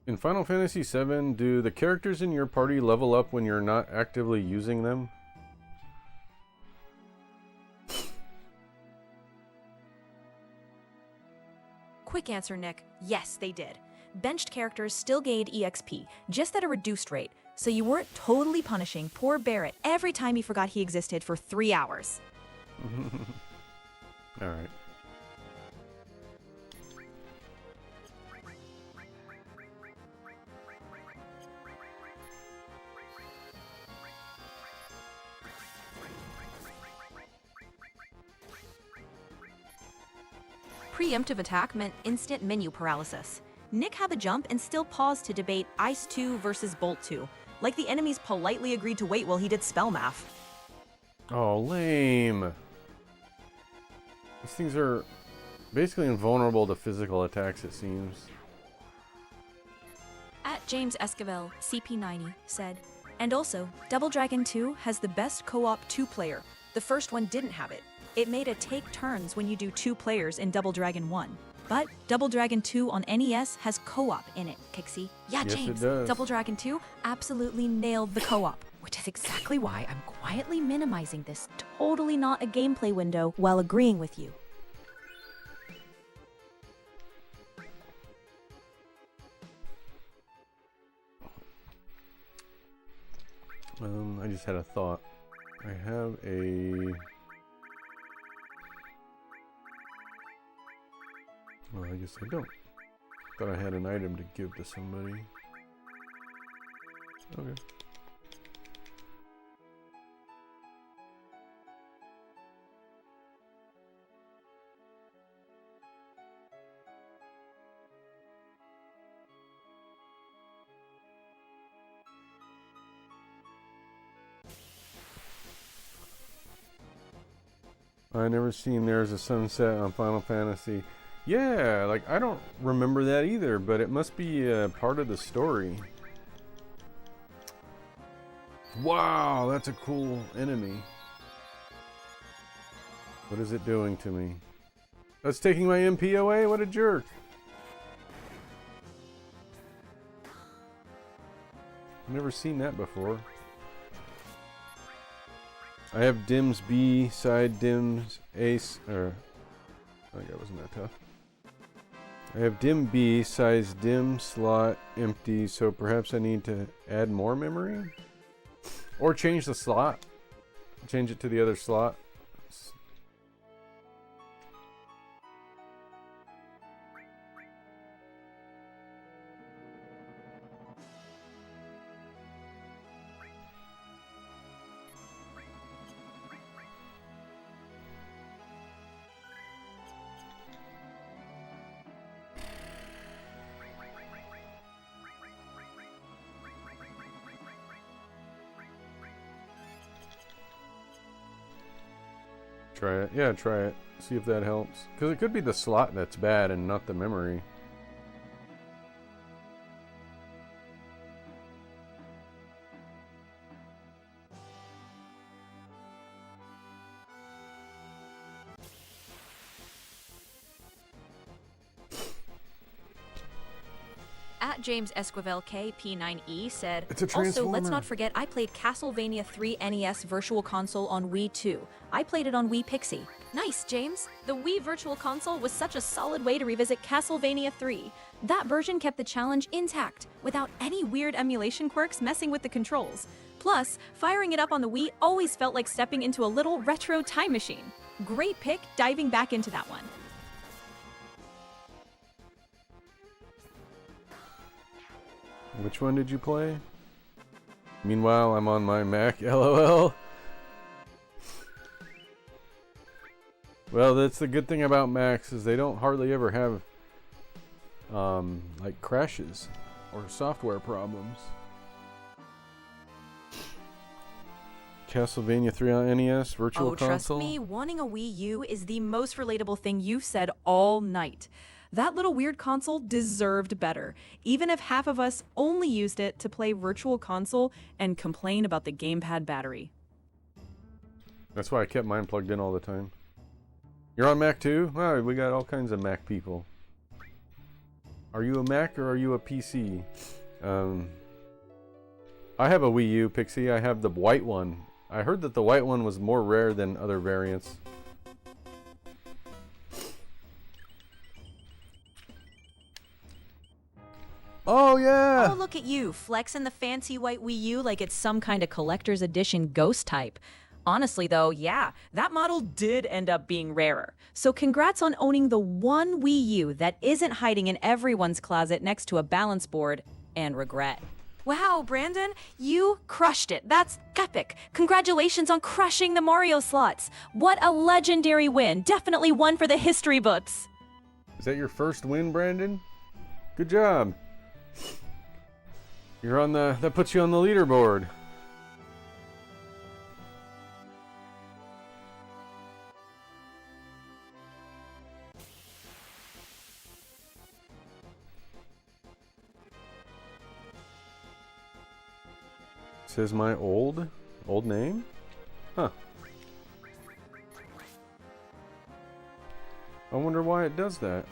In Final Fantasy VII, do the characters in your party level up when you're not actively using them? Quick answer, Nick. Yes, they did. Benched characters still gained EXP, just at a reduced rate, so you weren't totally punishing poor Barrett every time he forgot he existed for 3 hours. Alright. Preemptive attack meant instant menu paralysis. Nick had the jump and still paused to debate Ice 2 versus Bolt 2, like the enemies politely agreed to wait while he did spell math. Oh, lame. These things are basically invulnerable to physical attacks, it seems. At James Esquivel, CP90, said, "And also, Double Dragon 2 has the best co-op 2-player. The first one didn't have it. It made a take turns when you do 2 players in Double Dragon 1. But Double Dragon 2 on NES has co-op in it, Pixie." Yeah, Yes, James, it does. Double Dragon 2 absolutely nailed the co-op, which is exactly why I'm quietly minimizing this totally not a gameplay window while agreeing with you. I just had a thought. I have a... Well, I guess I don't. Thought I had an item to give to somebody. Okay. I never seen There's a Sunset on Final Fantasy. Yeah, like I don't remember that either, but it must be part of the story. Wow, that's a cool enemy. What is it doing to me? That's taking my MP away? What a jerk. Never seen that before. I have Dims B, side Dims Ace, or... I think that wasn't that tough. I have dim B, size dim, slot, empty, so perhaps I need to add more memory? Or change the slot. Change it to the other slot. Try it. Yeah, try it. See if that helps. Because it could be the slot that's bad and not the memory. At James Esquivel KP9E said, It's a also, let's transformer. not forget I played Castlevania 3 NES Virtual Console on Wii 2. I played it on Wii Pixie. Nice, James. The Wii Virtual Console was such a solid way to revisit Castlevania 3. That version kept the challenge intact, without any weird emulation quirks messing with the controls. Plus, firing it up on the Wii always felt like stepping into a little retro time machine. Great pick diving back into that one. Which one did you play? Meanwhile, I'm on my Mac. LOL. Well, that's the good thing about Macs is they don't hardly ever have like crashes or software problems. Castlevania 3 on NES Virtual Console. Trust me, wanting a Wii U is the most relatable thing you've said all night. That little weird console deserved better, even if half of us only used it to play Virtual Console and complain about the gamepad battery. That's why I kept mine plugged in all the time. You're on Mac too? Wow, we got all kinds of Mac people. Are you a Mac or are you a PC? I have a Wii U, Pixie. I have the white one. I heard that the white one was more rare than other variants. Oh, yeah! Oh, look at you, flexing the fancy white Wii U like it's some kind of collector's edition ghost type. Honestly, though, yeah, that model did end up being rarer. So congrats on owning the one Wii U that isn't hiding in everyone's closet next to a balance board and regret. Wow, Brandon, you crushed it. That's epic. Congratulations on crushing the Mario slots. What a legendary win. Definitely one for the history books. Is that your first win, Brandon? Good job. You're on the... That puts you on the leaderboard. Says my old name? Huh. I wonder why it does that.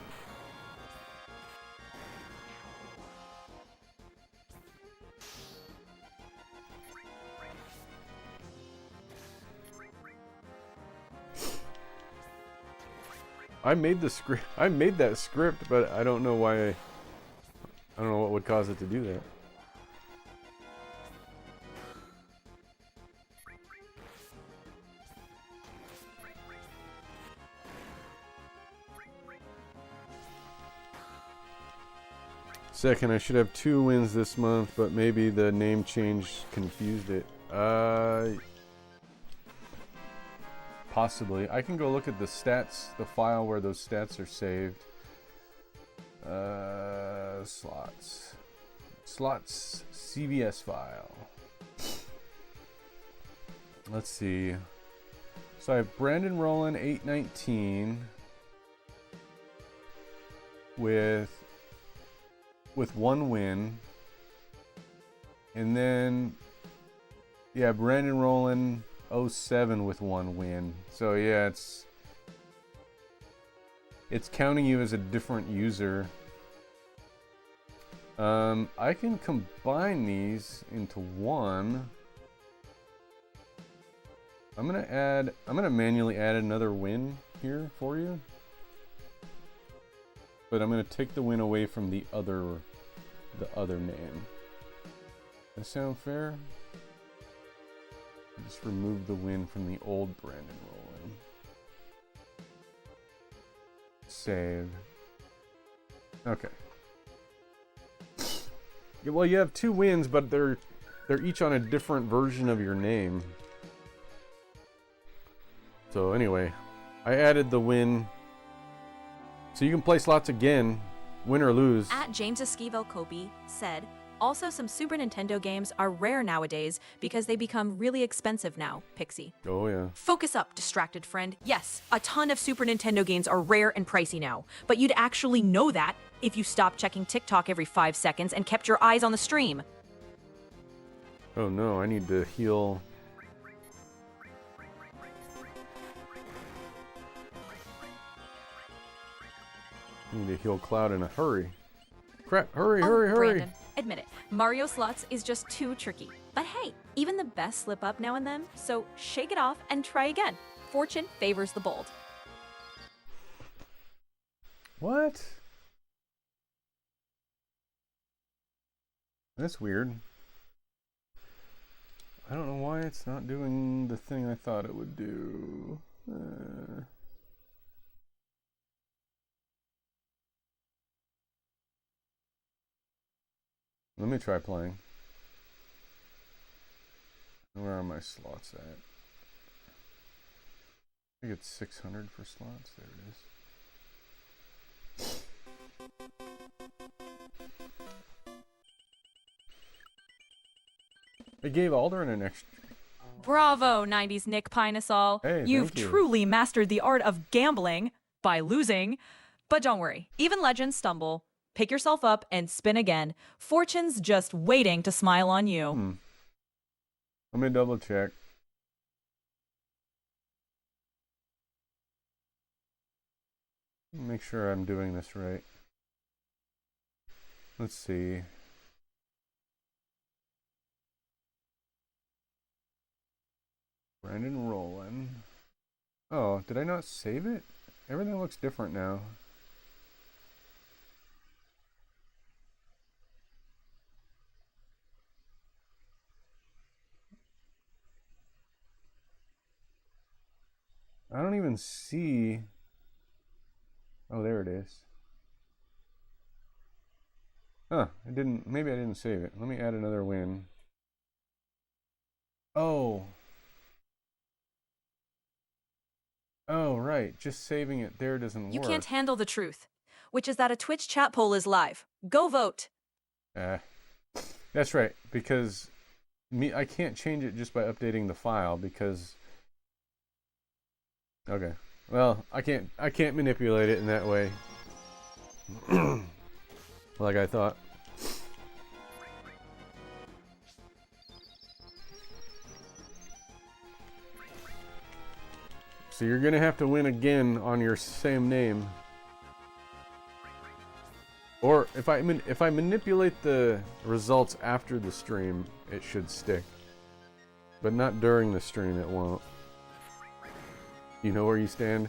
I made the script. I made that script, but I don't know why. I don't know what would cause it to do that. Second, I should have 2 wins this month, but maybe the name change confused it. Possibly. I can go look at the stats, the file where those stats are saved. Slots. Slots CVS file. Let's see. So I have Brandon Rowland 819 with 1 win. And then yeah, Brandon Rowland 07 with 1 win. So yeah, it's counting you as a different user. I can combine these into one. I'm gonna manually add another win here for you. But I'm gonna take the win away from the other name. Does that sound fair? Just remove the win from the old Brandon Rowland. Save. Okay. Yeah, well, you have 2 wins, but they're each on a different version of your name. So anyway, I added the win. So you can play slots again, win or lose. At James Esquivel Kobe said, Also, some Super Nintendo games are rare nowadays because they become really expensive now, Pixie. Oh, yeah. Focus up, distracted friend. Yes, a ton of Super Nintendo games are rare and pricey now, but you'd actually know that if you stopped checking TikTok every 5 seconds and kept your eyes on the stream. Oh, no, I need to heal. I need to heal Cloud in a hurry. Crap, hurry, hurry, hurry! Brandon, admit it, Mario Slots is just too tricky. But hey, even the best slip up now and then, so shake it off and try again. Fortune favors the bold. What? That's weird. I don't know why it's not doing the thing I thought it would do. Let me try playing. Where are my slots at? I think it's 600 for slots. There it is. They gave Alderin an extra. Bravo, 90s Nick Pinesol. Hey, You've thank you. truly mastered the art of gambling by losing. But don't worry, even legends stumble. Pick yourself up and spin again. Fortune's just waiting to smile on you. Let me double check. Make sure I'm doing this right. Let's see. Brandon Rowland. Oh, did I not save it? Everything looks different now. I don't even see. Oh, there it is. Huh, I didn't. Maybe I didn't save it. Let me add another win. Oh. Oh, right. Just saving it there doesn't You work. can't handle the truth, which is that a Twitch chat poll is live. Go vote. That's right. Because I can't change it just by updating the file because. Okay. Well, I can't manipulate it in that way. Like I thought. So you're gonna have to win again on your same name. Or if I manipulate the results after the stream, it should stick. But not during the stream, it won't. You know where you stand?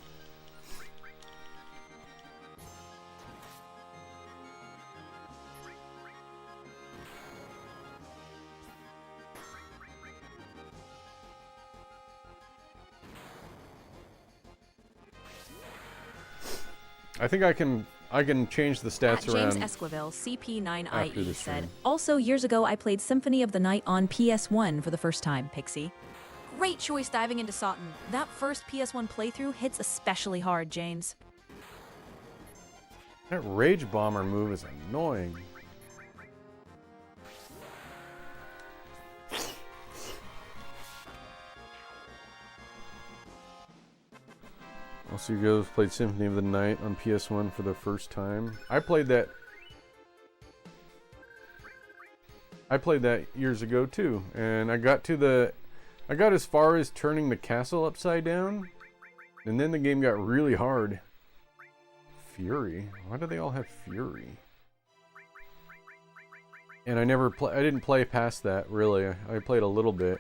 I think I can change the stats James around. Esquivel, after the CP9IE, said, stream. also years ago I played Symphony of the Night on PS1 for the first time, Pixie. Great choice diving into Sawton. That first PS1 playthrough hits especially hard, James. That Rage Bomber move is annoying. Also, you guys played Symphony of the Night on PS1 for the first time. I played that years ago too, and I got as far as turning the castle upside down, and then the game got really hard. Fury? Why do they all have Fury? And I didn't play past that, really. I played a little bit.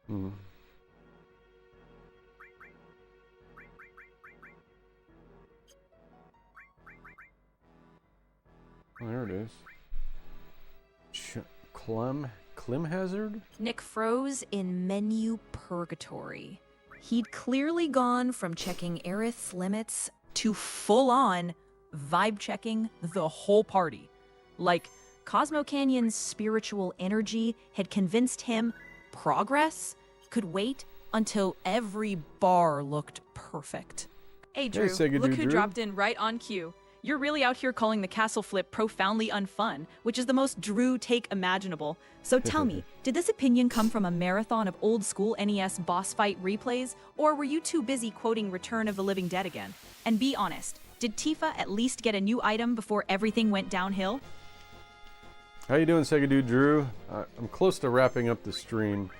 Hmm. Oh, there it is. Clem Hazard? Nick froze in menu purgatory. He'd clearly gone from checking Aerith's limits to full-on vibe checking the whole party. Like, Cosmo Canyon's spiritual energy had convinced him progress could wait until every bar looked perfect. Hey, Drew, Sega look Dude who Drew. dropped in right on cue. You're really out here calling the castle flip profoundly unfun, which is the most Drew take imaginable. So tell me, did this opinion come from a marathon of old school NES boss fight replays, or were you too busy quoting Return of the Living Dead again? And be honest, did Tifa at least get a new item before everything went downhill? How you doing, Sega Dude Drew? I'm close to wrapping up the stream.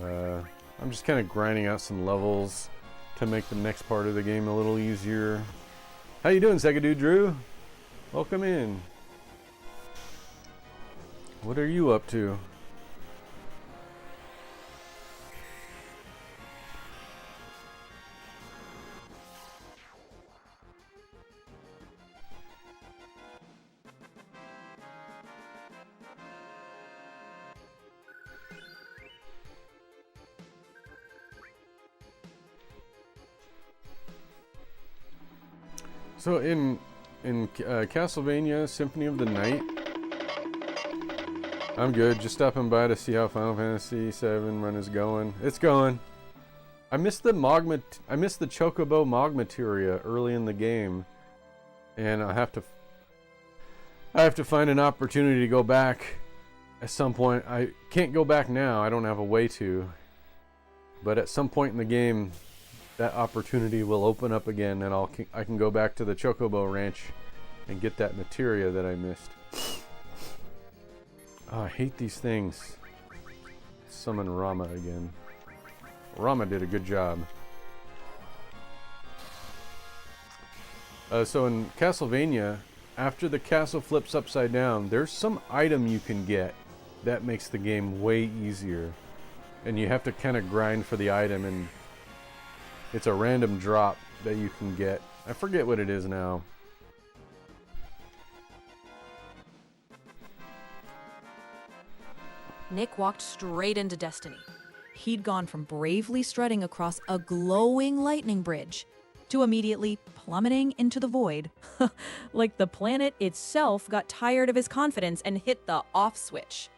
I'm just kind of grinding out some levels to make the next part of the game a little easier. How you doing, Sega Dude Drew? Welcome in. What are you up to? So in Castlevania Symphony of the Night, I'm good. Just stopping by to see how Final Fantasy VII run is going. It's going. I missed the Chocobo Mog materia early in the game, and I have to find an opportunity to go back at some point. I can't go back now. I don't have a way to. But at some point in the game, that opportunity will open up again, and I can go back to the Chocobo Ranch and get that materia that I missed. Oh, I hate these things. Summon Rama again. Rama did a good job. So in Castlevania, after the castle flips upside down, there's some item you can get that makes the game way easier. And you have to kind of grind for the item, and it's a random drop that you can get. I forget what it is now. Nick walked straight into destiny. He'd gone from bravely strutting across a glowing lightning bridge to immediately plummeting into the void. Like the planet itself got tired of his confidence and hit the off switch.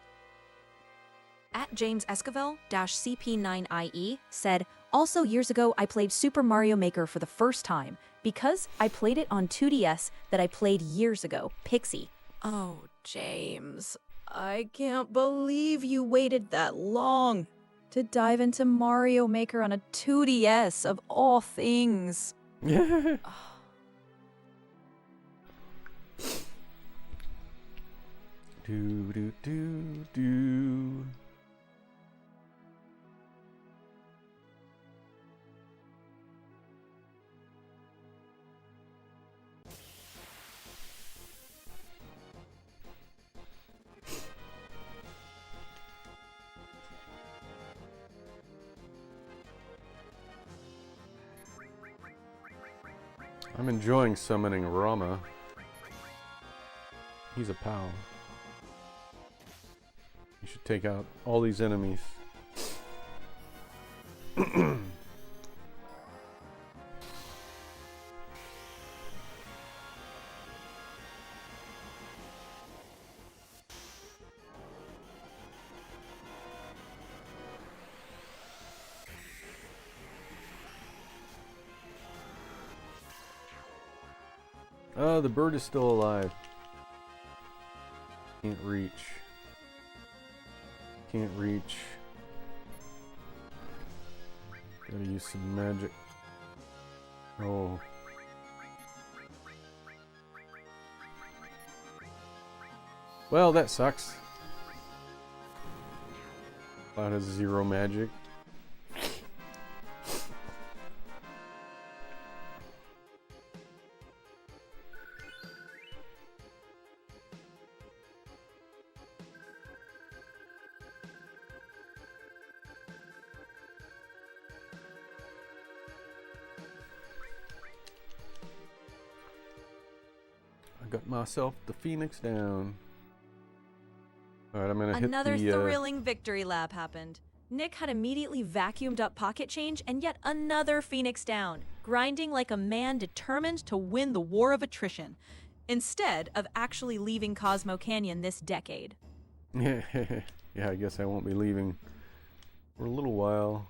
At James Esquivel-CP9IE said, also years ago I played Super Mario Maker for the first time because I played it on 2DS that I played years ago, Pixie. Oh, James, I can't believe you waited that long to dive into Mario Maker on a 2DS of all things. do do do do. I'm enjoying summoning Rama. He's a pal. You should take out all these enemies. Oh, the bird is still alive. Can't reach. Can't reach. Gotta use some magic. Oh. Well, that sucks. Cloud has 0 magic. Got myself the Phoenix down. Alright, I'm gonna Another hit the... thrilling victory lap happened. Nick had immediately vacuumed up pocket change and yet another Phoenix down, grinding like a man determined to win the war of attrition, instead of actually leaving Cosmo Canyon this decade. Yeah, I guess I won't be leaving for a little while.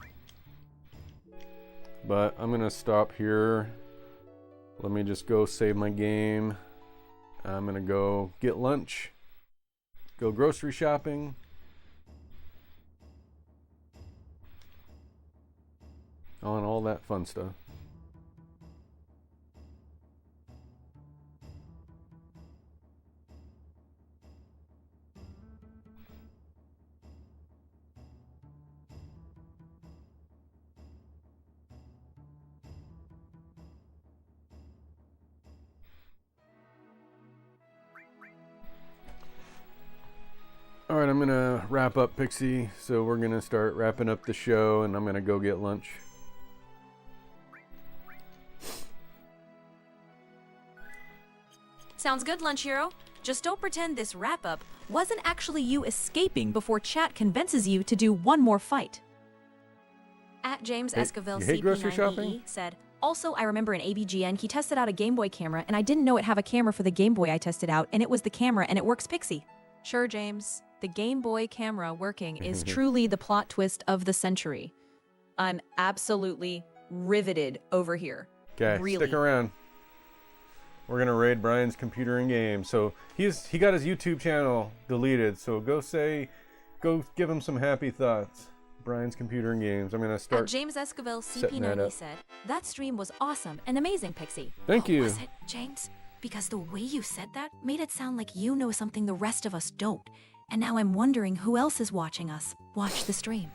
But I'm gonna stop here. Let me just go save my game. I'm gonna go get lunch, go grocery shopping. On all that fun stuff. All right, I'm gonna wrap up, Pixie. So we're gonna start wrapping up the show, and I'm gonna go get lunch. Sounds good, Lunch Hero. Just don't pretend this wrap-up wasn't actually you escaping before chat convinces you to do one more fight. At James Hey, Esquivel you hate grocery CP9EE shopping? said, also, I remember in ABGN, he tested out a Game Boy camera, and I didn't know it have a camera for the Game Boy I tested out, and it was the camera, and it works Pixie. Sure, James. The Game Boy camera working is truly the plot twist of the century. I'm absolutely riveted over here. Okay, Really. stick around. We're gonna raid Brian's computer and game. So he got his YouTube channel deleted. So go give him some happy thoughts. Brian's computer and games. I'm gonna At start. James Esquivel setting that CP90 up. said, that stream was awesome and amazing, Pixie. Thank you. Was it, James? Because the way you said that made it sound like you know something the rest of us don't. And now I'm wondering who else is watching us watch the stream.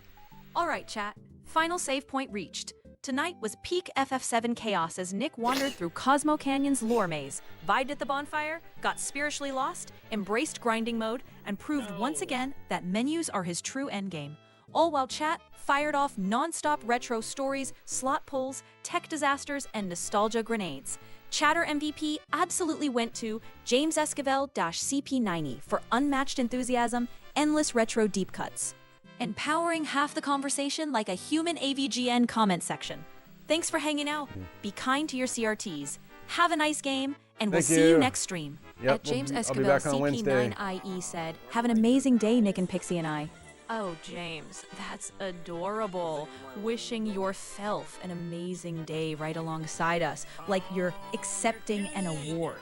All right, chat. Final save point reached. Tonight was peak FF7 chaos as Nick wandered through Cosmo Canyon's lore maze, vibed at the bonfire, got spiritually lost, embraced grinding mode, and proved once again that menus are his true endgame. All while chat fired off non-stop retro stories, slot pulls, tech disasters, and nostalgia grenades. Chatter MVP absolutely went to James Esquivel-CP90 for unmatched enthusiasm, endless retro deep cuts, and powering half the conversation like a human AVGN comment section. Thanks for hanging out. Be kind to your CRTs. Have a nice game, and we'll Thank see you you. next stream. Yep, At James I'll be back on Wednesday. Esquivel-CP9IE said, have an amazing day, Nick and Pixie and I. Oh, James, that's adorable. Wishing yourself an amazing day right alongside us, like you're accepting an award.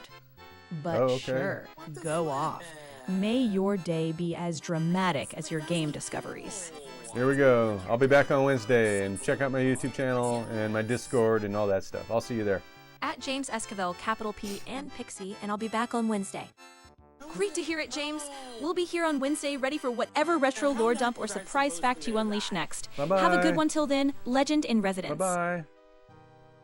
But Oh, okay. sure, go off. May your day be as dramatic as your game discoveries. Here we go. I'll be back on Wednesday, and check out my YouTube channel and my Discord and all that stuff. I'll see you there. At James Esquivel, capital P and Pixie, and I'll be back on Wednesday. Great to hear it, James. We'll be here on Wednesday ready for whatever retro lore dump or surprise fact you unleash next. Bye-bye. Have a good one till then. Legend in residence. Bye-bye.